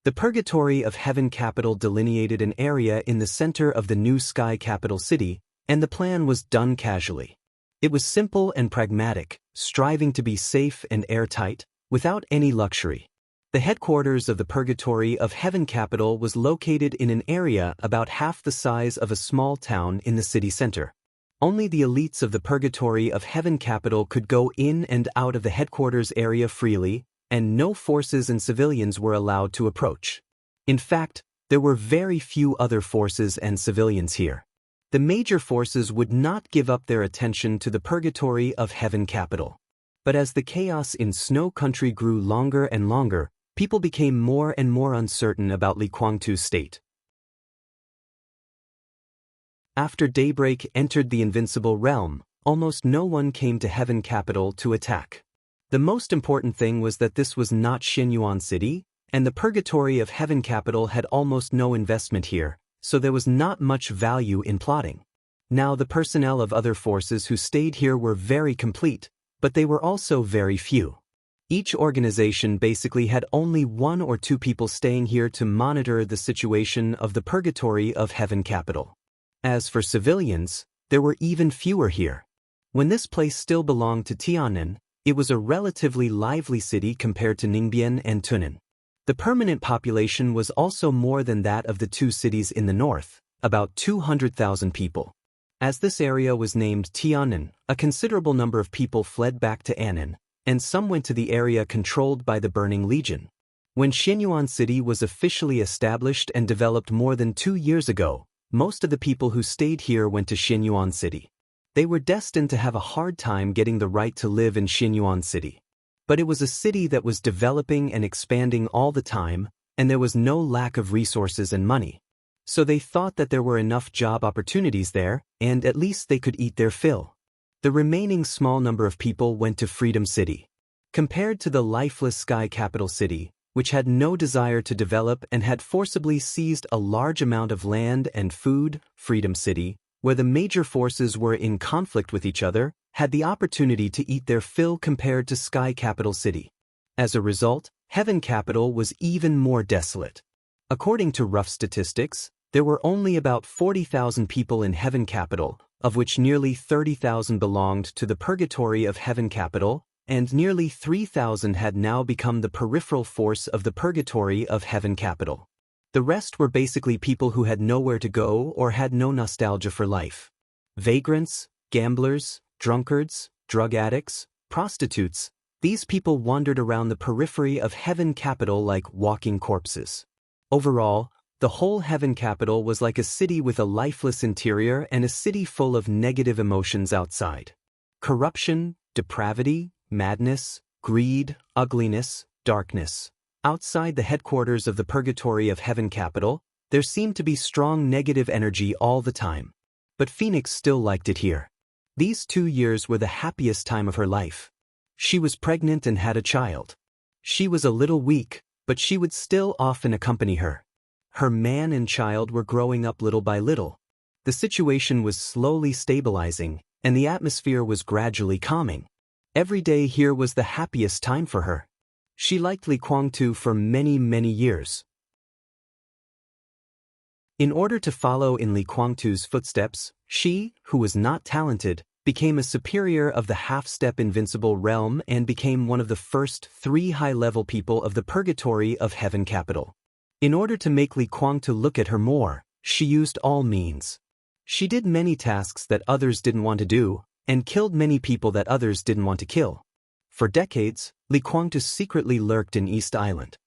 The Purgatory of Heaven Capital delineated an area in the center of the new Sky Capital City, and the plan was done casually. It was simple and pragmatic, striving to be safe and airtight, without any luxury. The headquarters of the Purgatory of Heaven Capital was located in an area about half the size of a small town in the city center. Only the elites of the Purgatory of Heaven Capital could go in and out of the headquarters area freely, and no forces and civilians were allowed to approach. In fact, there were very few other forces and civilians here. The major forces would not give up their attention to the Purgatory of Heaven Capital. But as the chaos in Snow Country grew longer and longer, people became more and more uncertain about Li Guangtu's state. After daybreak entered the invincible realm, almost no one came to Heaven Capital to attack. The most important thing was that this was not Xianyuan City, and the Purgatory of Heaven Capital had almost no investment here, so there was not much value in plotting. Now the personnel of other forces who stayed here were very complete, but they were also very few. Each organization basically had only 1 or 2 people staying here to monitor the situation of the Purgatory of Heaven Capital. As for civilians, there were even fewer here. When this place still belonged to Tianan, it was a relatively lively city compared to Ningbian and Tunan. The permanent population was also more than that of the 2 cities in the north, about 200,000 people. As this area was named Tianan, a considerable number of people fled back to Annan, and some went to the area controlled by the Burning Legion. When Xianyuan City was officially established and developed more than 2 years ago, most of the people who stayed here went to Xianyuan City. They were destined to have a hard time getting the right to live in Xianyuan City. But it was a city that was developing and expanding all the time, and there was no lack of resources and money. So they thought that there were enough job opportunities there, and at least they could eat their fill. The remaining small number of people went to Freedom City. Compared to the lifeless Sky Capital City, which had no desire to develop and had forcibly seized a large amount of land and food, Freedom City, where the major forces were in conflict with each other, had the opportunity to eat their fill compared to Sky Capital City. As a result, Heaven Capital was even more desolate. According to rough statistics, there were only about 40,000 people in Heaven Capital, of which nearly 30,000 belonged to the Purgatory of Heaven Capital, and nearly 3,000 had now become the peripheral force of the Purgatory of Heaven Capital. The rest were basically people who had nowhere to go or had no nostalgia for life. Vagrants, gamblers, drunkards, drug addicts, prostitutes, these people wandered around the periphery of Heaven Capital like walking corpses. Overall, the whole Heaven Capital was like a city with a lifeless interior and a city full of negative emotions outside. Corruption, depravity, madness, greed, ugliness, darkness. Outside the headquarters of the Purgatory of Heaven Capital, there seemed to be strong negative energy all the time. But Phoenix still liked it here. These 2 years were the happiest time of her life. She was pregnant and had a child. She was a little weak, but she would still often accompany her. Her man and child were growing up little by little. The situation was slowly stabilizing, and the atmosphere was gradually calming. Every day here was the happiest time for her. She liked Li Guangtu for many, many years. In order to follow in Li Guangtu's footsteps, she, who was not talented, became a superior of the half-step invincible realm and became one of the first 3 high-level people of the Purgatory of Heaven Capital. In order to make Li Guangtu look at her more, she used all means. She did many tasks that others didn't want to do, and killed many people that others didn't want to kill. For decades, Li Guangtu secretly lurked in East Island.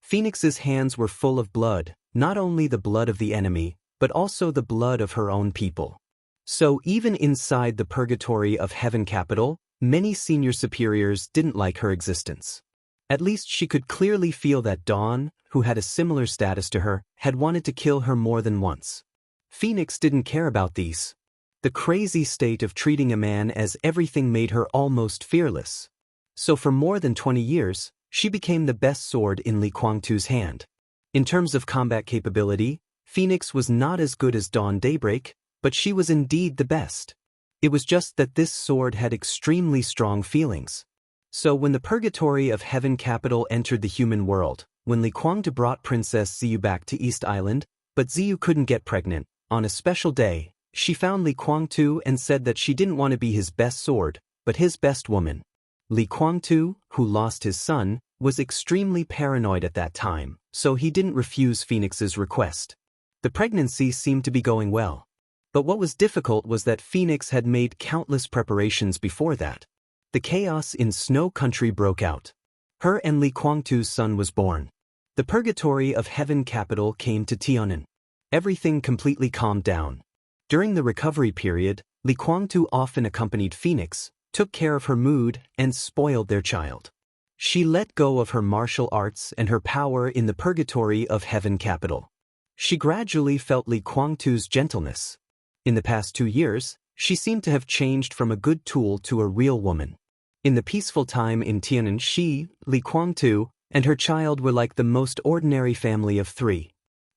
Phoenix's hands were full of blood, not only the blood of the enemy, but also the blood of her own people. So even inside the purgatory of Heaven Capital, many senior superiors didn't like her existence. At least she could clearly feel that Dawn, who had a similar status to her, had wanted to kill her more than once. Phoenix didn't care about these. The crazy state of treating a man as everything made her almost fearless. So for more than 20 years, she became the best sword in Li Kuangtu's hand. In terms of combat capability, Phoenix was not as good as Dawn Daybreak, but she was indeed the best. It was just that this sword had extremely strong feelings. So when the purgatory of Heaven Capital entered the human world, when Li Kuangtu brought Princess Ziyu back to East Island, but Ziyu couldn't get pregnant, on a special day, she found Li Kuangtu and said that she didn't want to be his best sword, but his best woman. Li Kuangtu, who lost his son, was extremely paranoid at that time, so he didn't refuse Phoenix's request. The pregnancy seemed to be going well. But what was difficult was that Phoenix had made countless preparations before that. The chaos in Snow Country broke out. Her and Li Kuangtu's son was born. The purgatory of Heaven Capital came to Tianan. Everything completely calmed down. During the recovery period, Li Kuangtu often accompanied Phoenix, took care of her mood, and spoiled their child. She let go of her martial arts and her power in the purgatory of Heaven Capital. She gradually felt Li Kuangtu's gentleness. In the past 2 years, she seemed to have changed from a good tool to a real woman. In the peaceful time in Tianan, she, Li Kuangtu, and her child were like the most ordinary family of 3.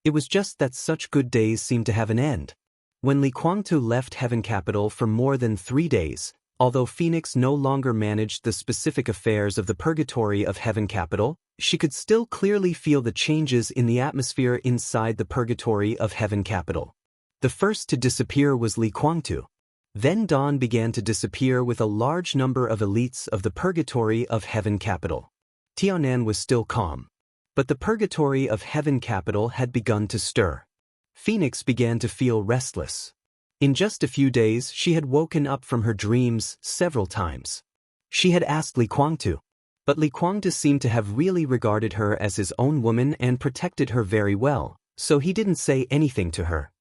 It was just that such good days seemed to have an end. When Li Kuangtu left Heaven Capital for more than 3 days, although Phoenix no longer managed the specific affairs of the purgatory of Heaven Capital, she could still clearly feel the changes in the atmosphere inside the purgatory of Heaven Capital. The first to disappear was Li Kuangtu. Then Dawn began to disappear with a large number of elites of the purgatory of Heaven Capital. Tianan was still calm. But the purgatory of Heaven Capital had begun to stir. Phoenix began to feel restless. In just a few days, she had woken up from her dreams several times. She had asked Li Kuangtu, but Li Kuangtu seemed to have really regarded her as his own woman and protected her very well, so he didn't say anything to her.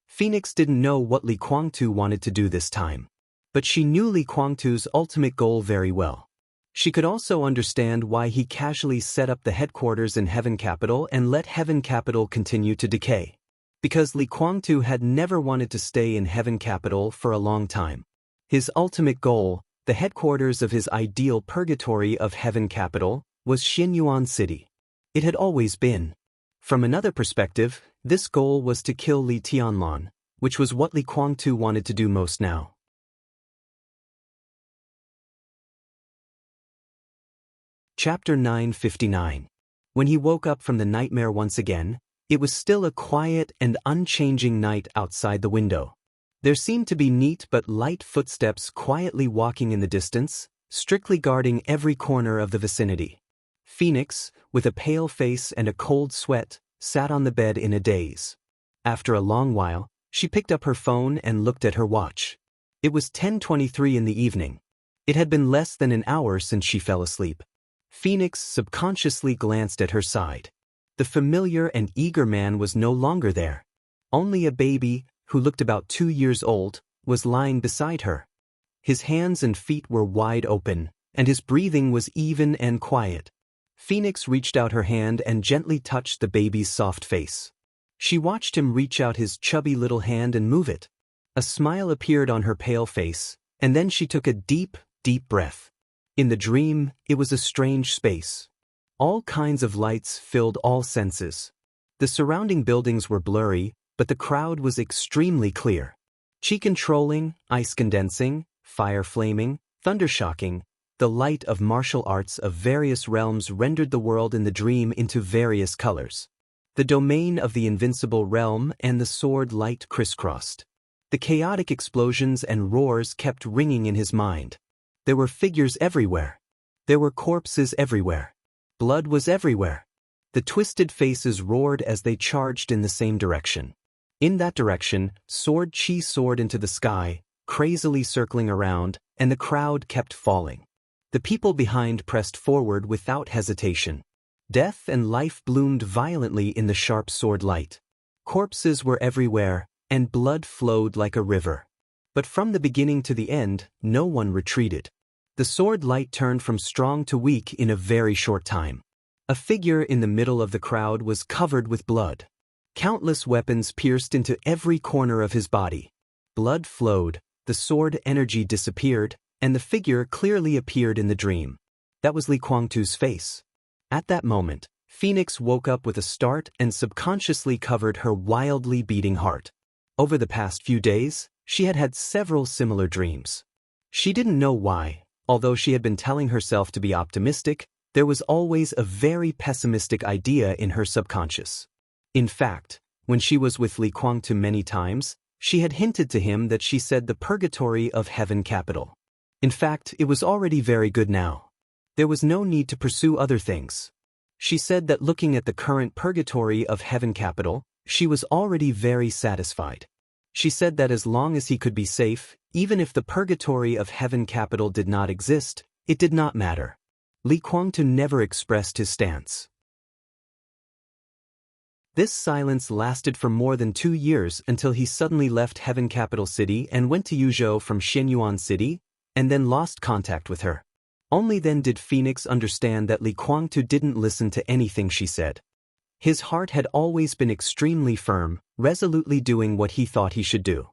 Phoenix didn't know what Li Kuangtu wanted to do this time. But she knew Li Kuangtu's ultimate goal very well. She could also understand why he casually set up the headquarters in Heaven Capital and let Heaven Capital continue to decay. Because Li Kuangtu had never wanted to stay in Heaven Capital for a long time. His ultimate goal, the headquarters of his ideal purgatory of Heaven Capital, was Xianyuan City. It had always been. From another perspective, this goal was to kill Li Tianlan, which was what Li Kuangtu wanted to do most now. Chapter 959. When he woke up from the nightmare once again, it was still a quiet and unchanging night outside the window. There seemed to be neat but light footsteps quietly walking in the distance, strictly guarding every corner of the vicinity. Phoenix, with a pale face and a cold sweat, sat on the bed in a daze. After a long while, she picked up her phone and looked at her watch. It was 10:23 in the evening. It had been less than an hour since she fell asleep. Phoenix subconsciously glanced at her side. The familiar and eager man was no longer there. Only a baby, who looked about 2 years old, was lying beside her. His hands and feet were wide open, and his breathing was even and quiet. Phoenix reached out her hand and gently touched the baby's soft face. She watched him reach out his chubby little hand and move it. A smile appeared on her pale face, and then she took a deep, deep breath. In the dream, it was a strange space. All kinds of lights filled all senses. The surrounding buildings were blurry, but the crowd was extremely clear. Qi controlling, ice condensing, fire flaming, thunder shocking, the light of martial arts of various realms rendered the world in the dream into various colors. The domain of the invincible realm and the sword light crisscrossed. The chaotic explosions and roars kept ringing in his mind. There were figures everywhere. There were corpses everywhere. Blood was everywhere. The twisted faces roared as they charged in the same direction. In that direction, sword Qi soared into the sky, crazily circling around, and the crowd kept falling. The people behind pressed forward without hesitation. Death and life bloomed violently in the sharp sword light. Corpses were everywhere, and blood flowed like a river. But from the beginning to the end, no one retreated. The sword light turned from strong to weak in a very short time. A figure in the middle of the crowd was covered with blood. Countless weapons pierced into every corner of his body. Blood flowed, the sword energy disappeared, and the figure clearly appeared in the dream. That was Li Guangtu's face. At that moment, Phoenix woke up with a start and subconsciously covered her wildly beating heart. Over the past few days, she had had several similar dreams. She didn't know why. Although she had been telling herself to be optimistic, there was always a very pessimistic idea in her subconscious. In fact, when she was with Li Guangtu many times, she had hinted to him that she said the purgatory of heaven capital. In fact, it was already very good now. There was no need to pursue other things. She said that looking at the current purgatory of heaven capital, she was already very satisfied. She said that as long as he could be safe, even if the purgatory of heaven capital did not exist, it did not matter. Li Guangtu never expressed his stance. This silence lasted for more than 2 years until he suddenly left Heaven Capital City and went to Yuzhou from Xianyuan City, and then lost contact with her. Only then did Phoenix understand that Li Guangtu didn't listen to anything she said. His heart had always been extremely firm, resolutely doing what he thought he should do.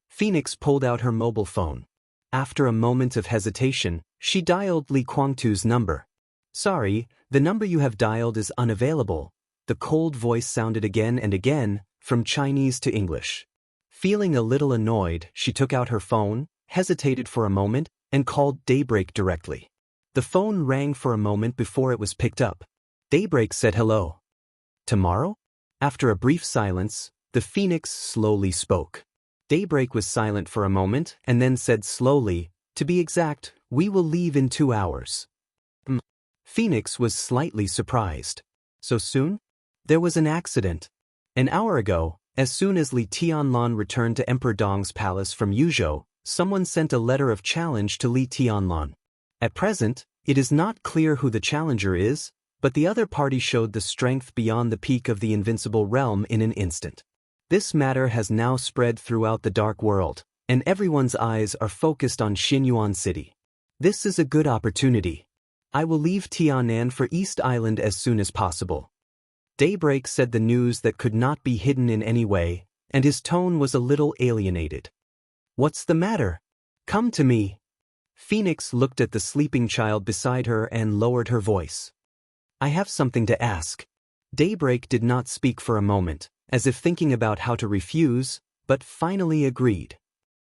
Phoenix pulled out her mobile phone. After a moment of hesitation, she dialed Li Guangtu's number. "Sorry, the number you have dialed is unavailable." The cold voice sounded again and again, from Chinese to English. Feeling a little annoyed, she took out her phone, hesitated for a moment, and called Daybreak directly. The phone rang for a moment before it was picked up. Daybreak said hello. "Tomorrow?" After a brief silence, the Phoenix slowly spoke. Daybreak was silent for a moment and then said slowly, "To be exact, we will leave in 2 hours." Phoenix was slightly surprised. "So soon?" "There was an accident. An hour ago, as soon as Li Tianlan returned to Emperor Dong's palace from Yuzhou, someone sent a letter of challenge to Li Tianlan. At present, it is not clear who the challenger is, but the other party showed the strength beyond the peak of the invincible realm in an instant. This matter has now spread throughout the dark world, and everyone's eyes are focused on Xianyuan City. This is a good opportunity. I will leave Tianan for East Island as soon as possible." Daybreak said the news that could not be hidden in any way, and his tone was a little alienated. "What's the matter? Come to me." Phoenix looked at the sleeping child beside her and lowered her voice. "I have something to ask." Daybreak did not speak for a moment, as if thinking about how to refuse, but finally agreed.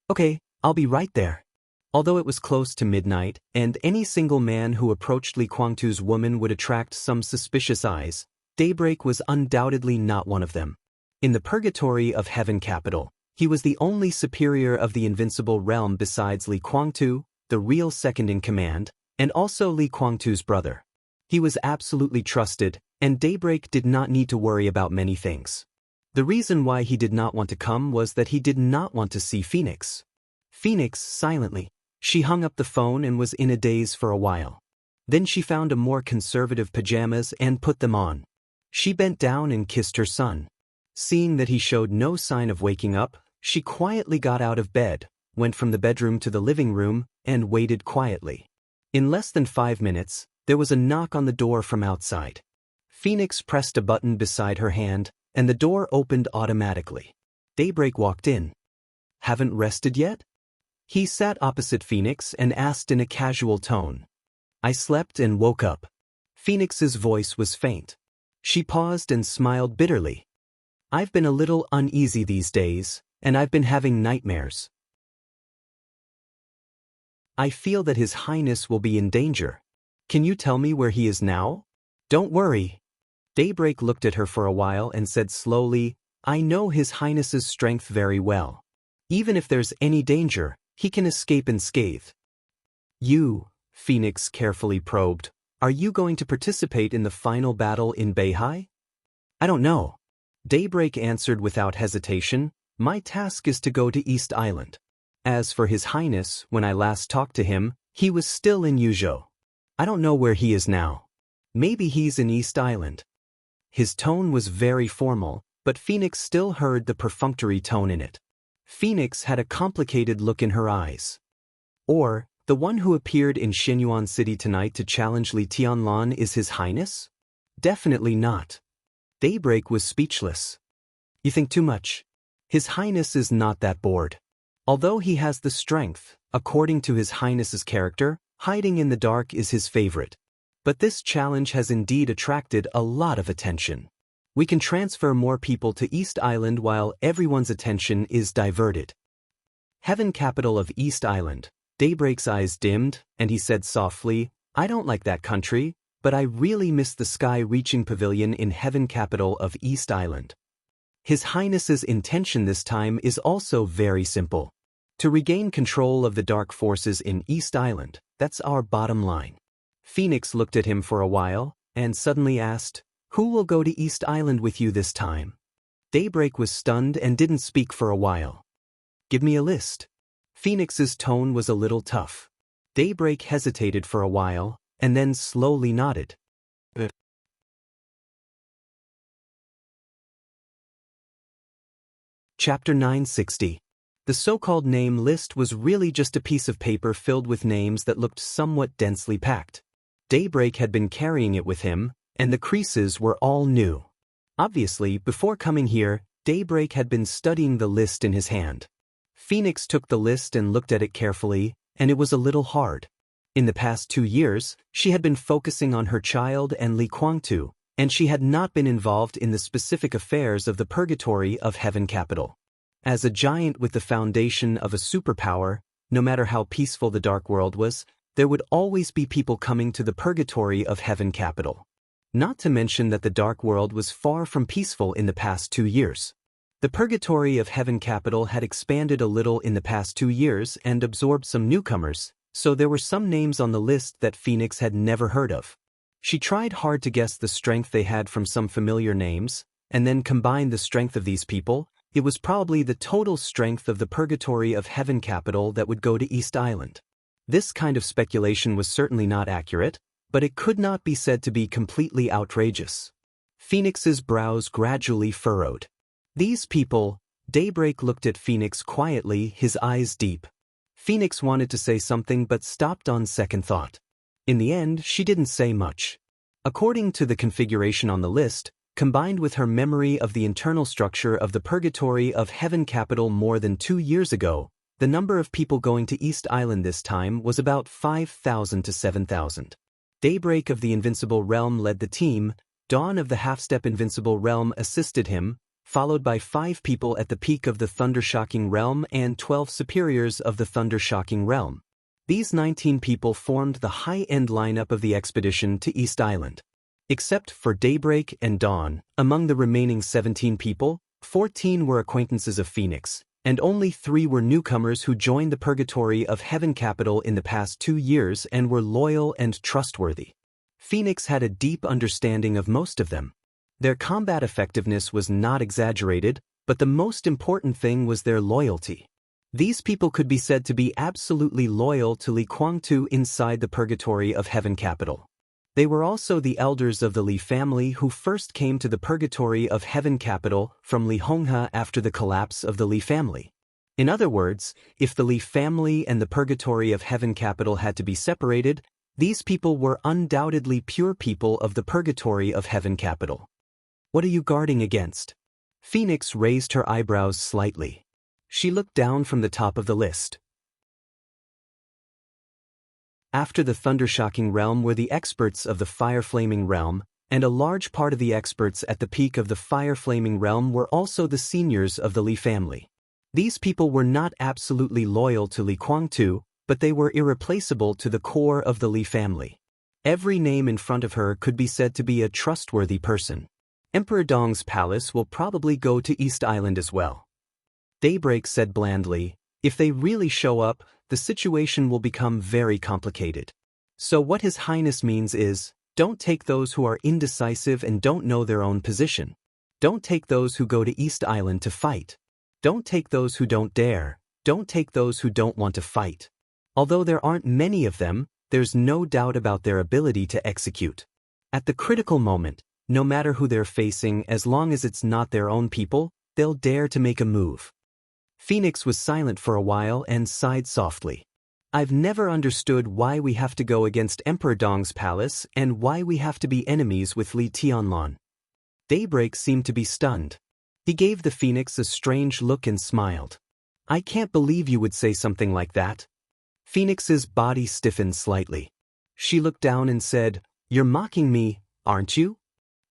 "Okay, I'll be right there." Although it was close to midnight, and any single man who approached Li Guangtu's woman would attract some suspicious eyes, Daybreak was undoubtedly not one of them. In the purgatory of Heaven Capital, he was the only superior of the invincible realm besides Li Guangtu, the real second-in-command, and also Li Guangtu's brother. He was absolutely trusted, and Daybreak did not need to worry about many things. The reason why he did not want to come was that he did not want to see Phoenix. Phoenix silently. She hung up the phone and was in a daze for a while. Then she found a more conservative pajamas and put them on. She bent down and kissed her son. Seeing that he showed no sign of waking up, she quietly got out of bed, went from the bedroom to the living room, and waited quietly. In less than 5 minutes, there was a knock on the door from outside. Phoenix pressed a button beside her hand, and the door opened automatically. Daybreak walked in. "Haven't rested yet?" He sat opposite Phoenix and asked in a casual tone. "I slept and woke up." Phoenix's voice was faint. She paused and smiled bitterly. "I've been a little uneasy these days, and I've been having nightmares. I feel that His Highness will be in danger. Can you tell me where he is now?" "Don't worry." Daybreak looked at her for a while and said slowly, "I know His Highness's strength very well. Even if there's any danger, he can escape unscathed." "You," Phoenix carefully probed, "are you going to participate in the final battle in Beihai?" "I don't know." Daybreak answered without hesitation, "My task is to go to East Island. As for His Highness, when I last talked to him, he was still in Yuzhou. I don't know where he is now. Maybe he's in East Island. His tone was very formal, but Phoenix still heard the perfunctory tone in it. Phoenix had a complicated look in her eyes. Or, the one who appeared in Xinyuan City tonight to challenge Li Tianlan is His Highness? Definitely not. Daybreak was speechless. You think too much. His Highness is not that bored. Although he has the strength, according to His Highness's character, hiding in the dark is his favorite. But this challenge has indeed attracted a lot of attention. We can transfer more people to East Island while everyone's attention is diverted. Heaven capital of East Island. Daybreak's eyes dimmed, and he said softly, I don't like that country, but I really miss the sky-reaching pavilion in Heaven capital of East Island. His Highness's intention this time is also very simple. To regain control of the dark forces in East Island, that's our bottom line. Phoenix looked at him for a while, and suddenly asked, Who will go to East Island with you this time? Daybreak was stunned and didn't speak for a while. Give me a list. Phoenix's tone was a little tough. Daybreak hesitated for a while, and then slowly nodded. Chapter 960. The so-called name list was really just a piece of paper filled with names that looked somewhat densely packed. Daybreak had been carrying it with him, and the creases were all new. Obviously, before coming here, Daybreak had been studying the list in his hand. Phoenix took the list and looked at it carefully, and it was a little hard. In the past 2 years, she had been focusing on her child and Li Kuangtu, and she had not been involved in the specific affairs of the purgatory of Heaven capital. As a giant with the foundation of a superpower, no matter how peaceful the dark world was, there would always be people coming to the purgatory of Heaven capital. Not to mention that the dark world was far from peaceful in the past 2 years. The purgatory of Heaven capital had expanded a little in the past 2 years and absorbed some newcomers, so there were some names on the list that Phoenix had never heard of. She tried hard to guess the strength they had from some familiar names, and then combined the strength of these people. It was probably the total strength of the purgatory of Heaven capital that would go to East Island. This kind of speculation was certainly not accurate, but it could not be said to be completely outrageous. Phoenix's brows gradually furrowed. These people. Daybreak looked at Phoenix quietly, his eyes deep. Phoenix wanted to say something but stopped on second thought. In the end, she didn't say much. According to the configuration on the list, combined with her memory of the internal structure of the purgatory of Heaven capital more than 2 years ago, the number of people going to East Island this time was about 5,000 to 7,000. Daybreak of the Invincible Realm led the team, Dawn of the Half-Step Invincible Realm assisted him, followed by 5 people at the peak of the Thunder-Shocking Realm and 12 superiors of the Thunder-Shocking Realm. These 19 people formed the high-end lineup of the expedition to East Island. Except for Daybreak and Dawn, among the remaining 17 people, 14 were acquaintances of Phoenix, and only 3 were newcomers who joined the purgatory of Heaven capital in the past 2 years and were loyal and trustworthy. Phoenix had a deep understanding of most of them. Their combat effectiveness was not exaggerated, but the most important thing was their loyalty. These people could be said to be absolutely loyal to Li Kuangtu inside the purgatory of Heaven capital. They were also the elders of the Li family who first came to the purgatory of Heaven capital from Li Honghe after the collapse of the Li family. In other words, if the Li family and the purgatory of Heaven capital had to be separated, these people were undoubtedly pure people of the purgatory of Heaven capital. What are you guarding against? Phoenix raised her eyebrows slightly. She looked down from the top of the list. After the Thunder-Shocking Realm were the experts of the Fire-Flaming Realm, and a large part of the experts at the peak of the Fire-Flaming Realm were also the seniors of the Li family. These people were not absolutely loyal to Li Kuangtu, but they were irreplaceable to the core of the Li family. Every name in front of her could be said to be a trustworthy person. Emperor Dong's palace will probably go to East Island as well. Daybreak said blandly, if they really show up, the situation will become very complicated. So what His Highness means is, don't take those who are indecisive and don't know their own position. Don't take those who go to East Island to fight. Don't take those who don't dare. Don't take those who don't want to fight. Although there aren't many of them, there's no doubt about their ability to execute. At the critical moment, no matter who they're facing, as long as it's not their own people, they'll dare to make a move. Phoenix was silent for a while and sighed softly. I've never understood why we have to go against Emperor Dong's palace and why we have to be enemies with Li Tianlan. Daybreak seemed to be stunned. He gave the phoenix a strange look and smiled. I can't believe you would say something like that. Phoenix's body stiffened slightly. She looked down and said, You're mocking me, aren't you?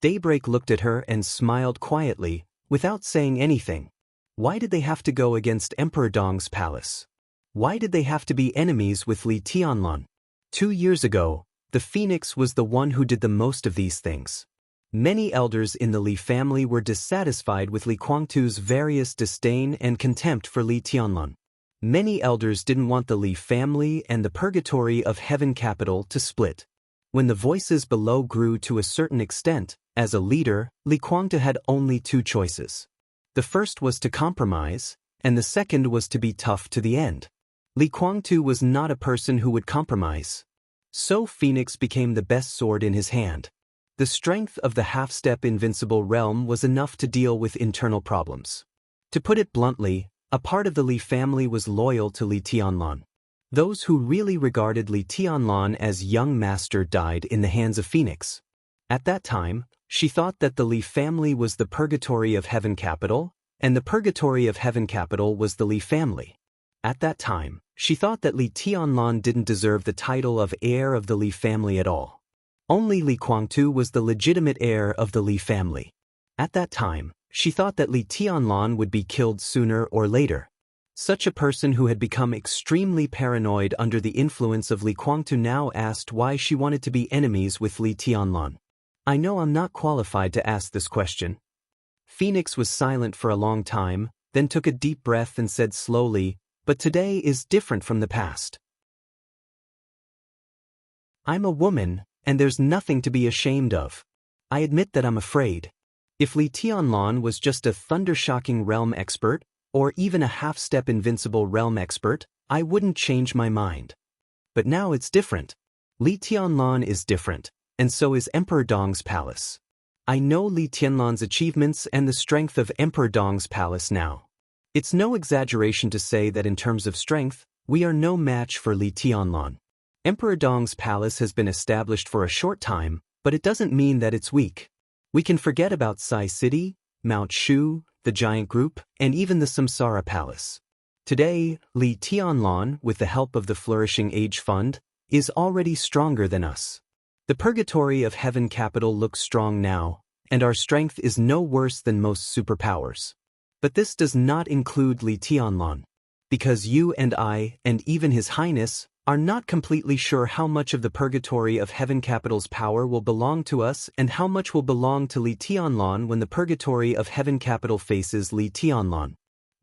Daybreak looked at her and smiled quietly, without saying anything. Why did they have to go against Emperor Dong's palace? Why did they have to be enemies with Li Tianlan? 2 years ago, the phoenix was the one who did the most of these things. Many elders in the Li family were dissatisfied with Li Guangtu's various disdain and contempt for Li Tianlan. Many elders didn't want the Li family and the purgatory of heaven capital to split. When the voices below grew to a certain extent, as a leader, Li Guangtu had only 2 choices. The first was to compromise, and the second was to be tough to the end. Li Guangtu was not a person who would compromise. So Phoenix became the best sword in his hand. The strength of the half-step invincible realm was enough to deal with internal problems. To put it bluntly, a part of the Li family was loyal to Li Tianlan. Those who really regarded Li Tianlan as young master died in the hands of Phoenix. At that time, she thought that the Li family was the purgatory of heaven capital, and the purgatory of heaven capital was the Li family. At that time, she thought that Li Tianlan didn't deserve the title of heir of the Li family at all. Only Li Guangtu was the legitimate heir of the Li family. At that time, she thought that Li Tianlan would be killed sooner or later. Such a person who had become extremely paranoid under the influence of Li Guangtu now asked why she wanted to be enemies with Li Tianlan. I know I'm not qualified to ask this question. Phoenix was silent for a long time, then took a deep breath and said slowly, But today is different from the past. I'm a woman, and there's nothing to be ashamed of. I admit that I'm afraid. If Li Tianlan was just a thunder-shocking realm expert, or even a half-step invincible realm expert, I wouldn't change my mind. But now it's different. Li Tianlan is different, and so is Emperor Dong's palace. I know Li Tianlan's achievements and the strength of Emperor Dong's palace now. It's no exaggeration to say that in terms of strength, we are no match for Li Tianlan. Emperor Dong's palace has been established for a short time, but it doesn't mean that it's weak. We can forget about Sai City, Mount Shu, the Giant Group, and even the Samsara Palace. Today, Li Tianlan, with the help of the Flourishing Age Fund, is already stronger than us. The Purgatory of Heaven Capital looks strong now, and our strength is no worse than most superpowers. But this does not include Li Tianlan. Because you and I, and even His Highness, are not completely sure how much of the Purgatory of Heaven Capital's power will belong to us and how much will belong to Li Tianlan when the Purgatory of Heaven Capital faces Li Tianlan.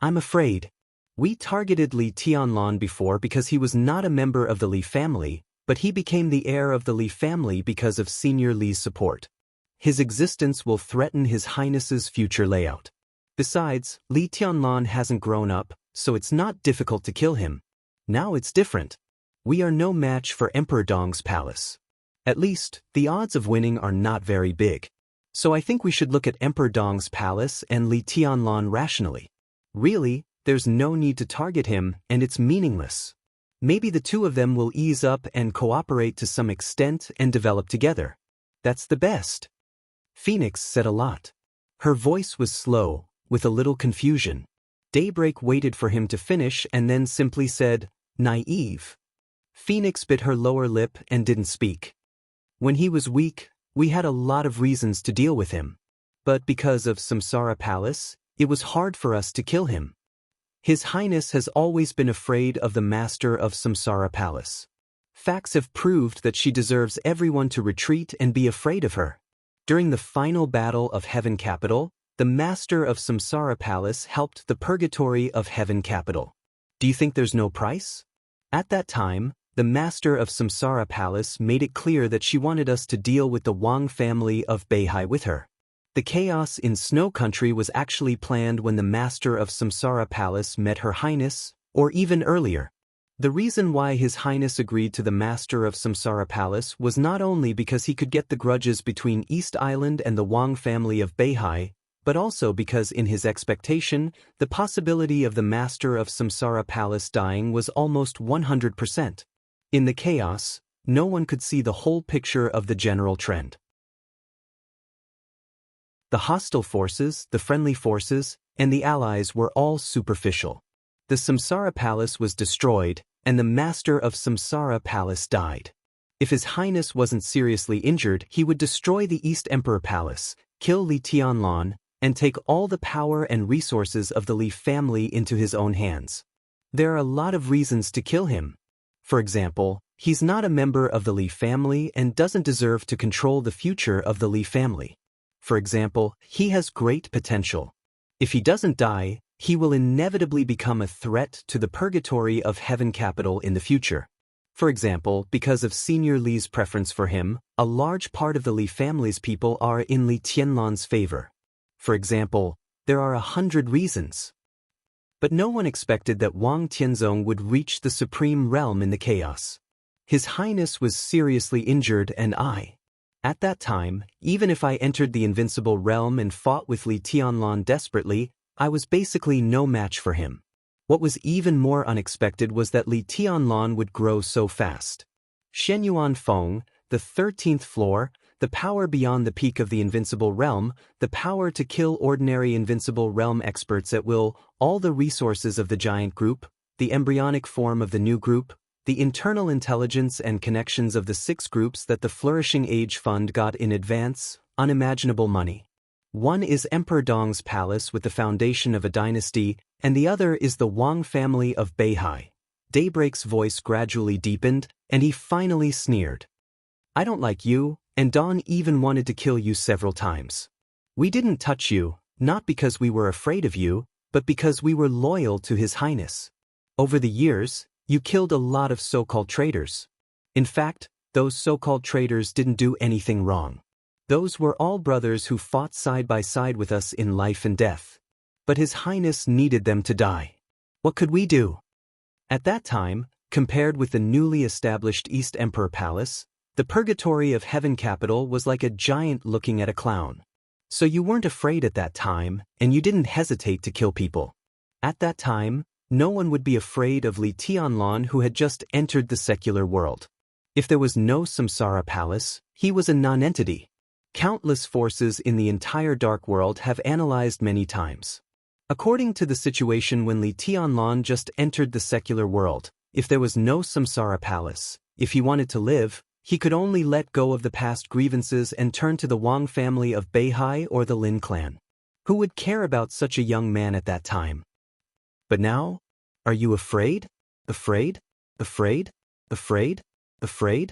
I'm afraid. We targeted Li Tianlan before because he was not a member of the Li family, but he became the heir of the Li family because of Senior Li's support. His existence will threaten His Highness's future layout. Besides, Li Tianlan hasn't grown up, so it's not difficult to kill him. Now it's different. We are no match for Emperor Dong's palace. At least, the odds of winning are not very big. So I think we should look at Emperor Dong's palace and Li Tianlan rationally. Really, there's no need to target him, and it's meaningless. Maybe the two of them will ease up and cooperate to some extent and develop together. That's the best. Phoenix said a lot. Her voice was slow, with a little confusion. Daybreak waited for him to finish and then simply said, Naive. Phoenix bit her lower lip and didn't speak. When he was weak, we had a lot of reasons to deal with him. But because of Samsara Palace, it was hard for us to kill him. His Highness has always been afraid of the master of Samsara Palace. Facts have proved that she deserves everyone to retreat and be afraid of her. During the final battle of Heaven Capital, the master of Samsara Palace helped the Purgatory of Heaven Capital. Do you think there's no price? At that time, the master of Samsara Palace made it clear that she wanted us to deal with the Wang family of Beihai with her. The chaos in Snow Country was actually planned when the master of Samsara Palace met Her Highness, or even earlier. The reason why His Highness agreed to the master of Samsara Palace was not only because he could get the grudges between East Island and the Wang family of Beihai, but also because in his expectation, the possibility of the master of Samsara Palace dying was almost 100%. In the chaos, no one could see the whole picture of the general trend. The hostile forces, the friendly forces, and the allies were all superficial. The Samsara Palace was destroyed, and the master of Samsara Palace died. If His Highness wasn't seriously injured, he would destroy the East Emperor Palace, kill Li Tianlan, and take all the power and resources of the Li family into his own hands. There are a lot of reasons to kill him. For example, he's not a member of the Li family and doesn't deserve to control the future of the Li family. For example, he has great potential. If he doesn't die, he will inevitably become a threat to the purgatory of Heaven Capital in the future. For example, because of Senior Li's preference for him, a large part of the Li family's people are in Li Tianlan's favor. For example, there are 100 reasons. But no one expected that Wang Tianzong would reach the supreme realm in the chaos. His Highness was seriously injured and at that time, even if I entered the invincible realm and fought with Li Tianlan desperately, I was basically no match for him. What was even more unexpected was that Li Tianlan would grow so fast. Shenyuan Feng, the 13th floor, the power beyond the peak of the invincible realm, the power to kill ordinary invincible realm experts at will, all the resources of the giant group, the embryonic form of the new group, the internal intelligence and connections of the 6 groups that the Flourishing Age Fund got in advance, unimaginable money. One is Emperor Dong's palace with the foundation of a dynasty, and the other is the Wang family of Beihai. Daybreak's voice gradually deepened, and he finally sneered. I don't like you, and Dawn even wanted to kill you several times. We didn't touch you, not because we were afraid of you, but because we were loyal to His Highness. Over the years, you killed a lot of so-called traitors. In fact, those so-called traitors didn't do anything wrong. Those were all brothers who fought side by side with us in life and death. But His Highness needed them to die. What could we do? At that time, compared with the newly established East Emperor Palace, the purgatory of Heaven Capital was like a giant looking at a clown. So you weren't afraid at that time, and you didn't hesitate to kill people. At that time, no one would be afraid of Li Tianlan who had just entered the secular world. If there was no Samsara Palace, he was a non-entity. Countless forces in the entire dark world have analyzed many times. According to the situation when Li Tianlan just entered the secular world, if there was no Samsara Palace, if he wanted to live, he could only let go of the past grievances and turn to the Wang family of Beihai or the Lin clan. Who would care about such a young man at that time? But now? Are you afraid? Afraid? Afraid? Afraid? Afraid?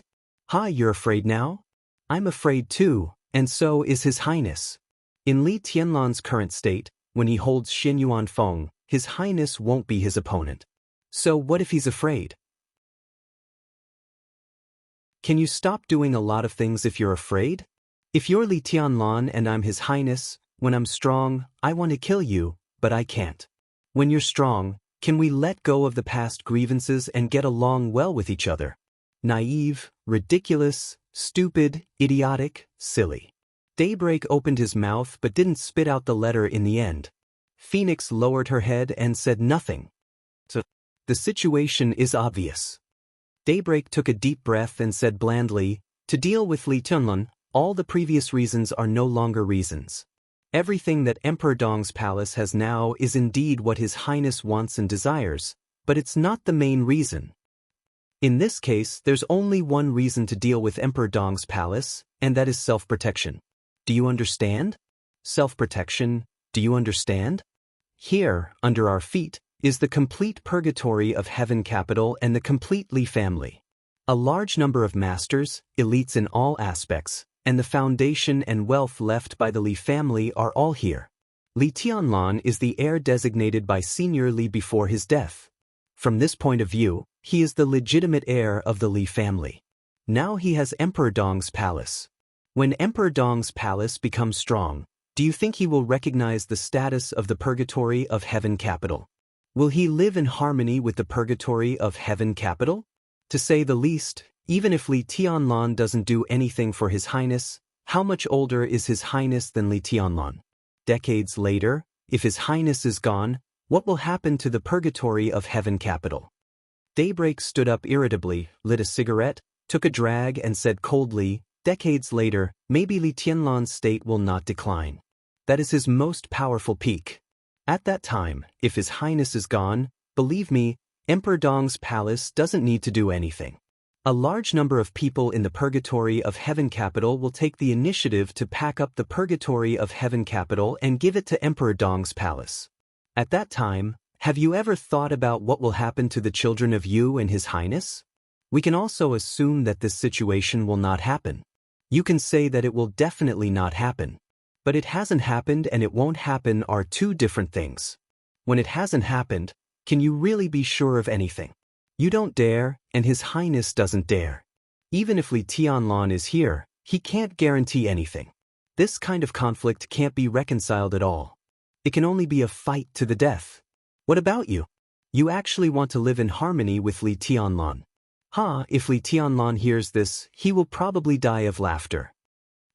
Hi, you're afraid now? I'm afraid too, and so is His Highness. In Li Tianlan's current state, when he holds Xinyuan Feng, His Highness won't be his opponent. So what if he's afraid? Can you stop doing a lot of things if you're afraid? If you're Li Tianlan and I'm His Highness, when I'm strong, I want to kill you, but I can't. When you're strong, can we let go of the past grievances and get along well with each other? Naive, ridiculous, stupid, idiotic, silly. Daybreak opened his mouth but didn't spit out the letter in the end. Phoenix lowered her head and said nothing. So, the situation is obvious. Daybreak took a deep breath and said blandly, to deal with Li Tianlan, all the previous reasons are no longer reasons. Everything that Emperor Dong's palace has now is indeed what His Highness wants and desires, but it's not the main reason. In this case, there's only one reason to deal with Emperor Dong's palace, and that is self-protection. Do you understand? Self-protection, do you understand? Here, under our feet, is the complete purgatory of Heaven Capital and the complete Li family. A large number of masters, elites in all aspects, and the foundation and wealth left by the Li family are all here. Li Tianlan is the heir designated by Senior Li before his death. From this point of view, he is the legitimate heir of the Li family. Now he has Emperor Dong's palace. When Emperor Dong's palace becomes strong, do you think he will recognize the status of the purgatory of Heaven Capital? Will he live in harmony with the purgatory of heaven capital? To say the least, even if Li Tianlan doesn't do anything for His Highness, how much older is His Highness than Li Tianlan? Decades later, if His Highness is gone, what will happen to the purgatory of heaven capital? Daybreak stood up irritably, lit a cigarette, took a drag and said coldly, decades later, maybe Li Tianlan's state will not decline. That is his most powerful peak. At that time, if His Highness is gone, believe me, Emperor Dong's palace doesn't need to do anything. A large number of people in the purgatory of heaven capital will take the initiative to pack up the purgatory of heaven capital and give it to Emperor Dong's palace. At that time, have you ever thought about what will happen to the children of you and His Highness? We can also assume that this situation will not happen. You can say that it will definitely not happen. But it hasn't happened and it won't happen are two different things. When it hasn't happened, can you really be sure of anything? You don't dare, and His Highness doesn't dare. Even if Li Tianlan is here, he can't guarantee anything. This kind of conflict can't be reconciled at all. It can only be a fight to the death. What about you? You actually want to live in harmony with Li Tianlan. If Li Tianlan hears this, he will probably die of laughter.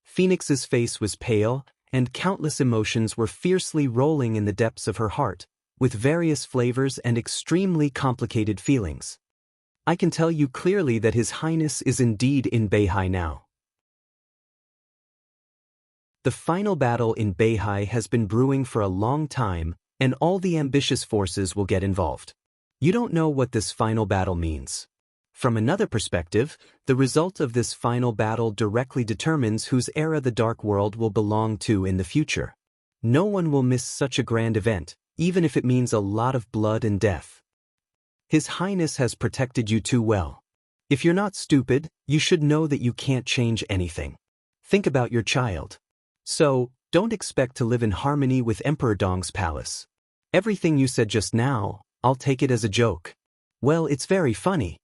Phoenix's face was pale, and countless emotions were fiercely rolling in the depths of her heart, with various flavors and extremely complicated feelings. I can tell you clearly that His Highness is indeed in Beihai now. The final battle in Beihai has been brewing for a long time, and all the ambitious forces will get involved. You don't know what this final battle means. From another perspective, the result of this final battle directly determines whose era the Dark World will belong to in the future. No one will miss such a grand event, even if it means a lot of blood and death. His Highness has protected you too well. If you're not stupid, you should know that you can't change anything. Think about your child. So, don't expect to live in harmony with Emperor Dong's palace. Everything you said just now, I'll take it as a joke. Well, it's very funny.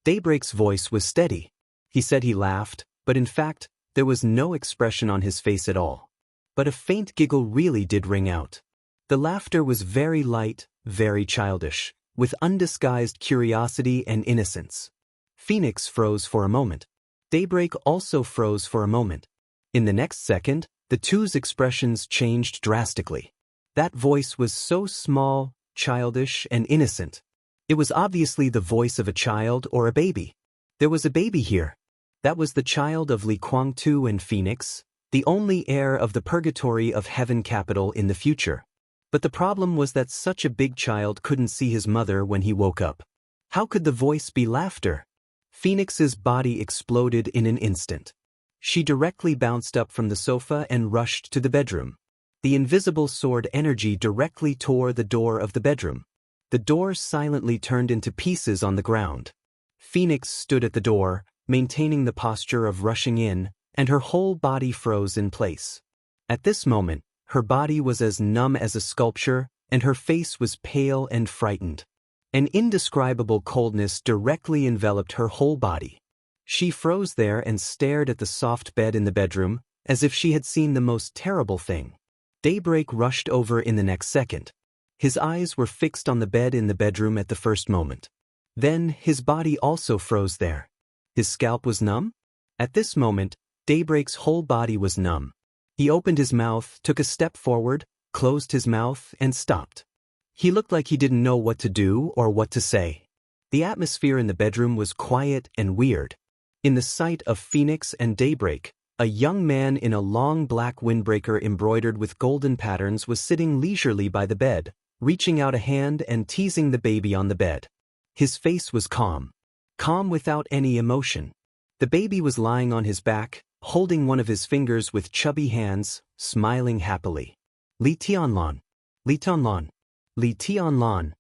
Daybreak's voice was steady. He said he laughed, but in fact, there was no expression on his face at all. But a faint giggle really did ring out. The laughter was very light, very childish, with undisguised curiosity and innocence. Phoenix froze for a moment. Daybreak also froze for a moment. In the next second, the two's expressions changed drastically. That voice was so small, childish, and innocent. It was obviously the voice of a child or a baby. There was a baby here. That was the child of Li Kuangtu and Phoenix, the only heir of the purgatory of heaven capital in the future. But the problem was that such a big child couldn't see his mother when he woke up. How could the voice be laughter? Phoenix's body exploded in an instant. She directly bounced up from the sofa and rushed to the bedroom. The invisible sword energy directly tore the door of the bedroom. The door silently turned into pieces on the ground. Phoenix stood at the door, maintaining the posture of rushing in, and her whole body froze in place. At this moment, her body was as numb as a sculpture, and her face was pale and frightened. An indescribable coldness directly enveloped her whole body. She froze there and stared at the soft bed in the bedroom, as if she had seen the most terrible thing. Daybreak rushed over in the next second. His eyes were fixed on the bed in the bedroom at the first moment. Then, his body also froze there. His scalp was numb? At this moment, Daybreak's whole body was numb. He opened his mouth, took a step forward, closed his mouth, and stopped. He looked like he didn't know what to do or what to say. The atmosphere in the bedroom was quiet and weird. In the sight of Phoenix and Daybreak, a young man in a long black windbreaker embroidered with golden patterns was sitting leisurely by the bed, reaching out a hand and teasing the baby on the bed. His face was calm. Calm without any emotion. The baby was lying on his back, holding one of his fingers with chubby hands, smiling happily. Li Tianlan. Li Tianlan. Li Tianlan.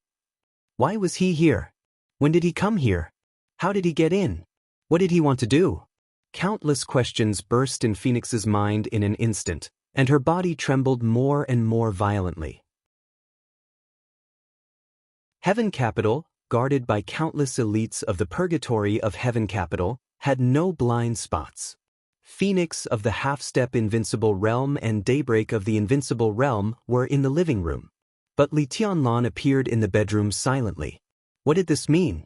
Why was he here? When did he come here? How did he get in? What did he want to do? Countless questions burst in Phoenix's mind in an instant, and her body trembled more and more violently. Heaven Capital, guarded by countless elites of the purgatory of Heaven Capital, had no blind spots. Phoenix of the half-step Invincible Realm and Daybreak of the Invincible Realm were in the living room. But Li Tianlan appeared in the bedroom silently. What did this mean?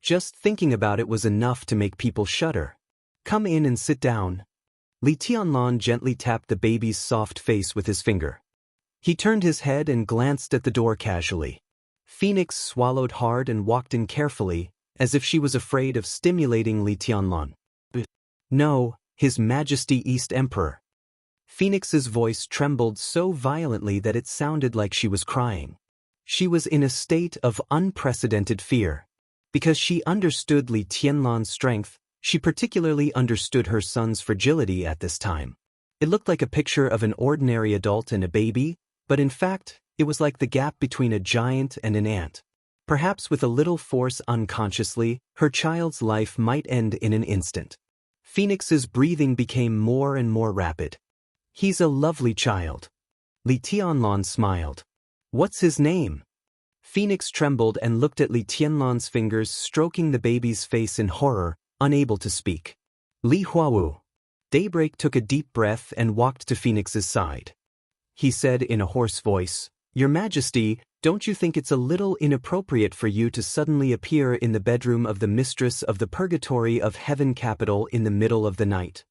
Just thinking about it was enough to make people shudder. Come in and sit down. Li Tianlan gently tapped the baby's soft face with his finger. He turned his head and glanced at the door casually. Phoenix swallowed hard and walked in carefully, as if she was afraid of stimulating Li Tianlan. No, His Majesty East Emperor. Phoenix's voice trembled so violently that it sounded like she was crying. She was in a state of unprecedented fear. Because she understood Li Tianlan's strength, she particularly understood her son's fragility at this time. It looked like a picture of an ordinary adult and a baby, but in fact, it was like the gap between a giant and an ant. Perhaps with a little force unconsciously, her child's life might end in an instant. Phoenix's breathing became more and more rapid. He's a lovely child. Li Tianlan smiled. What's his name? Phoenix trembled and looked at Li Tianlan's fingers stroking the baby's face in horror, unable to speak. Li Huawu. Daybreak took a deep breath and walked to Phoenix's side. He said in a hoarse voice, Your Majesty, don't you think it's a little inappropriate for you to suddenly appear in the bedroom of the mistress of the purgatory of heaven capital in the middle of the night?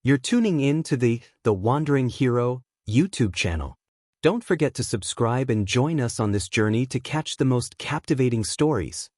You're tuning in to the Wandering Hero YouTube channel. Don't forget to subscribe and join us on this journey to catch the most captivating stories.